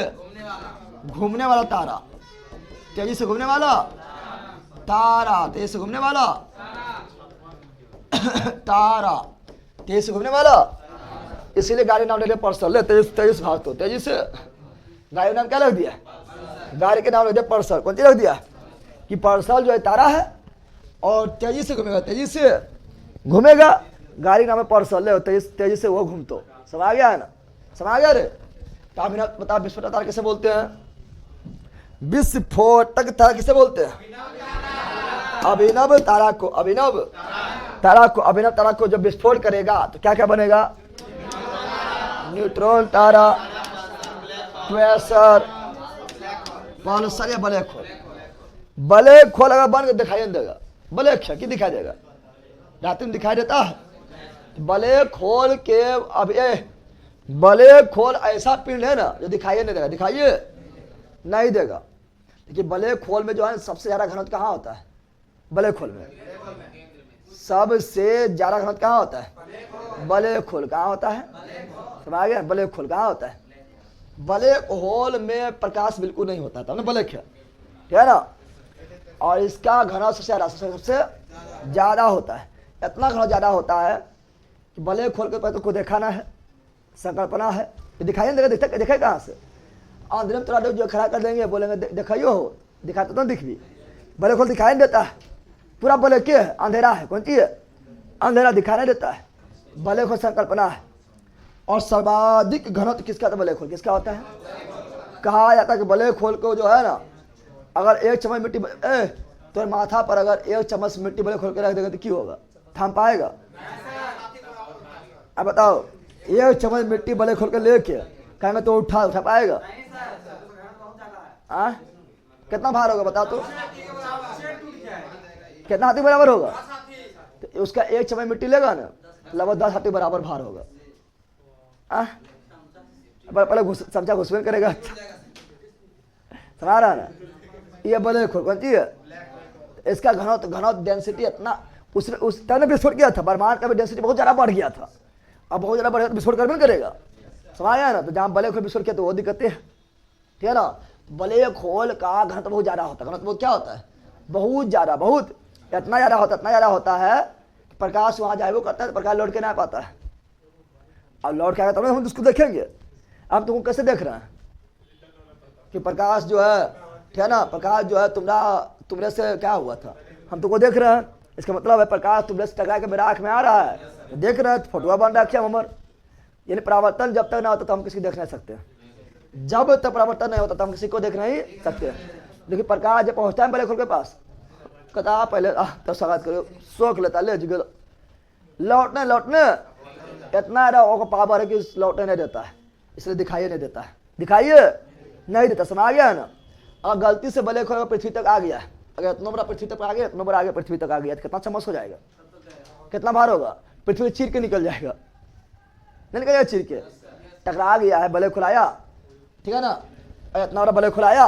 A: घूमने वाला तारा। तेजी से घूमने वाला तारा, तेजी से घूमने वाला तारा, तेजी से घूमने वाला। इसीलिए गाड़ी नाम ले लिया पल्सर। ले तेजी से भाग, तो तेजी से गाड़ी नाम क्या रख दिया? गाड़ी के नाम रख दिया पल्सर। कौन सी रख दिया? कि पल्सर जो है तारा है और तेजी से घूमेगा, तेजी से घूमेगा, गाड़ी नाम है पल्सर। ले तेजी से वो घूम, तो समझ गया है ना? समझ गया रे? तो अभिनव बता, विस्फोटक तारा किसे बोलते हैं? विस्फोटक तारा किसे बोलते हैं? अभिनव तारा को। अभिनव तारा को, अभिनव तारा को जब विस्फोट करेगा तो क्या क्या बनेगा? न्यूट्रॉन तारा, क्वेसर, पल्सर या ब्लैक होल। ब्लैक होल अगर बन के दिखाई नहीं देगा, ब्लैक है कि दिखाई देगा? रात में दिखाई देता है। ब्लैक होल के, अब ये ब्लैक होल ऐसा पिंड है ना जो दिखाई नहीं देगा, दिखाइए नहीं देगा। देखिए ब्लैक होल में जो है सबसे ज्यादा घनत्व कहाँ होता है? ब्लैक होल में सबसे ज्यादा घनत्व कहाँ होता है? ब्लैक होल कहाँ होता है? समझ गया? ब्लैक होल कहाँ होता है? ब्लैक होल में प्रकाश बिल्कुल नहीं होता, तब ना ब्लैक है, ठीक है ना? और इसका घनत्व सबसे ज्यादा होता है। इतना घनत्व ज्यादा होता है कि ब्लैक होल के ऊपर तो कोई देखा ना है, संकल्पना है, ये दिखाई नहीं देगा। दिखाई कहाँ से? अंधेरे में थोड़ा जो खड़ा कर देंगे, बोलेंगे दिखाइयो हो, दिखाते तो दिख भी। ब्लैक होल दिखाई नहीं देता है, पूरा ब्लैक है, अंधेरा है। कौन सी है? अंधेरा, दिखाई नहीं देता है। ब्लैक होल संकल्पना है। और सर्वाधिक घनत्व किसका होता है? ब्लैक होल किसका होता है? कहा जाता है कि ब्लैक होल को जो है ना, अगर 1 चम्मच मिट्टी तो माथा पर अगर 1 चम्मच मिट्टी ब्लैक होल के रख देगा तो क्यों होगा? थाम पाएगा? अब बताओ, 1 चम्मच मिट्टी ब्लैक होल के लेके कहेंगे तो उठा पाएगा? कितना भार होगा बताओ तो? कितना हाथी बराबर होगा? तो उसका 1 चम्मच मिट्टी लेगा ना, लगभग 10 हाथी बराबर भार होगा। पहले चमचा घुसबेन करेगा। समझ रहा ना? ये ब्लैक होल कौन सी है? इसका घनत्व डेंसिटी इतना उस टाइम विस्फोट किया था, ब्रह्मांड का भी डेंसिटी बहुत ज़्यादा बढ़ गया था। अब बहुत ज़्यादा बढ़ेगा तो विस्फोट करबे करेगा, समझ आया ना। तो जहाँ ब्लैक होल विस्फोट किया तो वो दिक्कतें है, ठीक है ना। ब्लैक होल का घनत्व बहुत ज़्यादा होता है। घनत्व बहुत क्या होता है? बहुत ज़्यादा, बहुत इतना ज़्यादा होता है कि प्रकाश वहाँ जाए वो करता है तो प्रकाश लौट के ना पाता है। अब लौट के आएगा तब हम उसको देखेंगे। अब तुमको कैसे देख रहे हैं कि प्रकाश जो है, ठीक है ना, प्रकाश जो है तुमरे से क्या हुआ था, हम तुमको देख रहे हैं। इसका मतलब है प्रकाश तुमरे से टकरा के मेरा आँख में आ रहा है, तो देख रहे हैं, तो फोटोआ बन रहा है क्या हमार। यानी परावर्तन जब तक ना होता तो हम किसी को देख नहीं सकते, जब तक परावर्तन नहीं होता तो हम किसी को देख नहीं सकते। लेकिन प्रकाश जब पहुँचता है ब्लैक होल के पास, कहता पहले तब स्वागत करो, सोख लेता ले जिगल लौटने इतना रहा पावर है कि लौटने नहीं देता है, इसलिए दिखाई नहीं देता है, दिखाइए नहीं देता। समझ आ गया है ना। अगर गलती से ब्लैक होल पृथ्वी तक आ गया, अगर इतना बड़ा पृथ्वी तक आ गया, इतना बड़ा आगे पृथ्वी तक आ गया तो कितना चमस हो जाएगा, कितना भार होगा, पृथ्वी चीर के निकल जाएगा, नहीं निकल जाएगा चीर के। टकरा गया है, ब्लैक होल आया, ठीक है ना, इतना बड़ा ब्लैक होल आया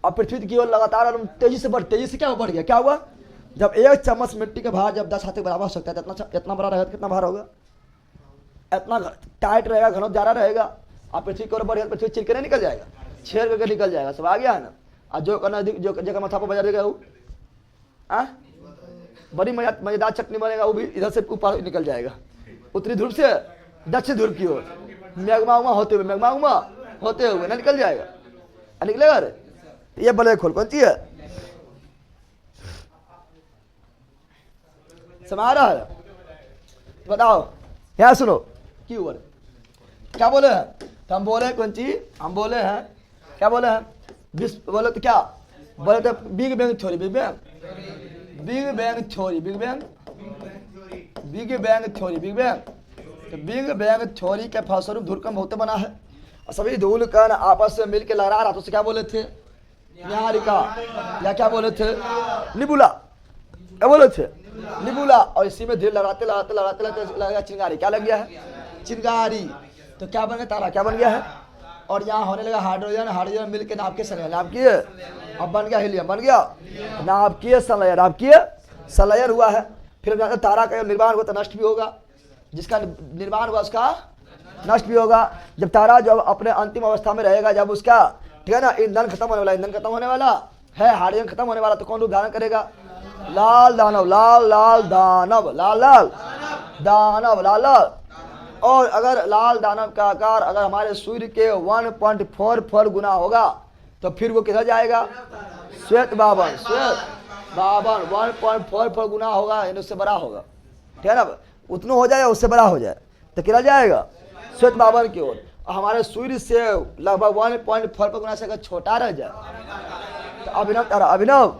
A: और पृथ्वी की ओर लगातार तेजी से क्या बढ़ गया। क्या हुआ? जब एक चम्मच मिट्टी का भार जब 10 हाथ के बराबर हो सकता है तो इतना बड़ा रहेगा तो कितना भार होगा, इतना टाइट रहेगा, घनत्व ज़्यादा रहेगा और पृथ्वी की ओर बढ़ेगा, पृथ्वी चीर के नहीं निकल जाएगा, छेड़ करके निकल जाएगा। सब आ गया है ना। और जो करना जो जगह माथा पर बजा देगा वो बड़ी मजेदार चटनी बनेगा, वो भी इधर से ऊपर निकल जाएगा, उत्तरी ध्रुव से दक्षिण ध्रुव की ओर मैग्मा होते हुए ना निकल जाएगा, निकलेगा। अरे ये ब्लैक होल कौन सी है, समझ रहा है? बताओ, यहाँ सुनो क्यों बोले, क्या बोले हैं? तो हम बोले कौन चीज, हम बोले हैं क्या बोले हैं, बोले तो क्या बोले थे, big bang theory, big bang तो बिग बैंग थ्योरी के फलस्वरूप धूलकण बहुत बना है और सभी धूलकण आपस में मिलकर लहरा रहा। तो उसे क्या बोले थे? न्याहारिका, या क्या बोले थे? निबुला, क्या बोले थे? निबुला। और इसी में धीरे लगाते लगा चिंगारी, क्या लग गया है? चिंगारी। तो क्या बन गया? तारा। क्या बन गया है? और यहाँ होने लगा हाइड्रोजन मिलकर नाभिकीय संलयन, नाभिकीय, अब बन गया हीलियम, बन गया नाभिकीय संलयन हुआ है। फिर तारा का निर्माण हुआ तो नष्ट भी होगा, जिसका निर्माण हुआ उसका नष्ट भी होगा। जब तारा जब अपने अंतिम अवस्था में रहेगा, जब उसका, ठीक है ना, ईंधन खत्म होने वाला है, हाइड्रोजन खत्म होने वाला, तो कौन रूप धारण करेगा? लाल दानव। और अगर लाल दानव का आकार अगर हमारे सूर्य के 1.44 गुना होगा तो फिर वो किधर जाएगा? श्वेत बावन 1.44 गुना होगा, यानी उससे बड़ा होगा, ठीक है ना। उतना हो जाए, उससे बड़ा हो जाए तो किधर जाएगा? श्वेत बावन की ओर। हमारे सूर्य से लगभग 1.44 गुना से अगर छोटा रह जाए तो अभिनव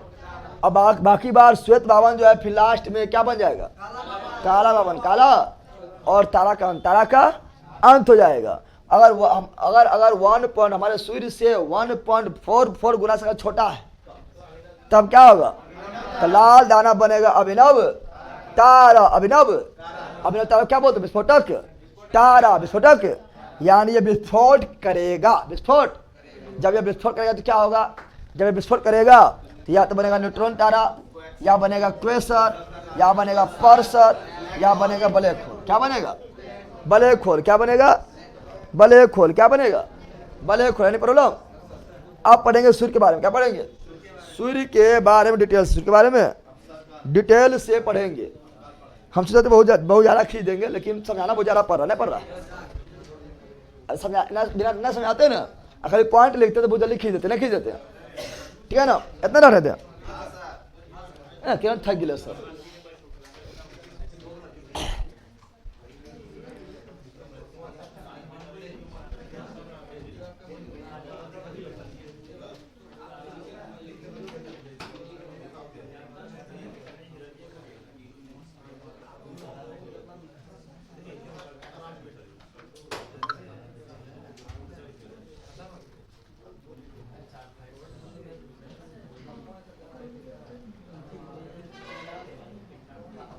A: अब बाकी बार श्वेत बावन जो है फिर लास्ट में क्या बन जाएगा? काला बावन, काला, और तारा का अंत हो जाएगा। अगर हमारे सूर्य से 1.44 गुना से छोटा है तब क्या होगा? तो लाल दाना बनेगा अभिनव तारा। अभिनव तारा क्या बोलते? विस्फोटक तारा, विस्फोटक, यानी ये विस्फोट करेगा। विस्फोट, जब ये विस्फोट करेगा तो क्या होगा? जब ये विस्फोट करेगा तो या तो बनेगा न्यूट्रॉन तारा, या बनेगा क्वेसर, या बनेगा पर्सर, या बनेगा ब्लैक होल। क्या बनेगा? Black hole. क्या बनेगा? Black hole. क्या बनेगा? Black hole. यानी प्रॉब्लम। आप पढ़ेंगे सूर्य के बारे में, क्या पढ़ेंगे? सूर्य के बारे में डिटेल, सूर्य के बारे में डिटेल से पढ़ेंगे। हम सोचते बहुत ज़्यादा खींच देंगे, लेकिन समझाना बहुत ज़्यादा पड़ रहा है। बिना समझाते ना, खाली पॉइंट लिखते तो बहुत जल्दी खींच देते हैं, ठीक है ना। इतना ना रहते हैं, किरण थक गए सर।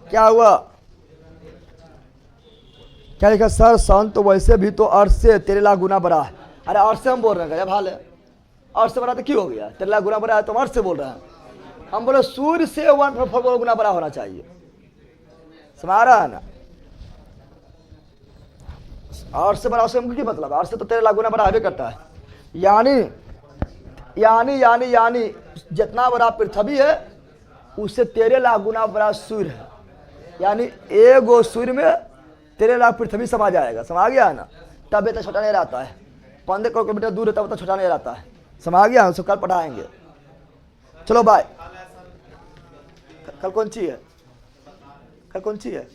A: क्या हुआ? क्या लिखा सर? सन तो वैसे भी तो अर्थ से 13 लाख गुना बड़ा है। अरे अर्थ से हम बोल रहे हैं, जब हाल है अर्थ से बड़ा तो क्यों हो गया? 13 लाख गुना बड़ा है तो अर्थ से बोल रहे हैं। हम बोले सूर्य से 1.4 गुना बड़ा होना चाहिए, समझ रहा है ना। और से बड़ा उससे क्या मतलब, और से तो 13 लाख गुना बड़ा हवे करता है। यानी यानी यानी यानी जितना बड़ा पृथ्वी है उससे 13 लाख गुना बड़ा सूर्य है। यानी एक गो सूर्य में 13 लाख पृथ्वी समा जाएगा, समझ गया है ना। तब इतना छोटा नहीं रहता है, 15 करोड़ किलोमीटर दूर है तब तो छोटा नहीं रहता है, समझ गया। उसको कल पढ़ाएंगे। चलो बाय। कल कौन सी है, कल कौन सी है?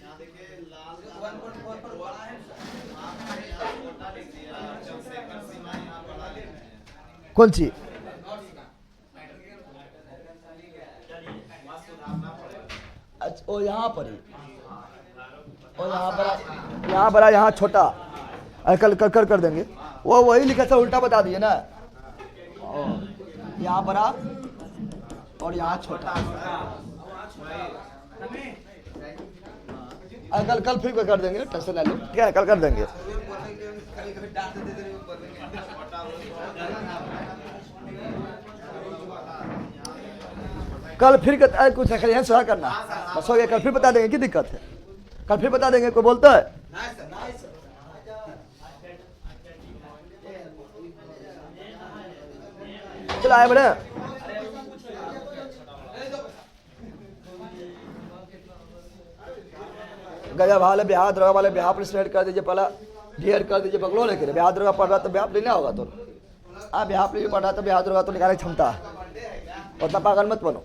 A: कौन सी? अच्छा ओ यहाँ पर ही, और यहाँ बड़ा यहाँ छोटा। अरे कल कर देंगे। वो वही लिखा था, उल्टा बता दिए ना। यहाँ बड़ा और यहाँ छोटा। कल फिर कर देंगे, टेंशन ना लो, ठीक है। कल कर देंगे। कल फिर कुछ सुधार करना बस हो गया। कल फिर बता देंगे, क्या दिक्कत है, कल फिर बता देंगे। कोई बोलता है? चलो आए बड़े। गया वाले बिहार दरोगा वाले बिहार पुलिस रेड कर दीजिए, पहला ढेर कर दीजिए, पकड़ो लेके। बिहार दरोगा पढ़ रहा तो बिहार पुलिस नहीं होगा तो, हाँ बिहार पुलिस पढ़ रहा तो बिहार दरोगा तो निकालने की क्षमता है, उतना पागल मत बनो।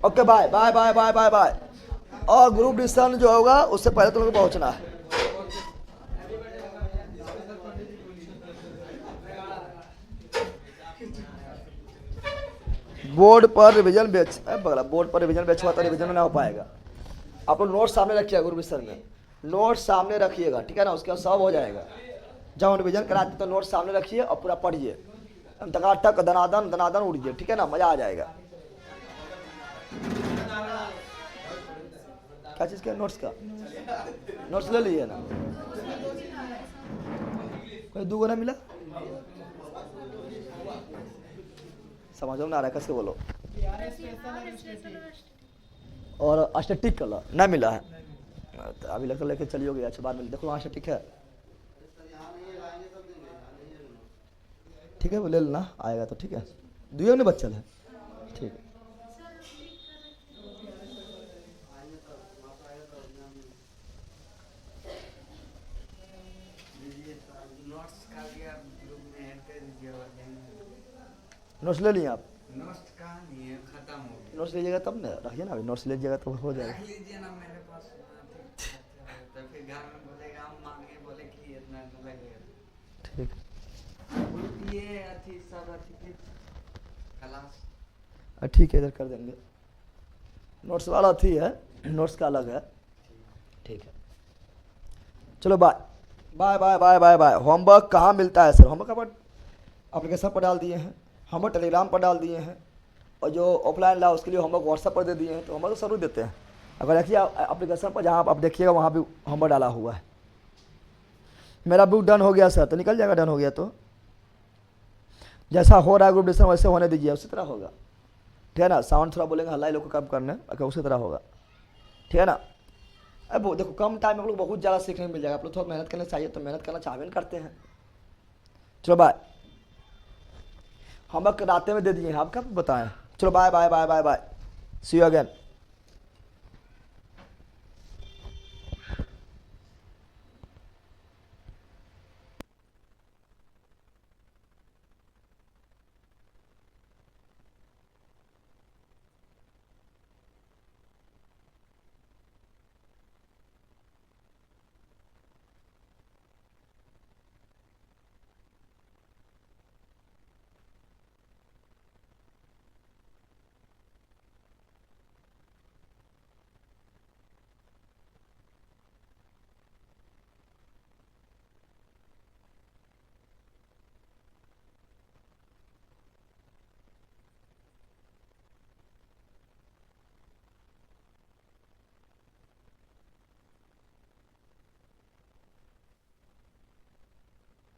A: Okay bye bye bye bye bye bye. और ग्रुप डिस्कशन जो होगा उससे पहले तुम लोग पहुंचना है। बोर्ड पर रिवीजन बोर्ड पर रिवीजन बेच हुआ तो रिवीजन में ना हो पाएगा। आप लोग नोट सामने रखिएगा, ग्रुप डिस्कशन में नोट सामने रखिएगा, ठीक है ना। उसके बाद सब हो जाएगा। जब हम रिवीजन कराते तो नोट सामने रखिए और पूरा पढ़िए, टक दनादन दनादन उड़िए, ठीक है ना, मजा आ जाएगा। क्या चीज़ का नोट्स का? नोट्स ले लिए ना? कोई दो ना मिला? समझो ना आ रहा है, कैसे बोलो। और स्टैटिक कलर ना मिला है तो अभी लेके चलिए। अच्छा बाद में देखो वहाँ स्टैटिक है, ठीक है वो ले लेना, आएगा तो ठीक है। दुइयों ने बच्चल है, ठीक है। नोट्स ले लिए आप?
B: नोट्स का नहीं है, खत्म हो गया।
A: नोट्स लीजिएगा तब ना, रखिए ना, अभी नोट्स लीजिएगा तो हो जाएगा।
B: रख लीजिए ना मेरे पास, तो फिर घर में बोलेगा, हम मांगे बोले कि इतना लगेगा।
A: ठीक
B: ये अथी सब अथी क्लास
A: ठीक है, इधर कर देंगे। नोट्स वाला अथी है, नोट्स का अलग है, ठीक है। चलो bye bye bye bye bye bye. Homework कहाँ मिलता है सर? होमवर्क आप एप्लीकेशन पर डाल दिए हैं, होमवर्क टेलीग्राम पर डाल दिए हैं, और जो ऑफलाइन ला उसके लिए होमवर्क व्हाट्सएप पर दे दिए हैं। तो होमवर्क तो जरूर देते हैं। अगर देखिए एप्लीकेशन पर जहाँ आप देखिएगा वहाँ भी होमवर्क डाला हुआ है। मेरा बुक डन हो गया सर, तो निकल जाएगा। डन हो गया तो जैसा हो रहा है ग्रुप डिस्कशन वैसे होने दीजिए, उसी तरह होगा, ठीक है ना। साउंड थोड़ा बोलेंगे, हल्ला लोग को कम करने, अगर उसी तरह होगा, ठीक है ना। अब देखो कम टाइम में हम लोग बहुत ज़्यादा सीखने को मिल जाएगा। आप लोग थोड़ा मेहनत करना चाहिए, तो मेहनत करना चाहवे करते हैं। चलो बाय। हम रास्ते में दे दिए हैं, आप कब बताएं। चलो bye bye bye bye bye, see you again.